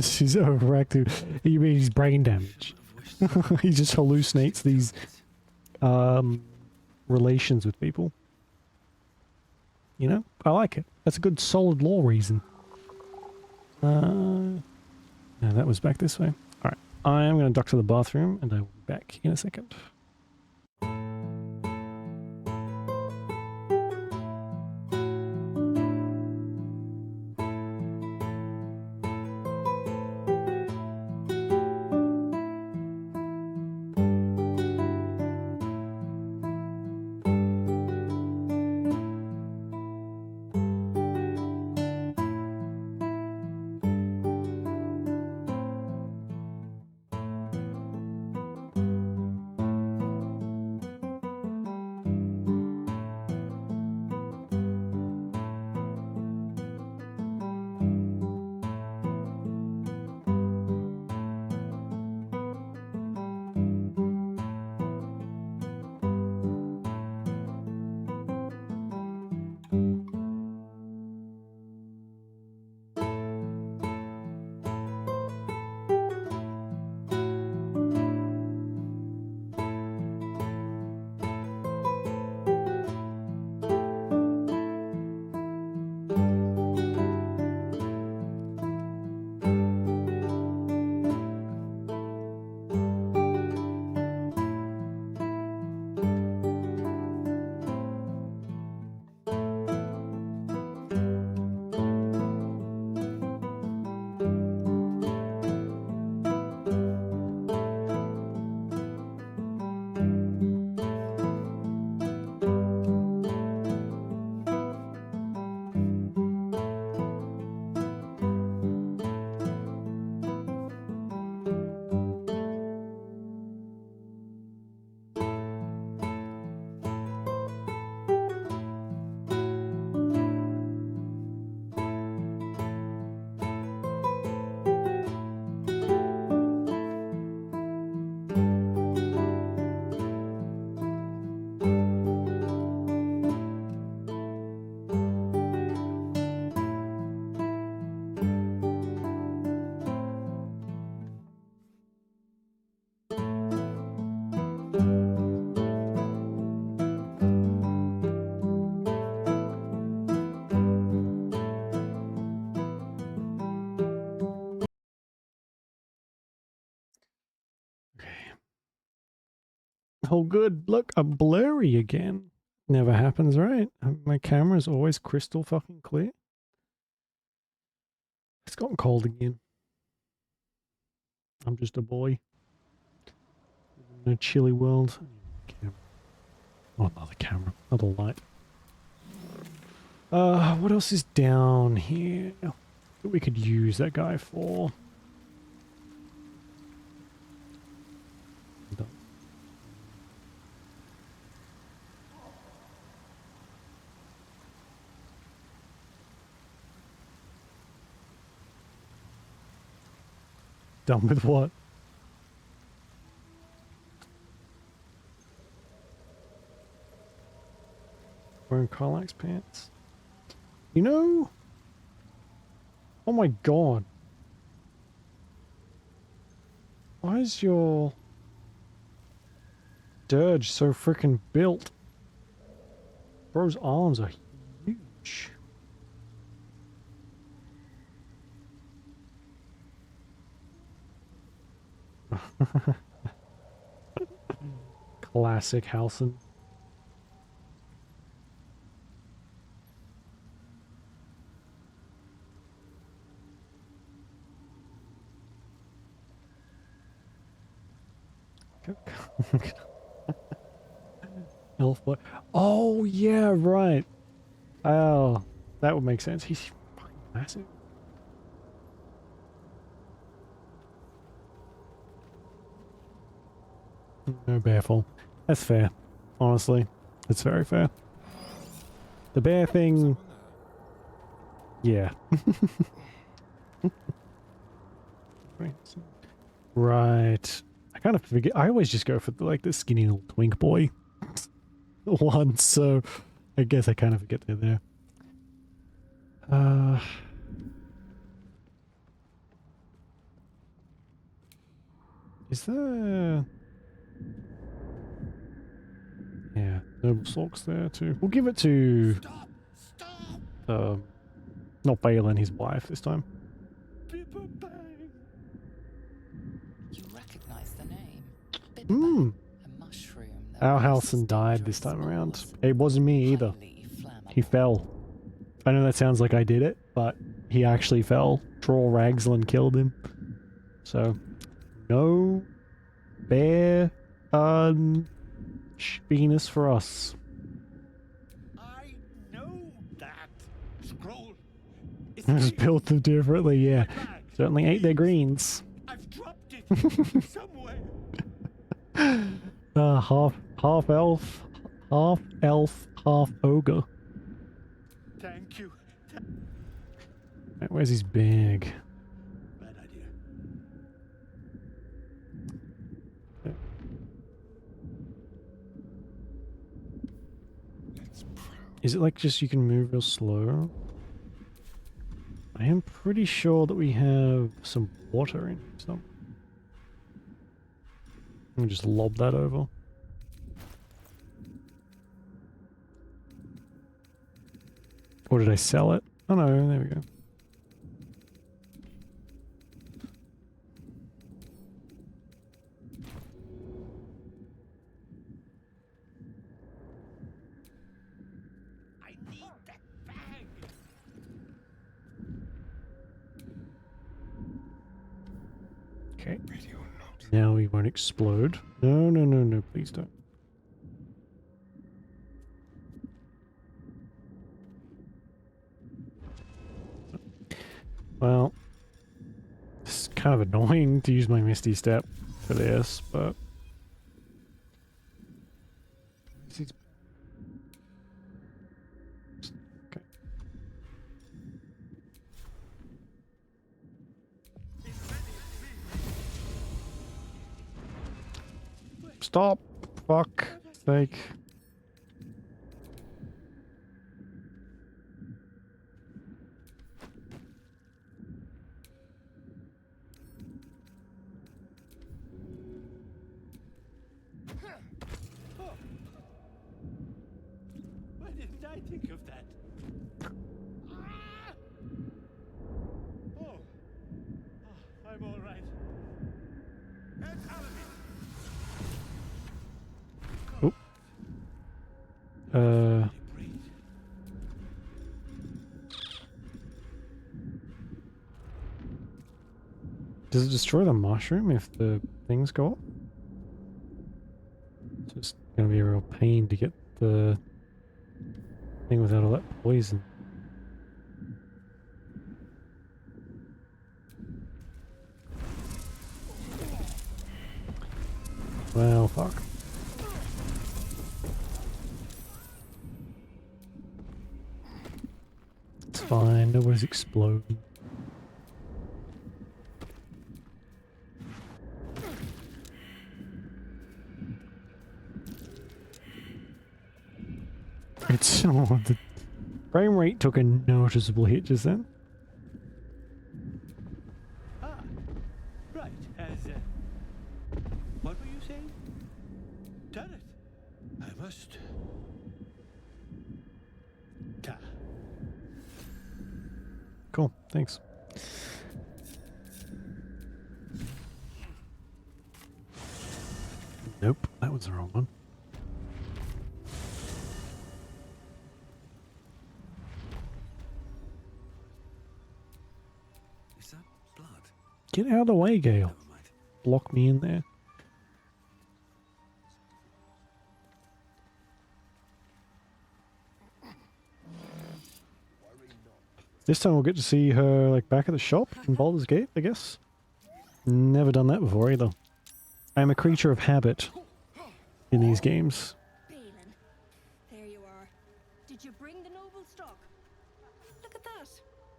She's overactive. You mean he's brain damage? He just hallucinates these relations with people. You know, I like it. That's a good solid lore reason. No, that was back this way. All right, I am going to duck to the bathroom, and I will be back in a second. Oh, good. Look, I'm blurry again. Never happens, right? My camera's always crystal fucking clear. It's gotten cold again. I'm just a boy. In a chilly world. Camera. Oh, another camera. Another light. What else is down here that we could use that guy for? Done with what? Wearing Carlax pants. You know? Oh my god. Why is your dirge so freaking built? Bro's arms are huge. Classic Halson. Elf boy. Oh yeah, right. Oh, that would make sense. He's fucking massive. No bear fall. That's fair. Honestly, it's very fair. The bear thing. Yeah. Right. I kind of forget. I always just go for the skinny little twink boy one, so I guess I kind of forget they're there. Is there... Yeah, Noble Sork's there too. We'll give it to... not Balin, his wife this time. You recognize the name. A mushroom. Our Halson died this time around. It wasn't me either. He fell. I know that sounds like I did it, but he actually fell. Troll Ragzlin killed him. So, no bear Venus for us. I know that scroll is Just built them differently, yeah. Certainly ate their greens. I've dropped it somewhere. Half elf, half ogre. Thank you. Right, where's his bag? Bad idea. Is it like just you can move real slow? I am pretty sure that we have some water in some. Let me just lob that over. Or did I sell it? Oh no, there we go. I need that bag. Okay. Now we won't explode. No, no, no, no, please don't. Well, it's kind of annoying to use my Misty Step for this, but... Okay. Stop! Fuck sake. Why didn't I think of that? Ah! Oh. I'm all right. Does it destroy the mushroom if the things go off? It's just gonna be a real pain to get the thing without all that poison. Well, fuck. It's fine, nobody's exploding. It's so... the frame rate took a noticeable hit just then. Ah, right. What were you saying? Turret. I must. Ta. Cool, thanks. Nope, that was the wrong one. Is that blood? Get out of the way, Gale. Never mind. Block me in there. This time we'll get to see her like back at the shop in Baldur's Gate, I guess. Never done that before either. I am a creature of habit in these games. Balin, there you are. Did you bring the noble stock? Look at that.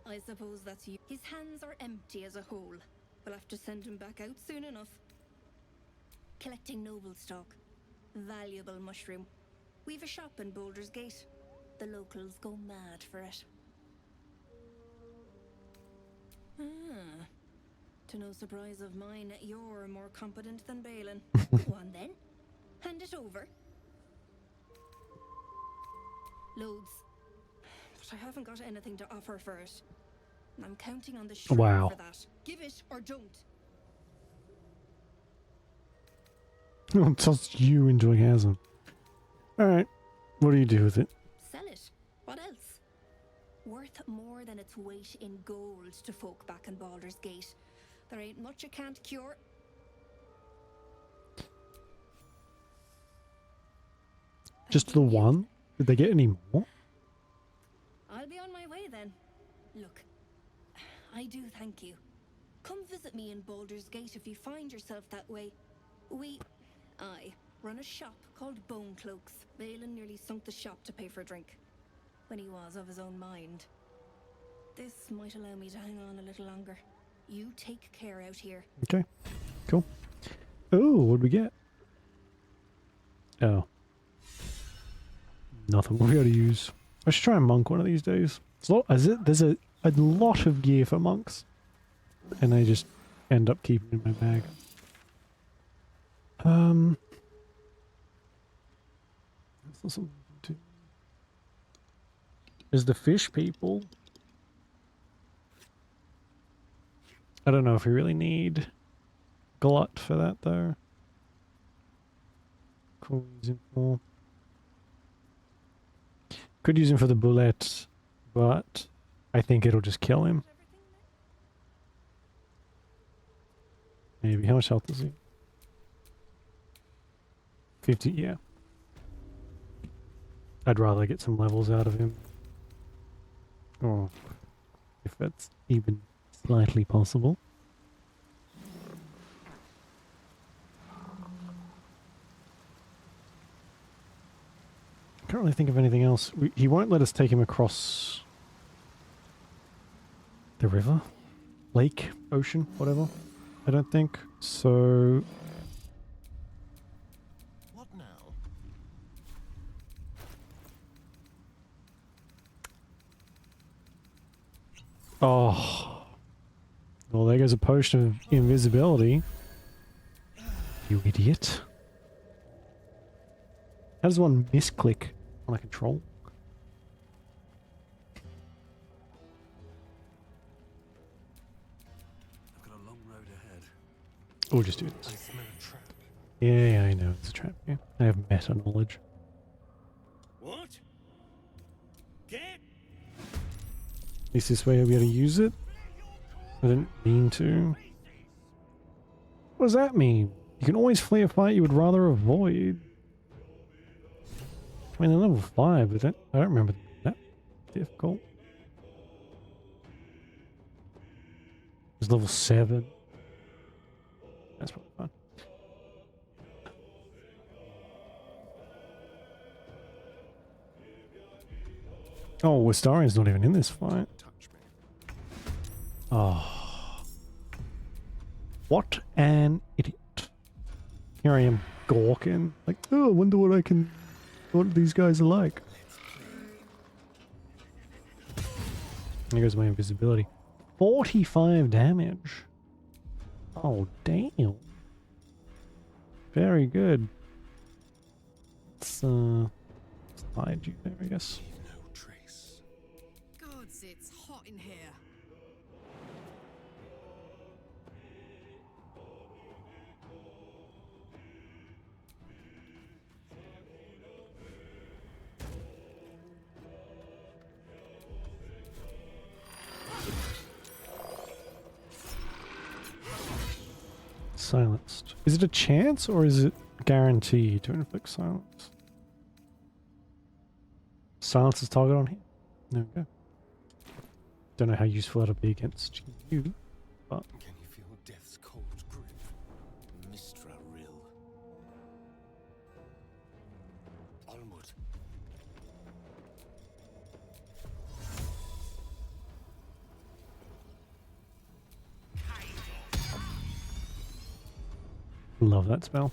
I suppose that's you. His hands are empty as a whole. We'll have to send him back out soon enough. Collecting noble stock. Valuable mushroom. We've a shop in Baldur's Gate. The locals go mad for it. Ah. To no surprise of mine, you're more competent than Balin. Go on then. Hand it over. Loads. But I haven't got anything to offer for it. And I'm counting on the shrine Wow. for that. Give it or don't. It's just you enjoying Hazm. Alright, what do you do with it? Sell it. What else? Worth more than its weight in gold to folk back in Baldur's Gate. There ain't much it can't cure. Just the one? Did they get any more? I'll be on my way then. Look, I do thank you. Come visit me in Baldur's Gate if you find yourself that way. I run a shop called Bone Cloaks. Balin nearly sunk the shop to pay for a drink. When he was of his own mind. This might allow me to hang on a little longer. You take care out here. Okay, cool. Oh, what'd we get? Oh. Nothing we'll be able to use. I should try and monk one of these days. There's a lot of gear for monks. And I just end up keeping it in my bag. That's something to... Is the fish people? I don't know if we really need Glut for that though. Cool, use him for. Could use him for the bullet, but I think it'll just kill him. Maybe. How much health is he? 50, yeah. I'd rather get some levels out of him. Oh, if that's even slightly possible. Can't really think of anything else. He won't let us take him across the river, lake, ocean, whatever. I don't think so. What now? Oh. Well, there goes a potion of invisibility. You idiot. How does one misclick on a control? I've got a long road ahead. We'll just do I this. smell a trap. Yeah, I know it's a trap. Yeah, I have meta knowledge. What? At least this way I'll be able to use it. I didn't mean to. What does that mean? You can always flee a fight you would rather avoid. I mean, they're level 5, but I don't remember that difficult. It's level 7. That's probably fine. Oh, Wistarian's not even in this fight. Oh. What an idiot. Here I am gawking. Like, oh, I wonder what these guys are like. There goes my invisibility. 45 damage. Oh, damn. Very good. Let's hide you there, I guess. Gods, it's hot in here. Silenced. Is it a chance or is it guaranteed to inflict silence? Silence is target on here. There we go. Don't know how useful that'll be against you, but Can you feel death's cold grip? Mistra Rill. Onward. love that spell.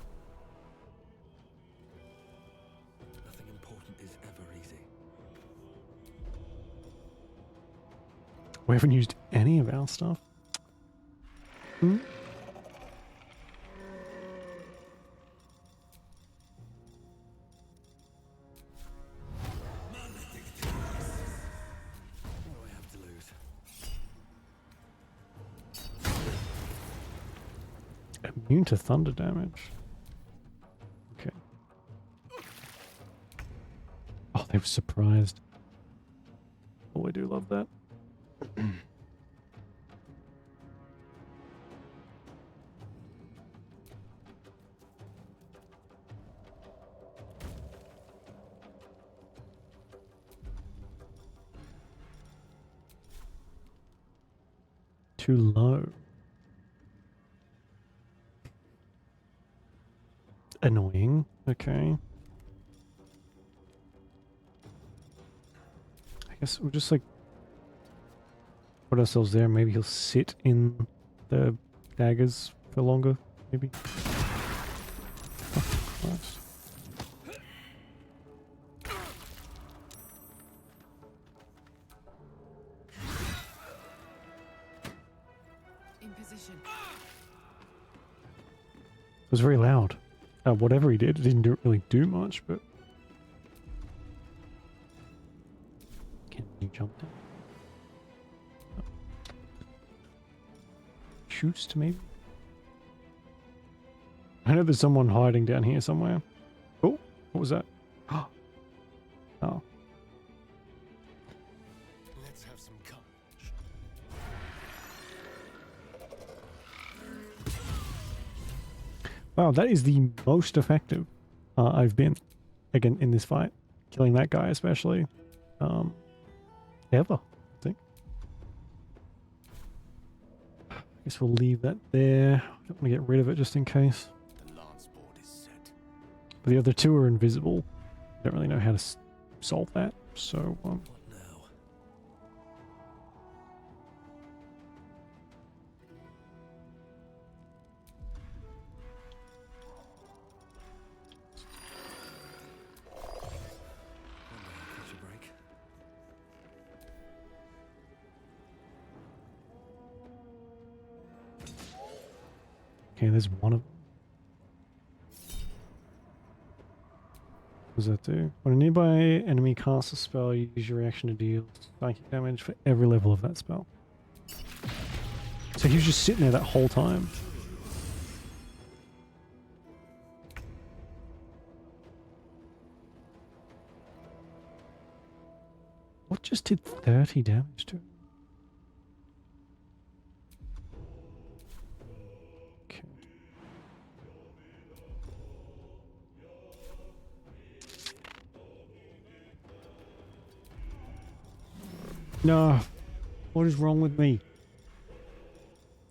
Nothing important is ever easy. We haven't used any of our stuff. Hmm? What do I have to lose? Immune to thunder damage. Okay. Oh, they were surprised. Oh, I do love that. Too low. Annoying. Okay. I guess we'll just like put ourselves there. Maybe he'll sit in the daggers for longer. Maybe. Oh, Christ. In position. It was very loud. Whatever he did, it didn't really do much, but... Can you jump down? Oh. Shoots to maybe? I know there's someone hiding down here somewhere. Oh, what was that? Oh. Let's have some courage. Wow, that is the most effective I've been, again, in this fight. Killing that guy especially. Ever, I think. I guess we'll leave that there. I don't want to get rid of it just in case. The lance board is set. But the other two are invisible. I don't really know how to solve that, so... What now? Catch a break. Okay, there's one of them. What does that do? When a nearby enemy casts a spell, you use your reaction to deal psychic damage for every level of that spell. So he was just sitting there that whole time. What just did 30 damage to him? No. What is wrong with me?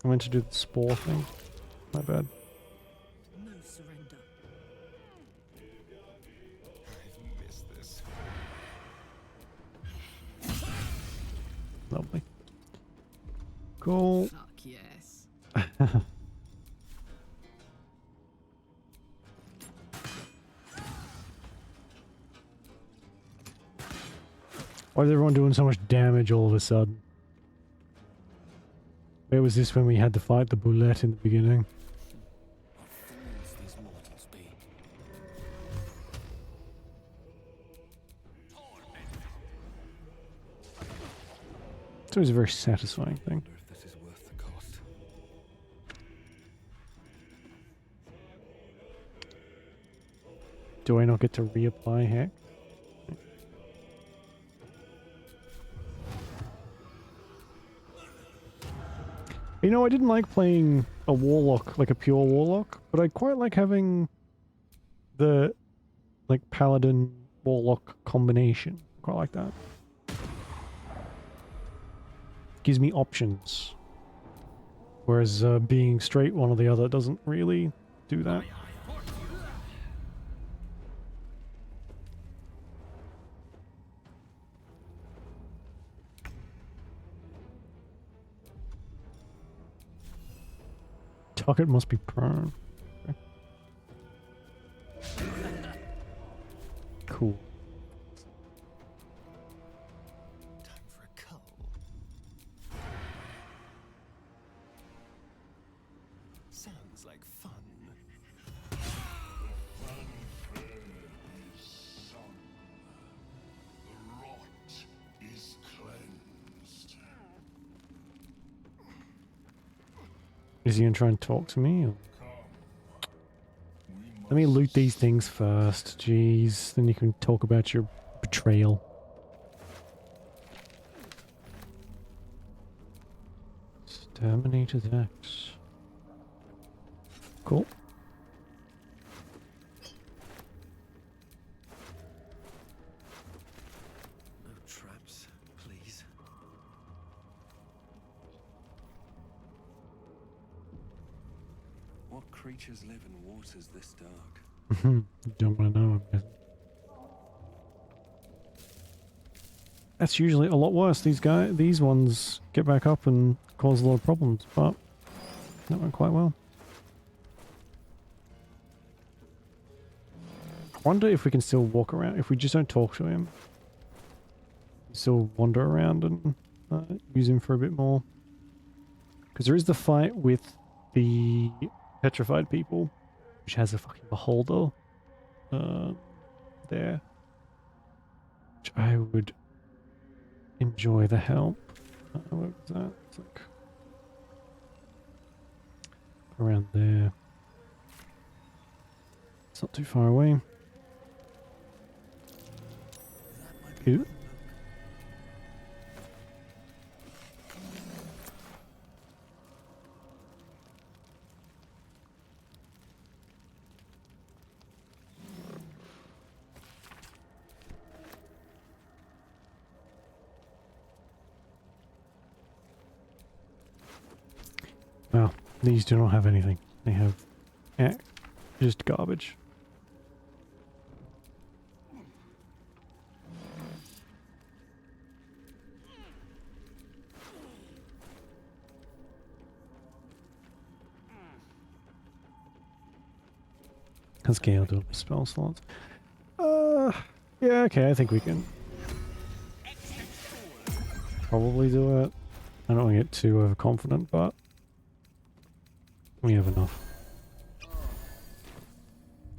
I meant to do the spore thing. My bad. No surrender. I've missed this. Lovely. Cool. Fuck yes. Why is everyone doing so much damage all of a sudden? Where was this when we had to fight the bullet in the beginning? Fools these mortals be. It's always a very satisfying thing. Wonder if this is worth the cost. Do I not get to reapply heck? You know, I didn't like playing a warlock, like a pure warlock, but I quite like having the, like, paladin warlock combination. Quite like that. Gives me options. Whereas being straight one or the other doesn't really do that. Target must be prone. Okay. Cool. Time for a cull. Sounds like fun. The rot is cleansed. Is he gonna try and talk to me? Or? Let me loot these things first. Jeez. Then you can talk about your betrayal. Terminator's axe. Cool. No traps, please. What creatures live in waters this dark? Don't want to know, I'm guessing. That's usually a lot worse. These ones get back up and cause a lot of problems, but that went quite well. I wonder if we can still walk around, if we just don't talk to him. Still wander around and use him for a bit more. Because there is the fight with the petrified people, which has a fucking beholder there. Which I would enjoy the help. What was that? It's like around there. It's not too far away. Ooh. Well, these do not have anything. They have just garbage. Has Gale do spell slots? Yeah, okay, I think we can probably do it. I don't want to get too overconfident, but we have enough.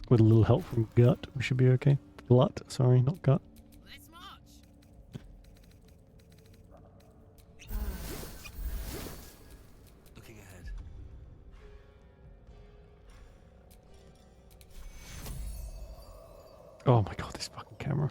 With a little help from Gut, we should be okay. Glut, sorry, not Gut. Looking ahead. Oh my god, this fucking camera.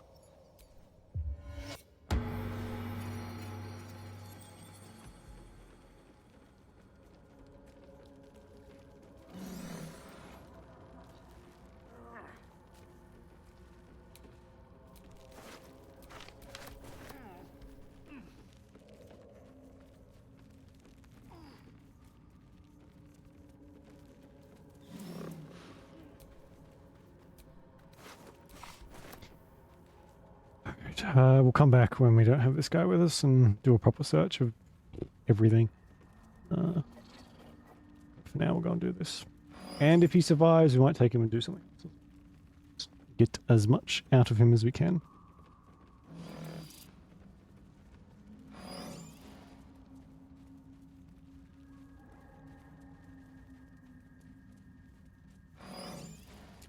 We'll come back when we don't have this guy with us and do a proper search of everything. For now, we'll go and do this. And if he survives, we might take him and do something. Get as much out of him as we can.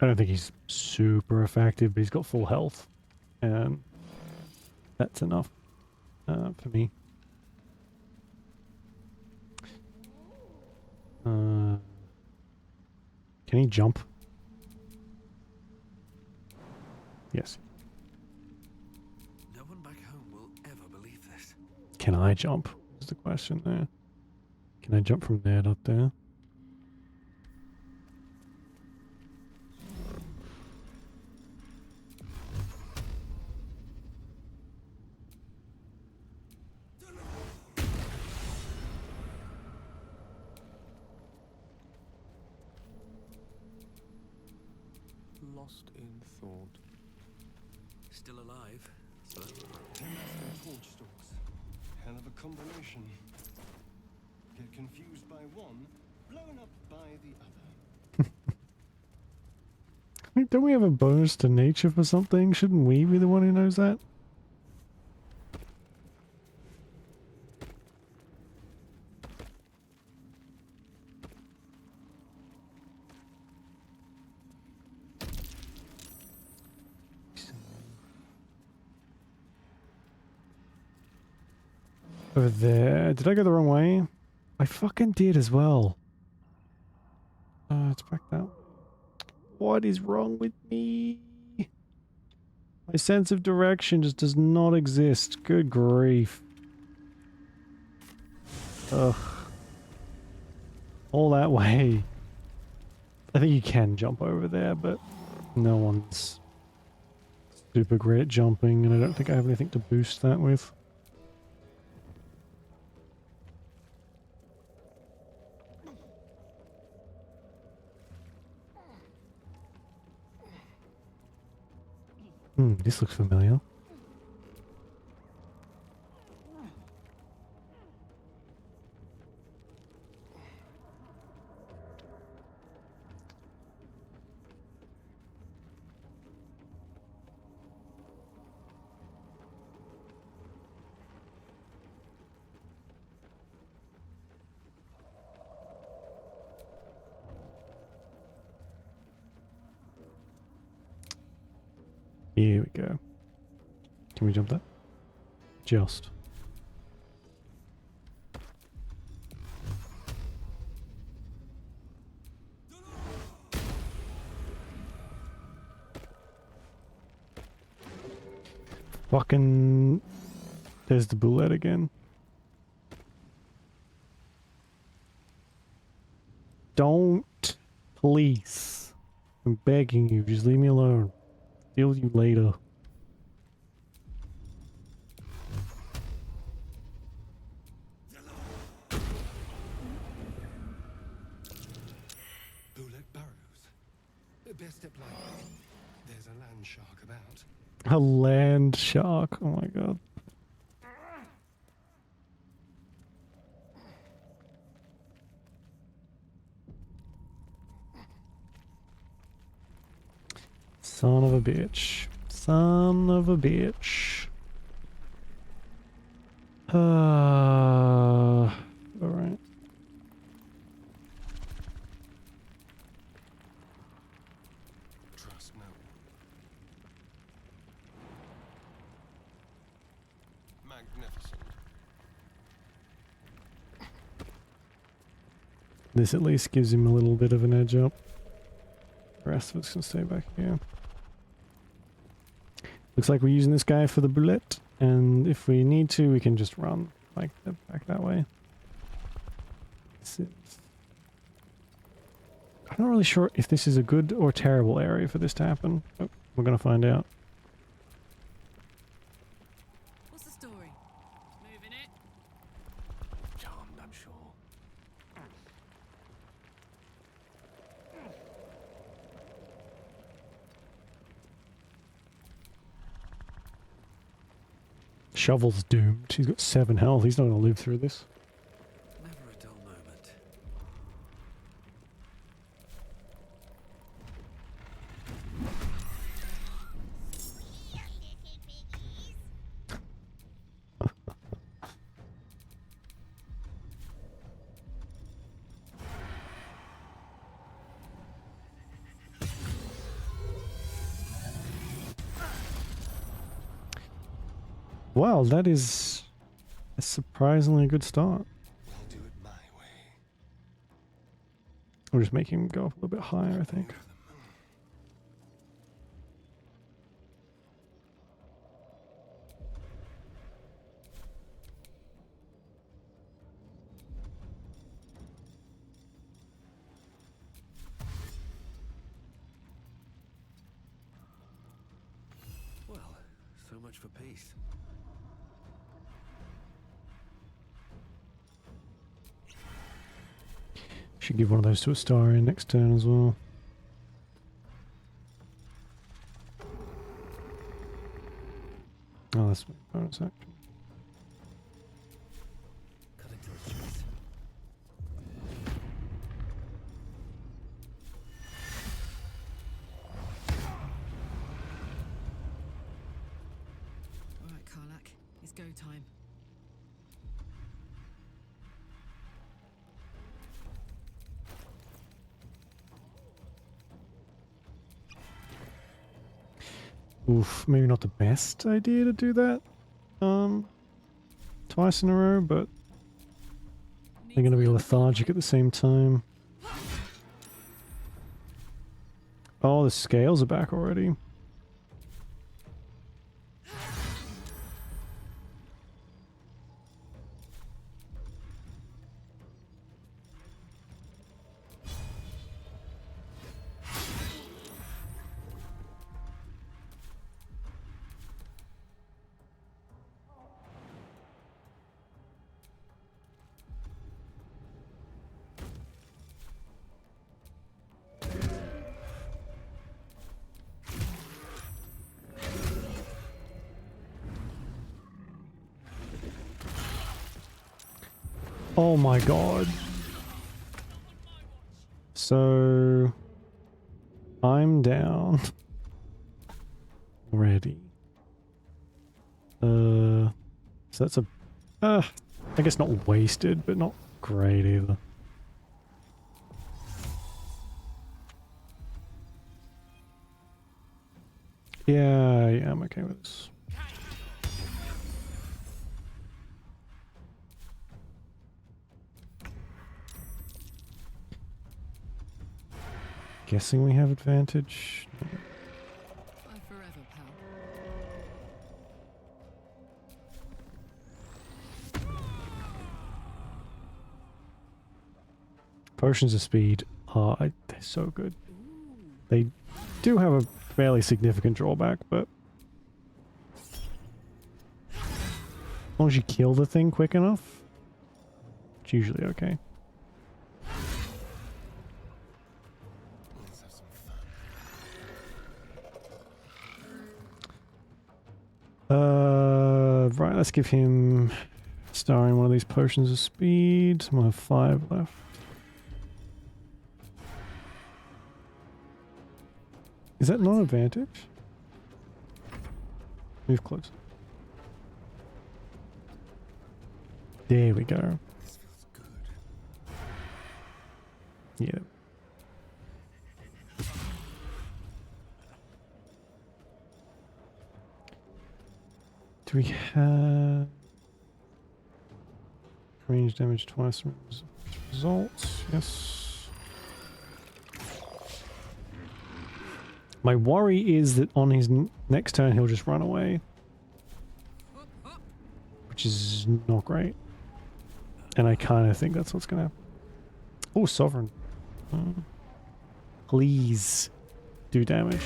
I don't think he's super effective, but he's got full health. And that's enough for me. Can he jump? Yes. No one back home will ever believe this. Can I jump? Is the question there. Can I jump from there to up there? Lost in thought. Still alive, but Tempest and torch stalks. Hell of a combination. Get confused by one, blown up by the other. Don't we have a bonus to nature for something? Shouldn't we be the one who knows that? Over there. Did I go the wrong way? I fucking did as well. It's back that way. What is wrong with me? My sense of direction just does not exist. Good grief. Ugh. All that way. I think you can jump over there, but no one's super great at jumping, and I don't think I have anything to boost that with. This looks familiar. Here we go. Can we jump that? Just. Fucking... There's the bullet again. Don't. Please. I'm begging you, just leave me alone. Deal with you later. Bullet burrows. Best step like there's a land shark about. A land shark. Oh my god. Son of a bitch. Son of a bitch. Alright. Trust no one. Magnificent. This at least gives him a little bit of an edge up. The rest of us can stay back here. Looks like we're using this guy for the bullet, and if we need to, we can just run like back that way. I'm not really sure if this is a good or terrible area for this to happen. Oh, we're gonna find out. What's the story? Moving it? Charmed, I'm sure. Shovel's doomed. He's got 7 health. He's not going to live through this. Never a dull moment. Wow, that is a surprisingly good start. I'll do it my way. We'll just make him go up a little bit higher, I think. Well, so much for peace. Should give one of those to a star in next turn as well. Oh, that's my bonus action. Cutting to the chase. All right, Karlak. It's go time. Oof, maybe not the best idea to do that. Twice in a row, but they're going to be lethargic at the same time. Oh, the scales are back already. Oh my god. So I'm down already. So that's a I guess not wasted, but not great either. Yeah, I'm okay with this. Guessing we have advantage. Bye forever, pal. Potions of speed are they're so good. They do have a fairly significant drawback, but as long as you kill the thing quick enough, it's usually okay. Let's have some fun. Right, let's give him star in one of these potions of speed. We'll have 5 left. Is that not an advantage? Move closer. There we go. This feels good. Yeah. Do we have range damage twice results? Yes. My worry is that on his next turn he'll just run away, which is not great. And I kind of think that's what's going to happen. Oh, Sovereign. Please do damage.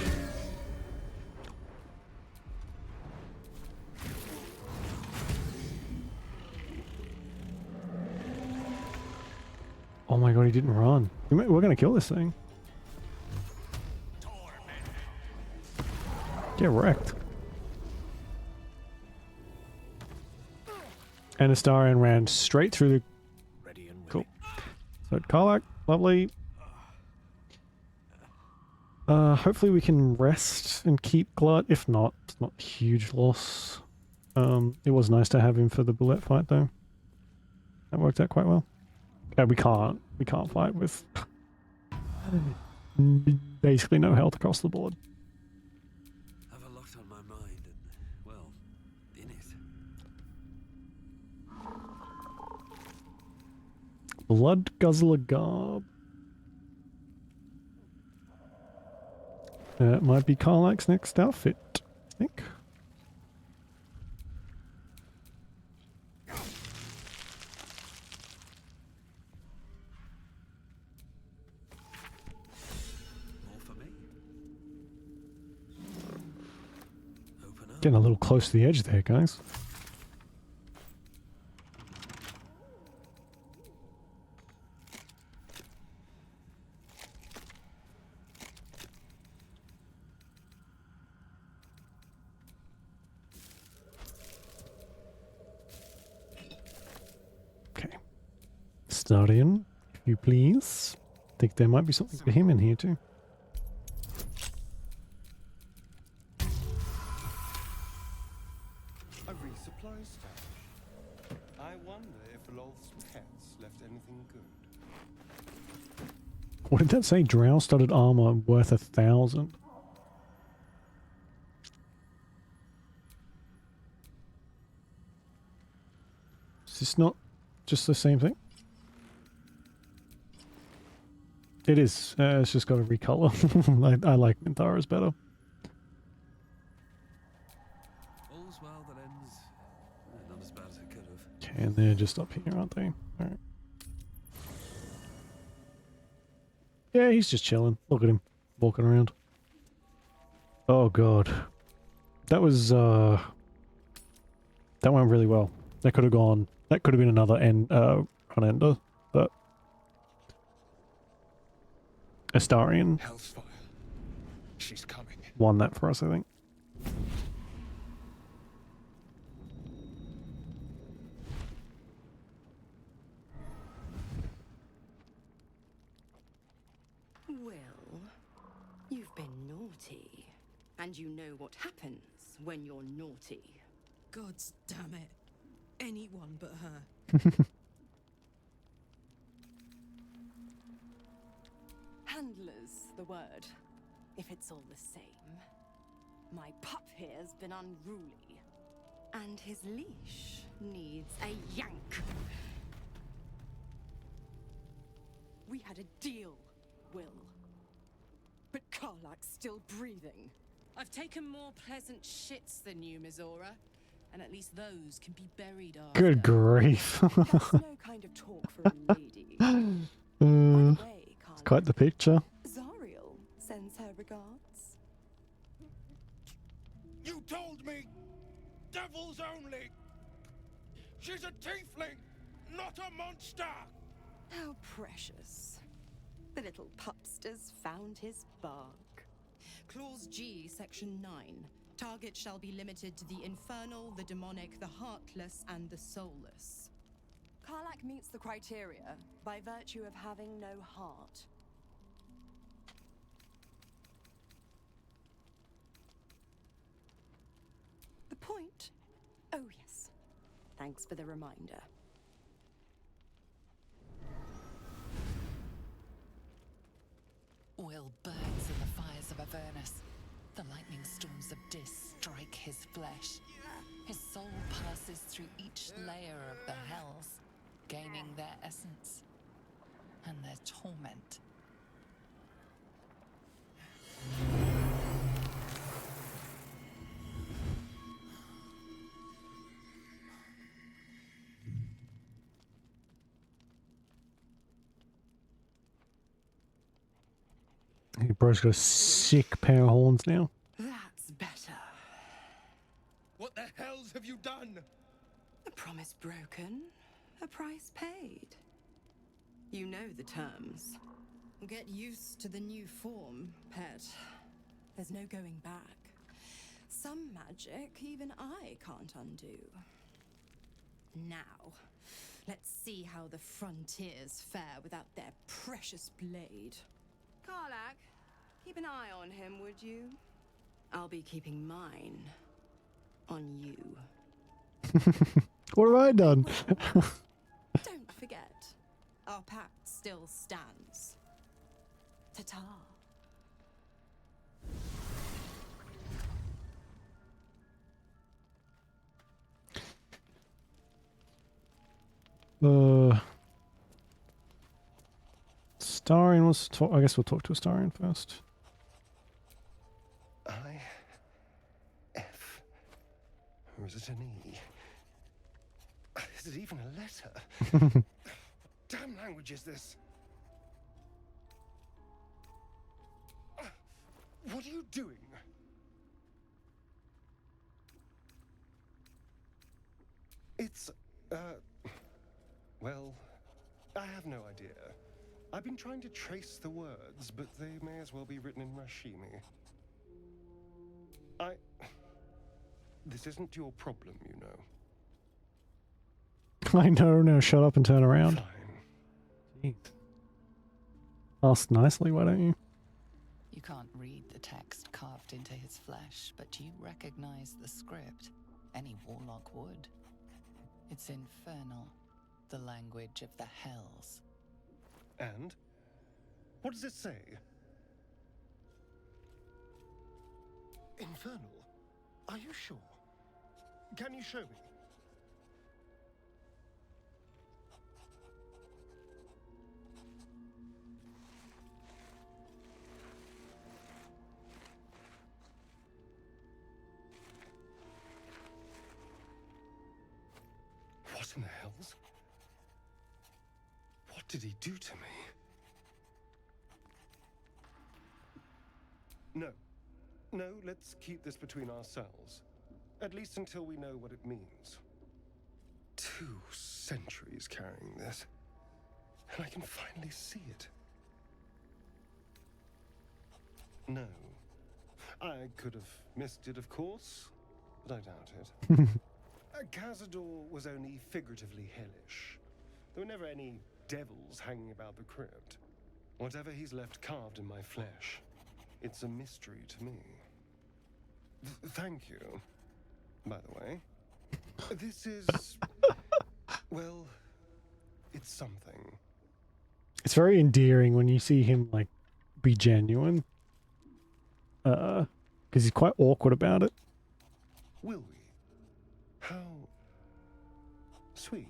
Oh my god, he didn't run. We're going to kill this thing. Get wrecked. And Astarion ran straight through the... Ready and Cool. So Karlak, lovely. Hopefully we can rest and keep Glut. If not, it's not a huge loss. It was nice to have him for the bullet fight though. That worked out quite well. We can't fight with basically no health across the board. Have a lot on my mind and, well, in it. Blood Guzzler Garb. It might be Karlak's next outfit, I think. More for me? Open up. Getting a little close to the edge there, guys. Starion, if you please. I think there might be something for him in here too. A resupply stash. I wonder if Lolth's pets left anything good. What did that say? Drow-studded armor worth 1,000. Is this not just the same thing? It is. It's just got a recolor. I like Minthara's better. All's well that ends. Not as bad as it could have. Okay, and they're just up here, aren't they? Alright. Yeah, he's just chilling. Look at him. Walking around. Oh god. That was, that went really well. That could have gone... That could have been another run-ender, but... Astarion Hellfire. She's coming. won that for us, I think. Well, you've been naughty. And you know what happens when you're naughty. Gods damn it. Anyone but her. Handler's the word, if it's all the same. My pup here's been unruly. And his leash needs a yank. We had a deal, Will. But Karlak's still breathing. I've taken more pleasant shits than you, Mizora. And at least those can be buried after. Good grief. That's no kind of talk for a lady. By the way, It's quite the picture. Zariel sends her regards. You told me! Devils only! She's a tiefling, not a monster! How precious. The little pupster's found his bark. Clause G, Section 9. Target shall be limited to the infernal, the demonic, the heartless, and the soulless. Karlak meets the criteria by virtue of having no heart. The point? Oh yes. Thanks for the reminder. Will burns in the fires of Avernus. The lightning storms of Dis strike his flesh. His soul passes through each layer of the hells, gaining their essence and their torment. Hey, bro's got a sick pair of horns now. That's better. What the hells have you done? A promise broken, a price paid. You know the terms. Get used to the new form, pet. There's no going back. Some magic even I can't undo. Now, let's see how the frontiers fare without their precious blade. Karlak, keep an eye on him, would you? I'll be keeping mine on you. What have I done? Don't forget, our pact still stands. Ta-ta. Starion wants to talk. I guess we'll talk to Starion first. I-F. Or is it an E? Is it even a letter? Damn language is this? What are you doing? It's, well, I have no idea. I've been trying to trace the words, but they may as well be written in Rashimi. This isn't your problem, you know. I know, now shut up and turn around. Jeez. Ask nicely, why don't you? You can't read the text carved into his flesh, but you recognize the script. Any warlock would. It's infernal, the language of the hells. And? What does it say? Infernal? Are you sure? Can you show me? What in the hells? What did he do to me? No. No, let's keep this between ourselves. At least until we know what it means. 2 centuries carrying this. And I can finally see it. No. I could have missed it, of course, but I doubt it. Cazador was only figuratively hellish. There were never any devils hanging about the crypt. Whatever he's left carved in my flesh, it's a mystery to me. Thank you, by the way. This is... well, it's something. It's very endearing when you see him, like, be genuine. Because he's quite awkward about it. Will we? How... sweet.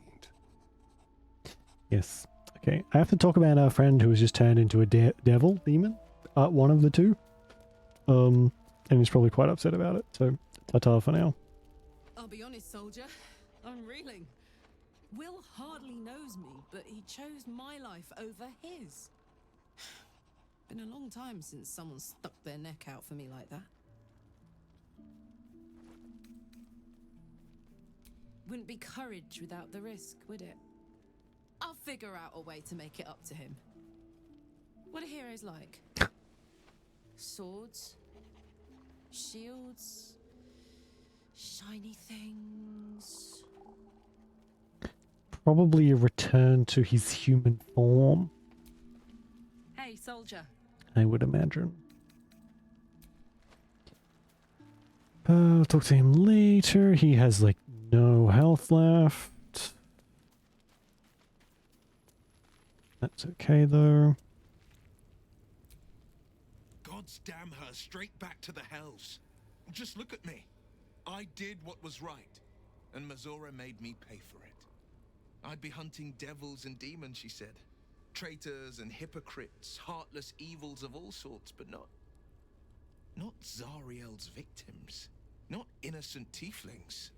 Yes. Okay, I have to talk about our friend who was just turned into a devil, demon. One of the two. And he's probably quite upset about it, so ta-ta for now. I'll be honest, soldier. I'm reeling. Will hardly knows me, but he chose my life over his. Been a long time since someone stuck their neck out for me like that. Wouldn't be courage without the risk, would it? I'll figure out a way to make it up to him. What are heroes like? Swords? Shields? Shiny things? Probably a return to his human form, Hey, soldier. I would imagine. I'll talk to him later. He has, like, no health left. That's okay, though. Gods damn her, straight back to the hells. Just look at me. I did what was right, and Mazora made me pay for it. I'd be hunting devils and demons, she said. Traitors and hypocrites, heartless evils of all sorts, but not Zariel's victims. Not innocent tieflings.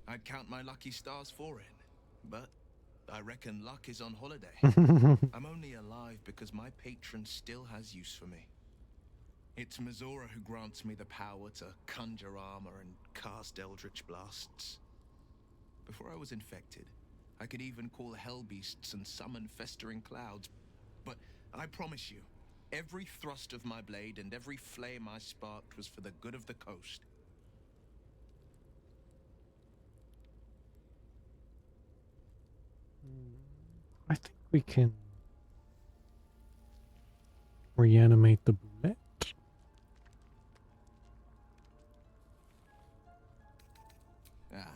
I'd count my lucky stars for it, but I reckon luck is on holiday. I'm only alive because my patron still has use for me. It's Mazora who grants me the power to conjure armor and cast eldritch blasts. Before I was infected, I could even call hell beasts and summon festering clouds, but I promise you, every thrust of my blade and every flame I sparked was for the good of the coast. I think we can reanimate the bullet. Ah,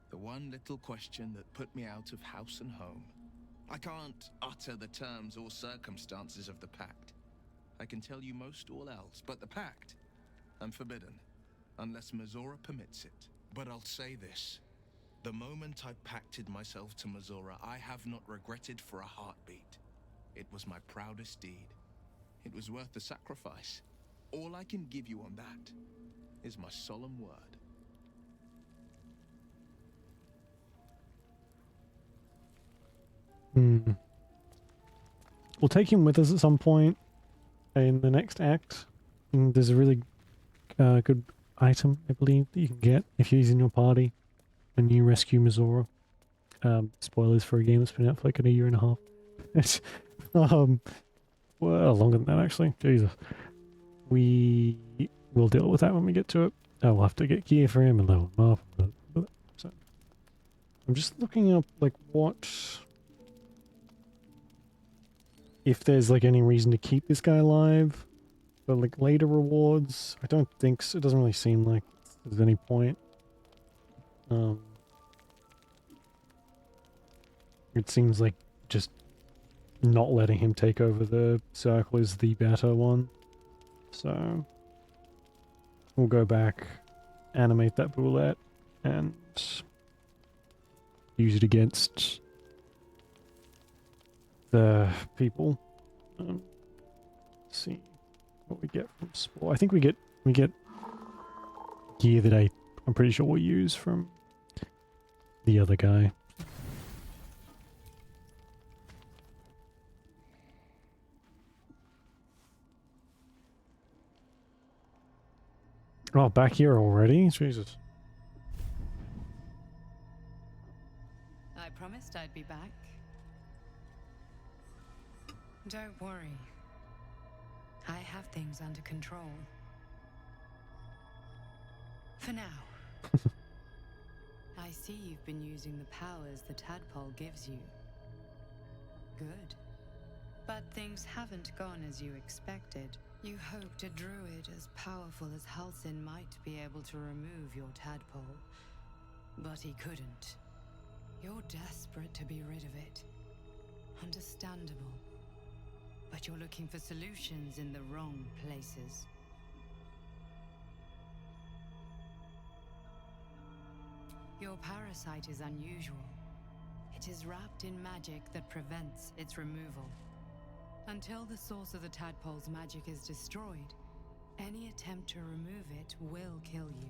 the one little question that put me out of house and home. I can't utter the terms or circumstances of the pact. I can tell you most all else, but the pact, I'm forbidden, unless Mizora permits it. But I'll say this. The moment I pacted myself to Mizora, I have not regretted for a heartbeat. It was my proudest deed. It was worth the sacrifice. All I can give you on that is my solemn word. We'll take him with us at some point in the next act. And there's a really good item, I believe, that you can get if he's in your party when you rescue Mizora. Spoilers for a game that's been out for like a year and a half. It's, well, longer than that actually. Jesus. We will deal with that when we get to it. We'll have to get gear for him and level him up. So I'm just looking up like what, if there's like any reason to keep this guy alive for like later rewards. I don't think so. It doesn't really seem like there's any point. It seems like just not letting him take over the circle is the better one. So we'll go back, animate that bullet, and use it against the people. Let's see what we get from Spore. I think we get gear that I'm pretty sure we'll use from the other guy. Oh, back here already? Jesus. I promised I'd be back. Don't worry. I have things under control. For now. I see you've been using the powers the tadpole gives you. Good. But things haven't gone as you expected. You hoped a druid as powerful as Halsin might be able to remove your tadpole. But he couldn't. You're desperate to be rid of it. Understandable. But you're looking for solutions in the wrong places. Your parasite is unusual. It is wrapped in magic that prevents its removal. Until the source of the tadpole's magic is destroyed, any attempt to remove it will kill you.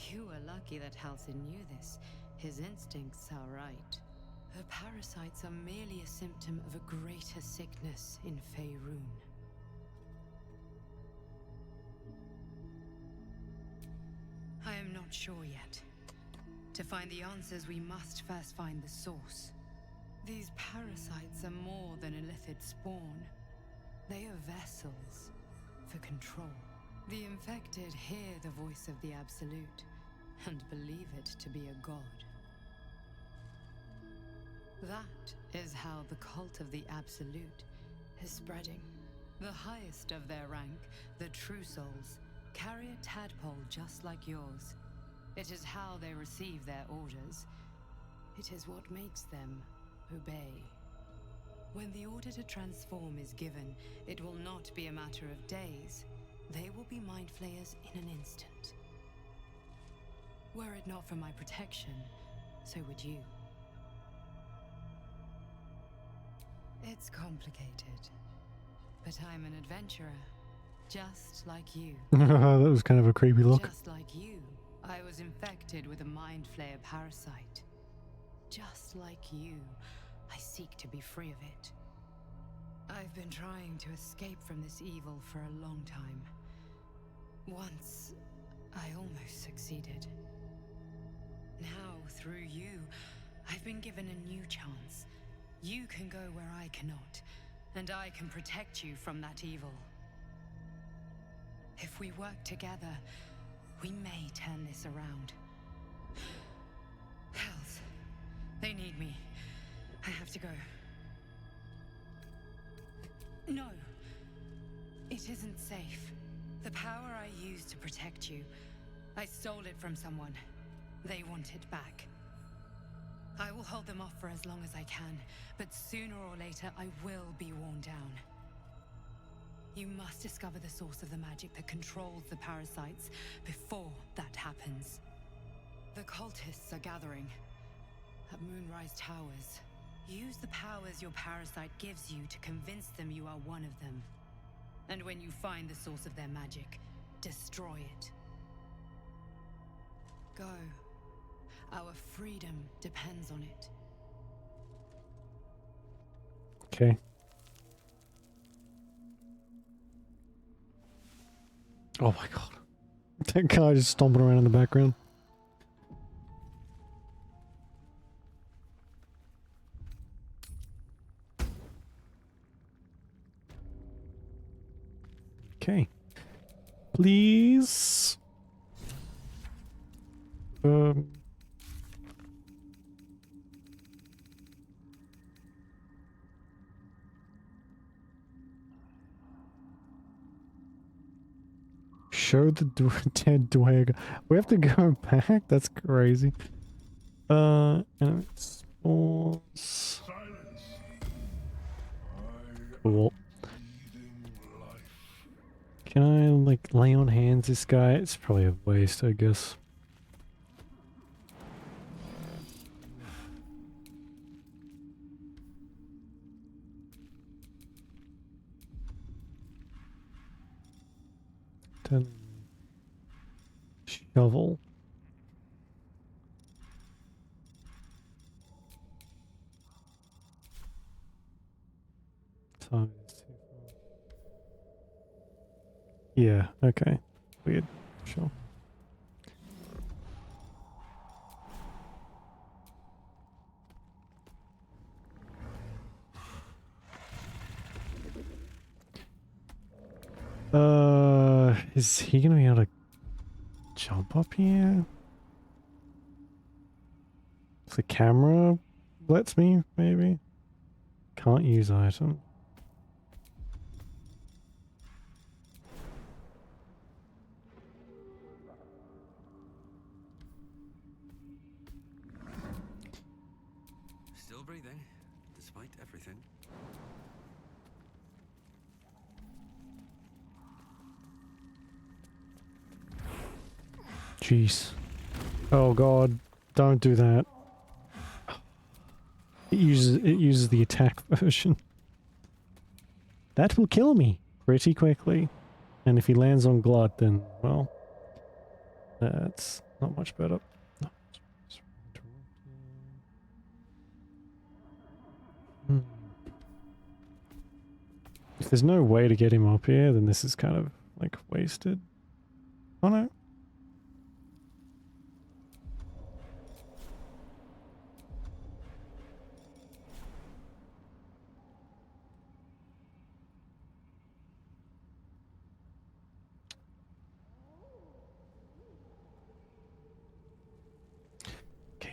You were lucky that Halsin knew this. His instincts are right. The parasites are merely a symptom of a greater sickness in Faerun. I am not sure yet. To find the answers, we must first find the source. These parasites are more than illithid spawn. They are vessels for control. The infected hear the voice of the Absolute and believe it to be a god. That is how the cult of the Absolute is spreading. The highest of their rank, the True Souls, carry a tadpole just like yours. It is how they receive their orders. It is what makes them obey. When the order to transform is given, it will not be a matter of days. They will be mind flayers in an instant. Were it not for my protection, so would you. It's complicated, but I'm an adventurer, just like you. That was kind of a creepy look. Just like you, I was infected with a mind flayer parasite. Just like you, I seek to be free of it. I've been trying to escape from this evil for a long time. Once, I almost succeeded. Now, through you, I've been given a new chance. You can go where I cannot, and I can protect you from that evil. If we work together, we may turn this around. Hells, they need me. I have to go. No, it isn't safe. The power I used to protect you, I stole it from someone. They want it back. I will hold them off for as long as I can, but sooner or later I will be worn down. You must discover the source of the magic that controls the parasites before that happens. The cultists are gathering at Moonrise Towers. Use the powers your parasite gives you to convince them you are one of them. And when you find the source of their magic, destroy it. Go. Our freedom depends on it. Okay. Oh my god. That guy just stomping around in the background. Okay. Please. Show the dead dwarf. We have to go back? That's crazy. And it's spawns. Cool. Can I, like, lay on hands this guy? It's probably a waste, I guess. Shovel. Time is too far. Yeah, okay. Weird. Sure. Is he gonna be able to jump up here? If the camera lets me, maybe? Can't use item. Still breathing, despite everything. Jeez. Oh god, don't do that. It uses the attack version. That will kill me pretty quickly. And if he lands on Glut, then, well, that's not much better. If there's no way to get him up here, then this is kind of, like, wasted. Oh no.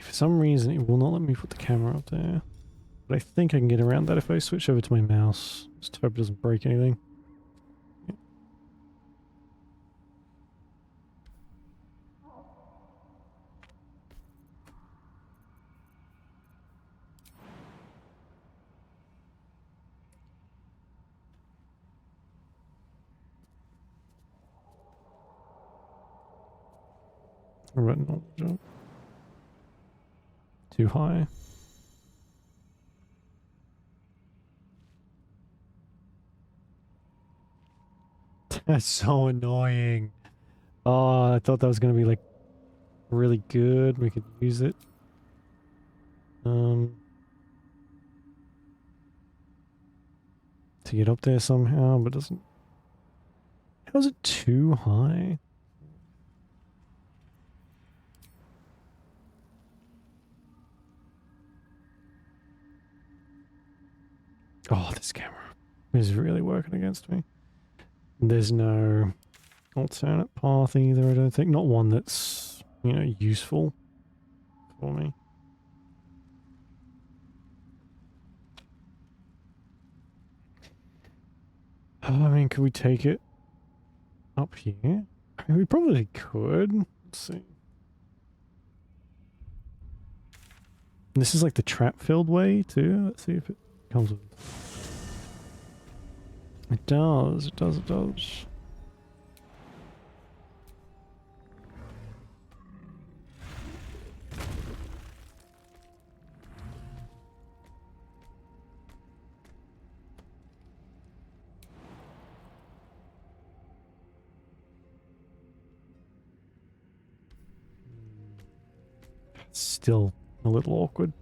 For some reason, it will not let me put the camera up there. But I think I can get around that if I switch over to my mouse. Just hope it doesn't break anything. Yeah. Retinal jump. Too high. That's so annoying. Oh, I thought that was going to be like really good. We could use it. To get up there somehow, but doesn't. How is it too high? Oh, this camera. is really working against me. There's no alternate path either, I don't think. Not one that's, you know, useful for me. I mean, could we take it up here? I mean, we probably could. Let's see. This is like the trap-filled way too. Let's see if it comes with. It does. It does. It does. Still a little awkward.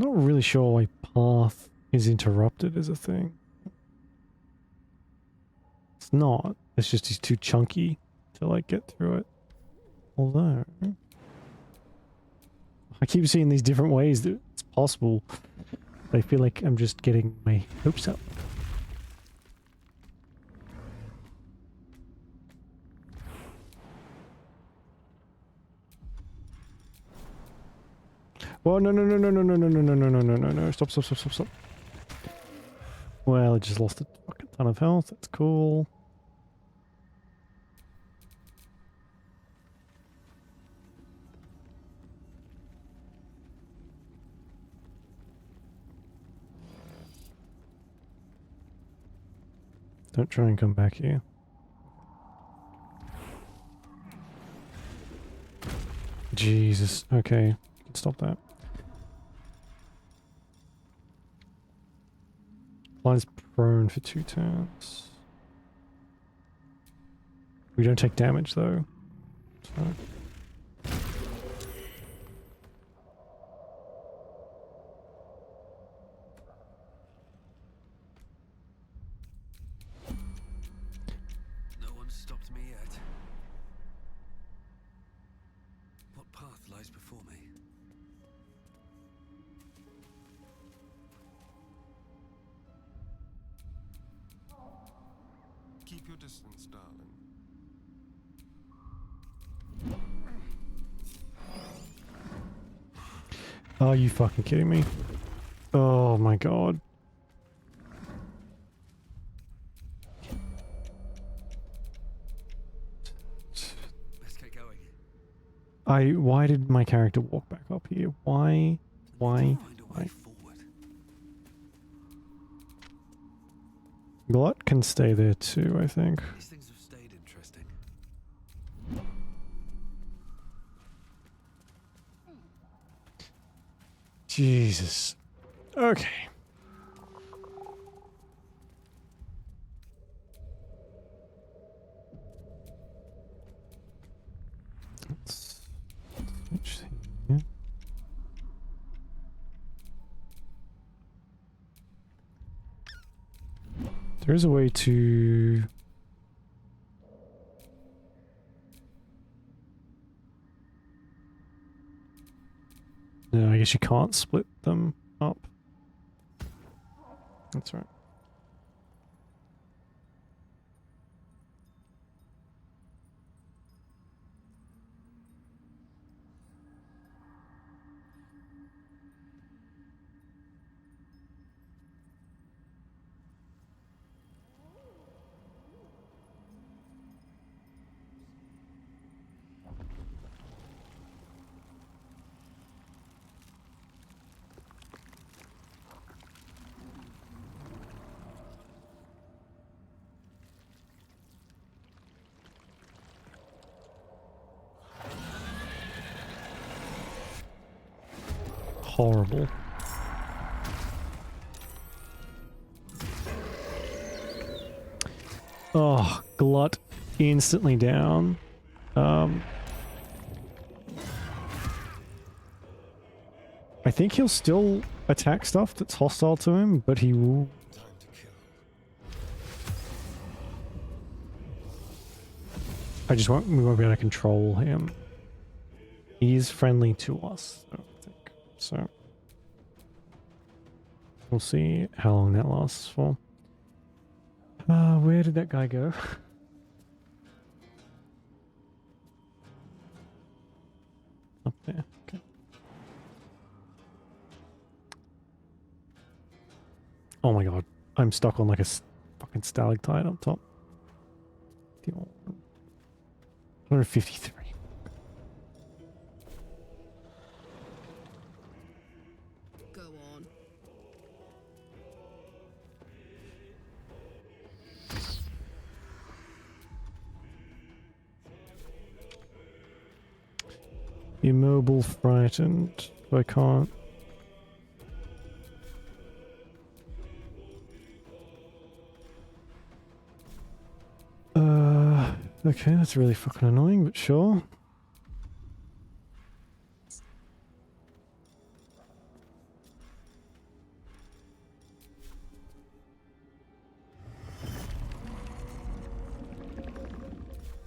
I'm not really sure why path is interrupted as a thing. It's not. It's just he's too chunky to like get through it. Although I keep seeing these different ways that it's possible. I feel like I'm just getting my hopes up. Well, no, stop. Well, I just lost a fucking ton of health. That's cool. Don't try and come back here. Jesus. Okay, you can stop that. Line's prone for 2 turns. We don't take damage though. So. No one stopped me yet. What path lies before me? Keep your distance, darling. Are you fucking kidding me? Oh my god. Let's get going. Why did my character walk back up here? Why? Glot can stay there too, I think. These things have stayed interesting. Jesus. Okay. Let's switch here. There is a way to... No, I guess you can't split them up. That's right. horrible. Oh, Glut instantly down. I think he'll still attack stuff that's hostile to him, but he will... we won't be able to control him. He is friendly to us, I think. So we'll see how long that lasts for. Where did that guy go? Up there. Okay. Oh my god, I'm stuck on like a fucking stalactite up top. 153. Go on. Immobile, frightened. I can't. Okay, that's really fucking annoying, but sure.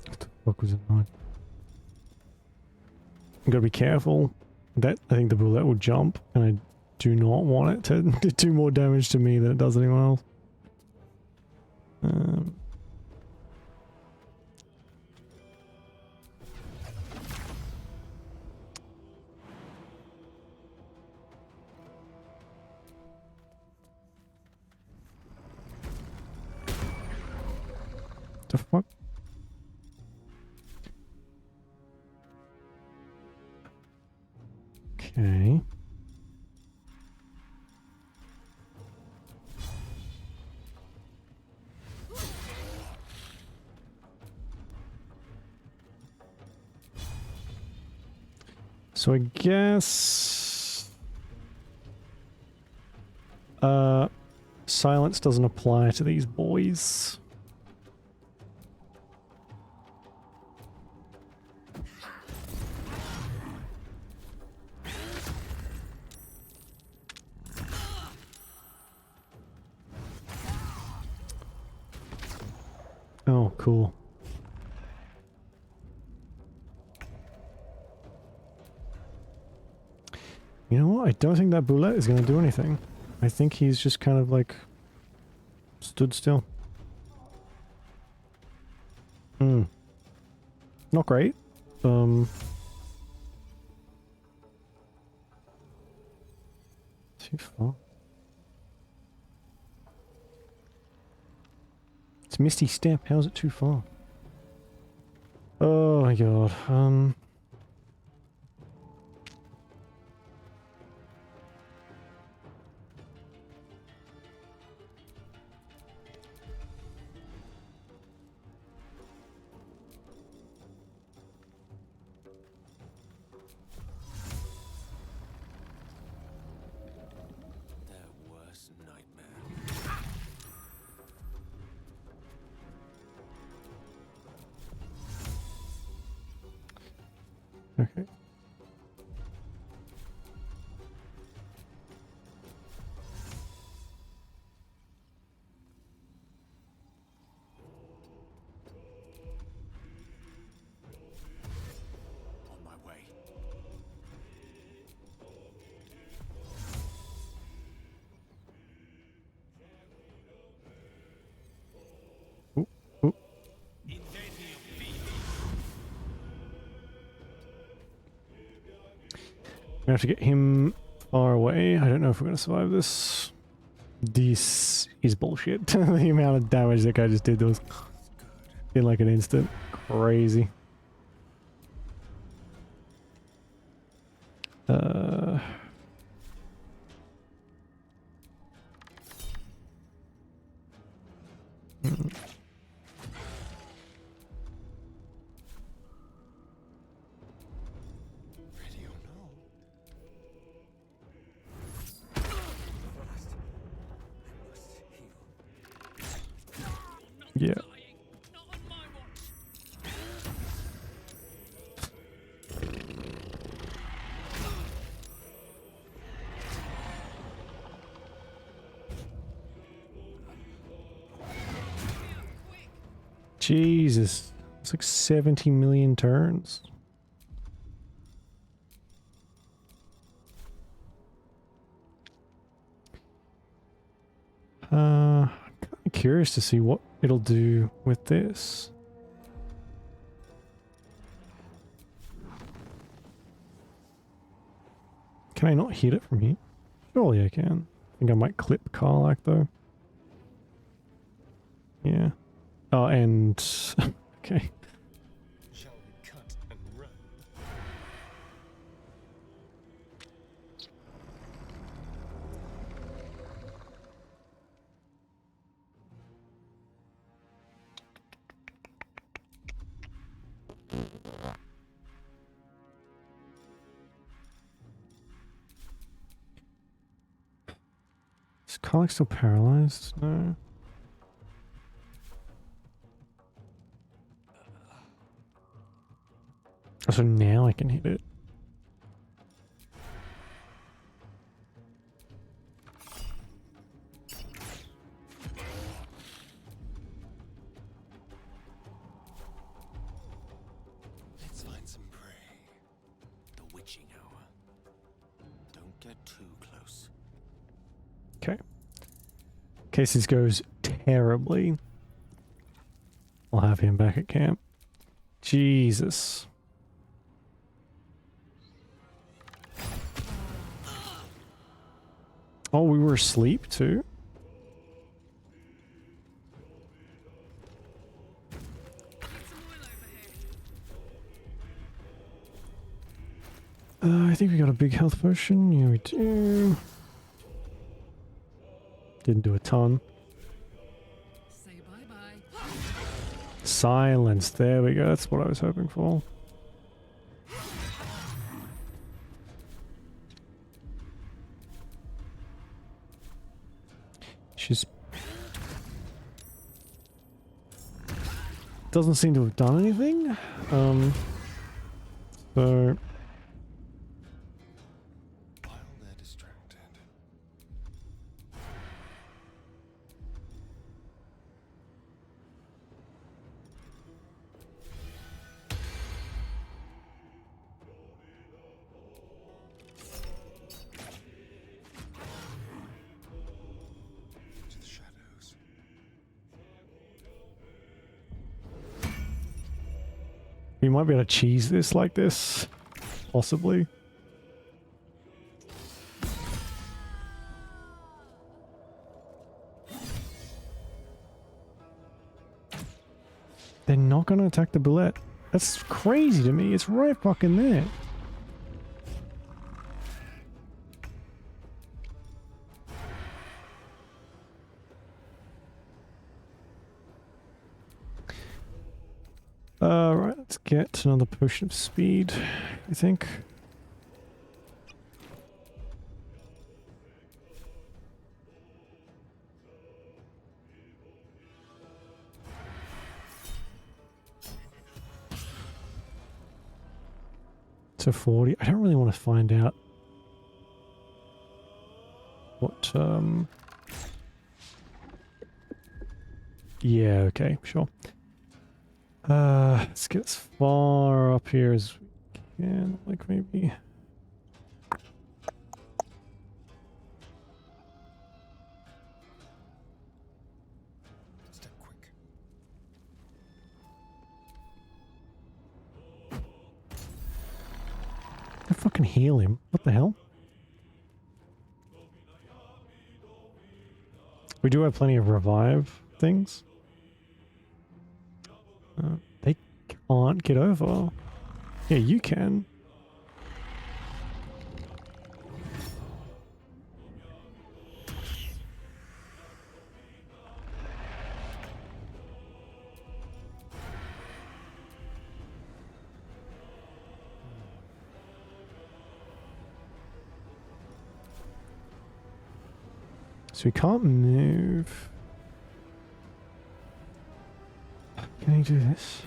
What the fuck was annoying? You gotta be careful. That I think the bullet will jump, and I do not want it to do more damage to me than it does anyone else. The fuck? Okay. So I guess silence doesn't apply to these boys. Oh, cool. You know what? I don't think that bullet is going to do anything. I think he's just kind of like stood still. Not great. Too far. It's Misty Step. How's it too far? Oh my god. Okay. On my way. Ooh, ooh. We have to get him far away. I don't know if we're going to survive this. This is bullshit. The amount of damage that guy just did was in like an instant. Crazy. Jesus. It's like 70 million turns. I'm kind of curious to see what it'll do with this. Can I not hit it from here? Surely I can. I think I might clip Karlak though. Yeah. Oh, and... okay. Shall we cut and run? Is Karlak still paralyzed? No. Oh, so now I can hit it. Let's find some prey. The witching hour. Don't get too close. Okay. In case this goes terribly, I'll have him back at camp. Jesus. Oh, we were asleep too? I think we got a big health potion. Yeah, we do. Didn't do a ton. Say bye-bye. Silence. There we go. That's what I was hoping for. She's... doesn't seem to have done anything. So... While they're distracted. To the shadows. We might be able to cheese this like this. Possibly. They're not going to attack the bullet. That's crazy to me. It's right fucking there. Right, let's get another potion of speed, I think. So 40. I don't really want to find out what, yeah, okay, sure. Let's get as far up here as we can, like maybe... Step quick. I fucking heal him. What the hell? We do have plenty of revive things. They can't get over. Yeah, you can. So we can't move. Can he do this?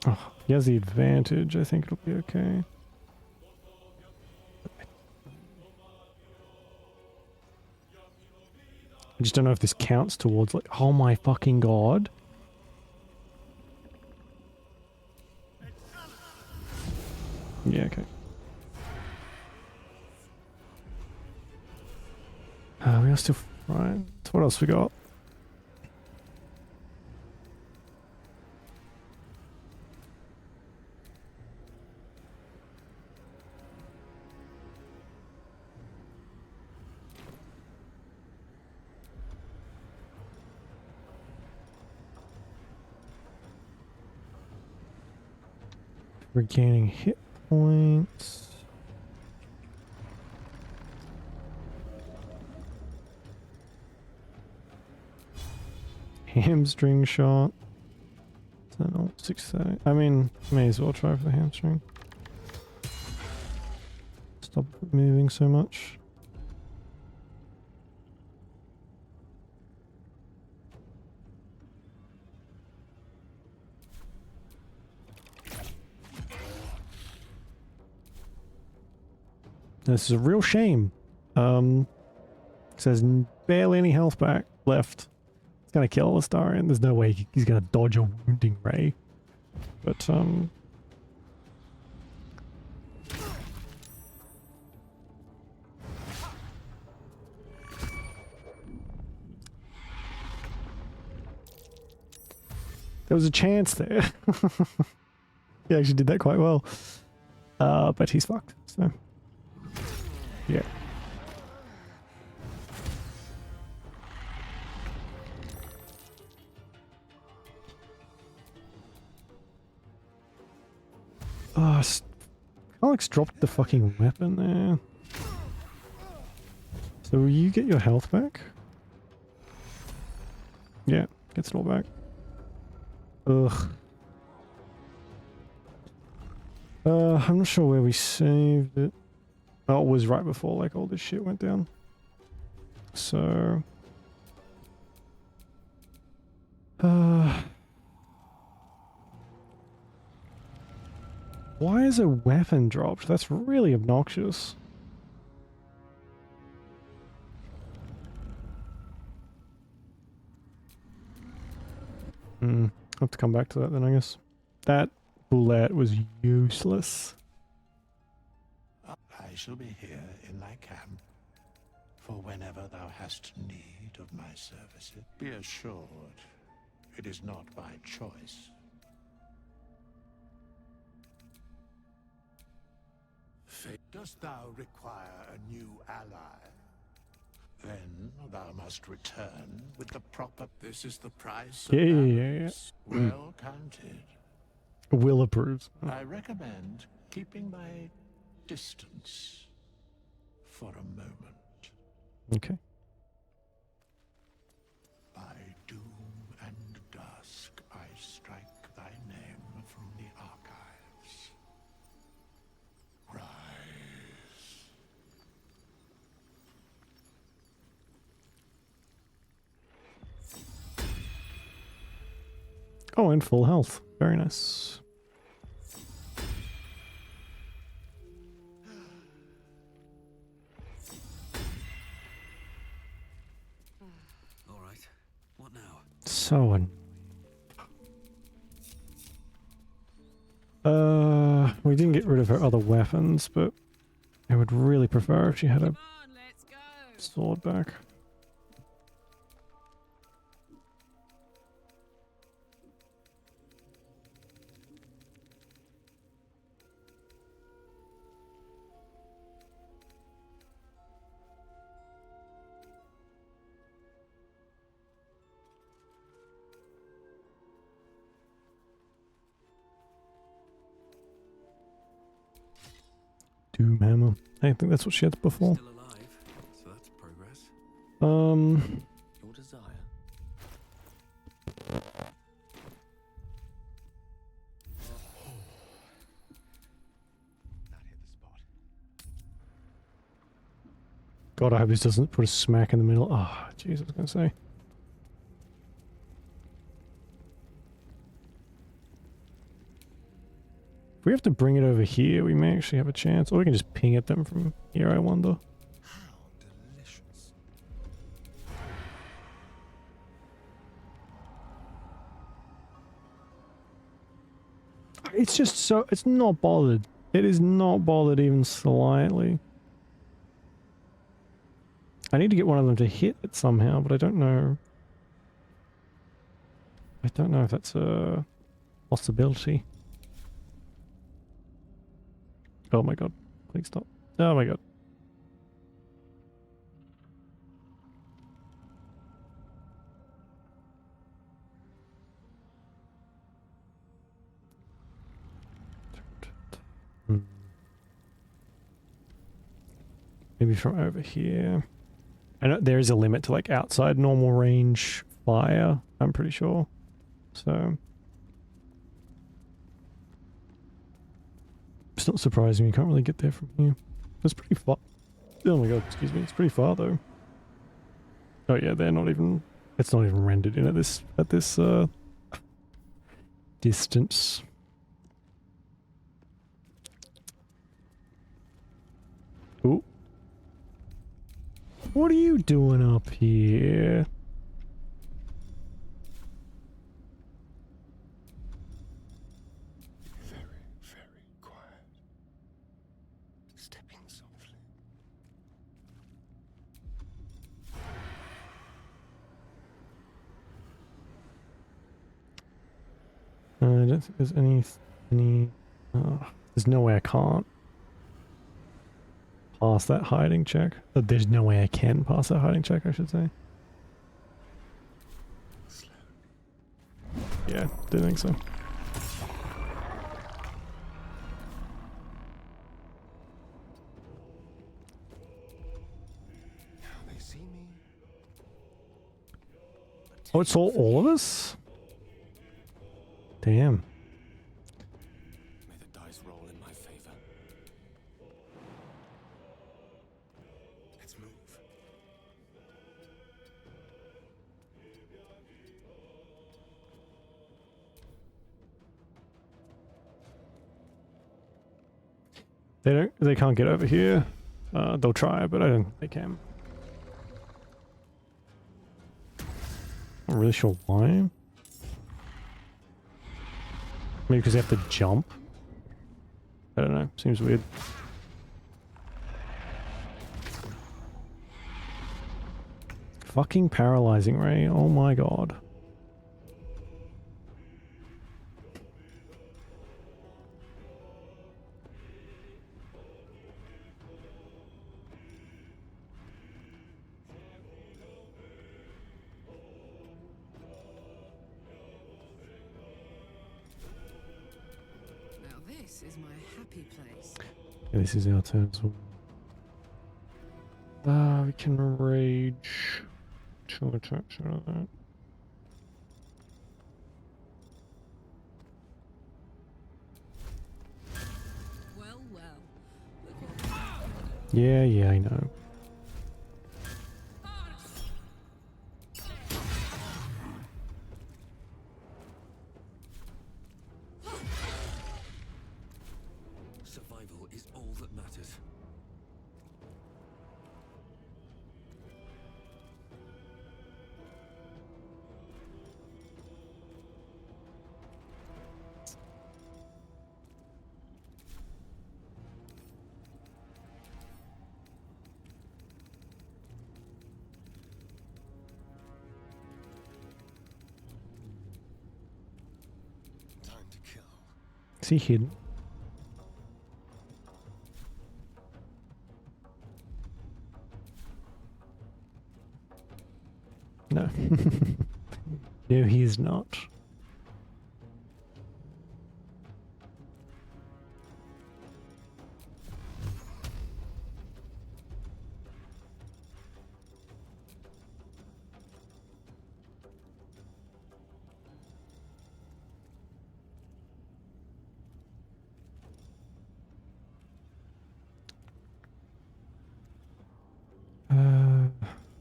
Oh, he has the advantage. I think it'll be okay. just don't know if this counts towards like, oh my fucking god. Yeah, okay. We are still right. So what else we got? Regaining hit points. Hamstring shot. So no, 630. I mean, may as well try for the hamstring. Stop moving so much. This is a real shame. Says barely any health back left. It's gonna kill Astarion. There's no way he's gonna dodge a wounding ray. But there was a chance there. He actually did that quite well. But he's fucked, so yeah. Oh, Alex dropped the fucking weapon there. So will you get your health back? Yeah, gets it all back. Ugh. I'm not sure where we saved it. Oh, it was right before like all this shit went down. So why is a weapon dropped? That's really obnoxious. I'll have to come back to that then, I guess. That bullet was useless. I shall be here in thy camp, for whenever thou hast need of my services. Be assured, it is not by choice. Dost thou require a new ally? Then thou must return with the proper... This is the price of Yeah. well counted. Will approves. I recommend keeping thy distance for a moment. Okay. By doom and dusk I strike thy name from the archives. Rise. Oh, and full health. Very nice. All right. What now? So annoying. We didn't get rid of her other weapons, but I would really prefer if she had a sword back. Doom hammer. I think that's what she had before. Still alive, so that's progress. Your desire. God, I hope this doesn't put a smack in the middle. Oh, jeez, I was gonna say. If we have to bring it over here, we may actually have a chance. Or we can just ping at them from here, I wonder. How delicious. It's just so... It's not bothered. It is not bothered even slightly. I need to get one of them to hit it somehow, but I don't know. I don't know if that's a possibility. Oh my god. Please stop. Oh my god. Maybe from over here. I know there is a limit to like outside normal range fire, I'm pretty sure. So it's not surprising you can't really get there from here. It's pretty far. Oh my god, excuse me, it's pretty far though. Oh yeah, they're not even, it's not even rendered in at this distance. Ooh. What are you doing up here? Very, very quiet. Stepping softly. I don't think there's any. There's no way I can't pass that hiding check. There's no way I can pass that hiding check, I should say. Yeah, didn't think so. Now they see me. Oh, it's all of us? Damn. May the dice roll in my favor. Let's move. They can't get over here. They'll try, but I don't think they can. Not really sure why. Maybe because they have to jump? I don't know, seems weird. Fucking paralyzing ray, oh my god. Now this is my happy place. Yeah, this is our turn as well. We can rage. Chill attack, chill that. Well, well. Yeah, I know. Survival is all that matters. Time to kill. Is he hidden? No. No, he is not.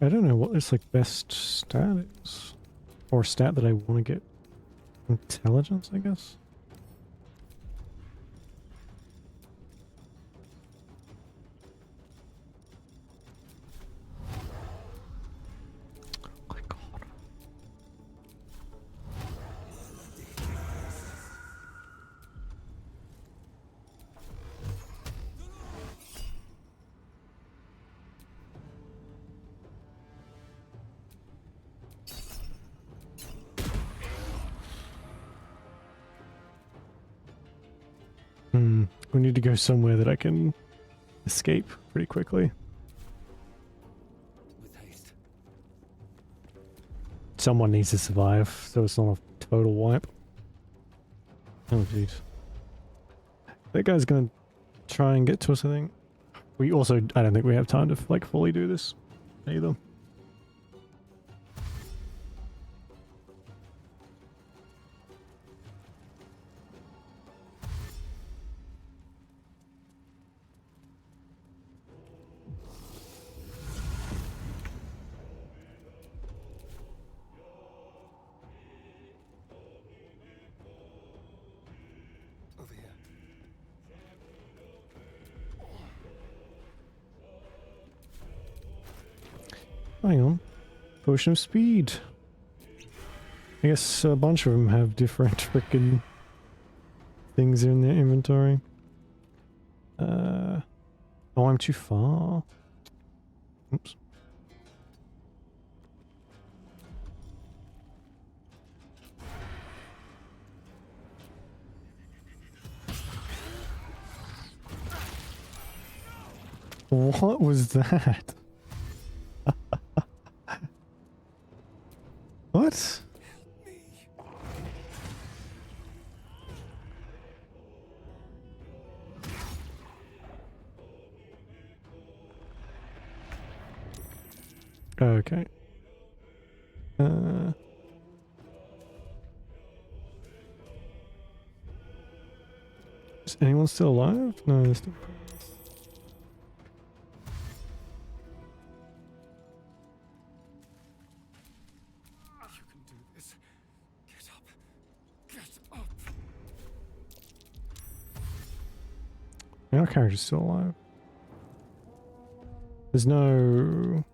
I don't know what this like best stat is. Or stat that I want to get. Intelligence, I guess? Oh my god. we need to go somewhere that I can escape pretty quickly. With haste. Someone needs to survive, so it's not a total wipe. Oh jeez. That guy's gonna try and get to us, I think. We also, I don't think we have time to like fully do this either. Over here. Hang on. Potion of speed. I guess a bunch of them have different freaking things in their inventory. Oh, I'm too far. Oops. What was that? What? Okay. Is anyone still alive? No, they're still. You can do this. Get up. Get up. Our character's still alive. There's no...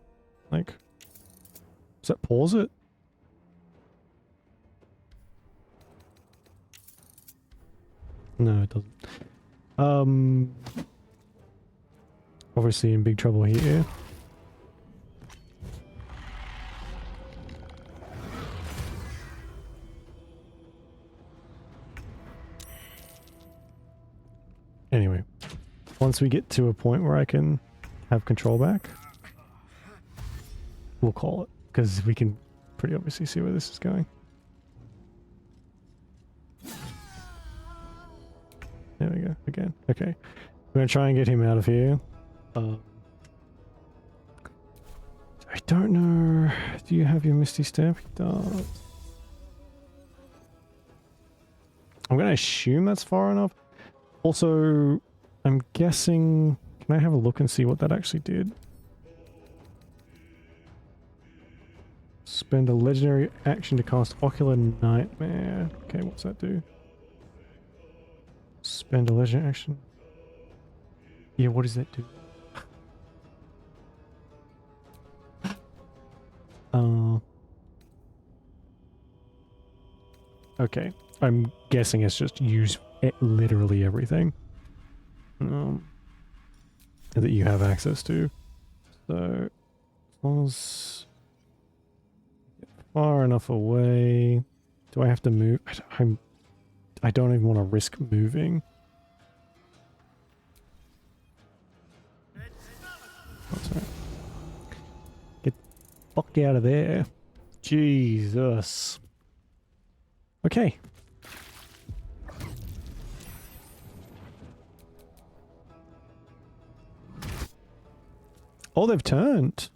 like... Does that pause it? No, it doesn't. Obviously in big trouble here. Anyway, once we get to a point where I can have control back, we'll call it, because we can pretty obviously see where this is going. There we go, again. Okay. We're gonna try and get him out of here. I don't know. Do you have your Misty Step? He does. I'm gonna assume that's far enough. Also, I'm guessing... Can I have a look and see what that actually did? Spend a legendary action to cast Ocular Nightmare. Okay, what's that do? Spend a legendary action. Yeah, what does that do? Okay, I'm guessing it's just use literally everything that you have access to. So, as long as far enough away, do I have to move? I don't even want to risk moving. Oh, sorry. Get the fuck out of there. Jesus. Okay. Oh, they've turned.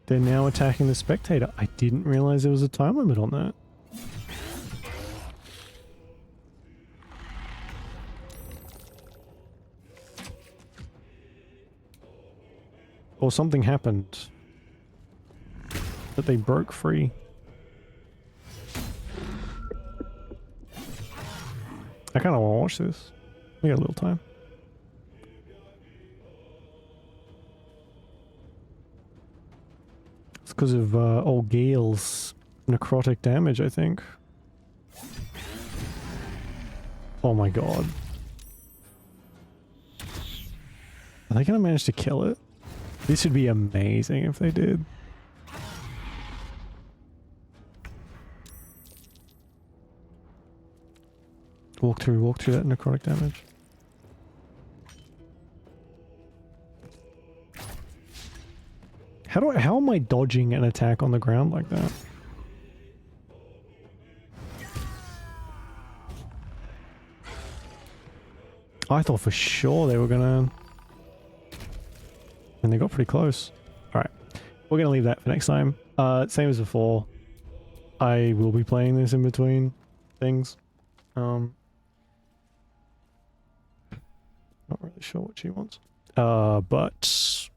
They're now attacking the spectator. I didn't realize there was a time limit on that. Or something happened that they broke free. I kind of want to watch this. We got a little time. It's because of old Gale's necrotic damage, I think. Oh my god. Are they going to manage to kill it? This would be amazing if they did. Walk through that necrotic damage. How am I dodging an attack on the ground like that? I thought for sure they were gonna... And they got pretty close. Alright. We're gonna leave that for next time. Same as before. I will be playing this in between things. Not really sure what she wants. But...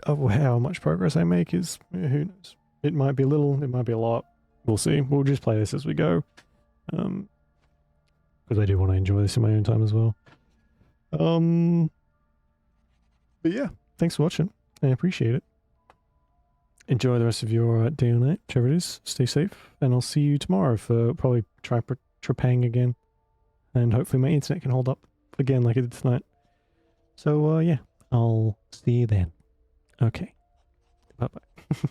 Oh, how much progress I make is... who knows? It might be a little, it might be a lot. We'll see. We'll just play this as we go. Because I do want to enjoy this in my own time as well. But yeah, thanks for watching. I appreciate it. Enjoy the rest of your day or night, whichever it is. Stay safe, and I'll see you tomorrow for probably Trepang again. And hopefully my internet can hold up again like it did tonight. So yeah, I'll see you then. Okay. Bye-bye.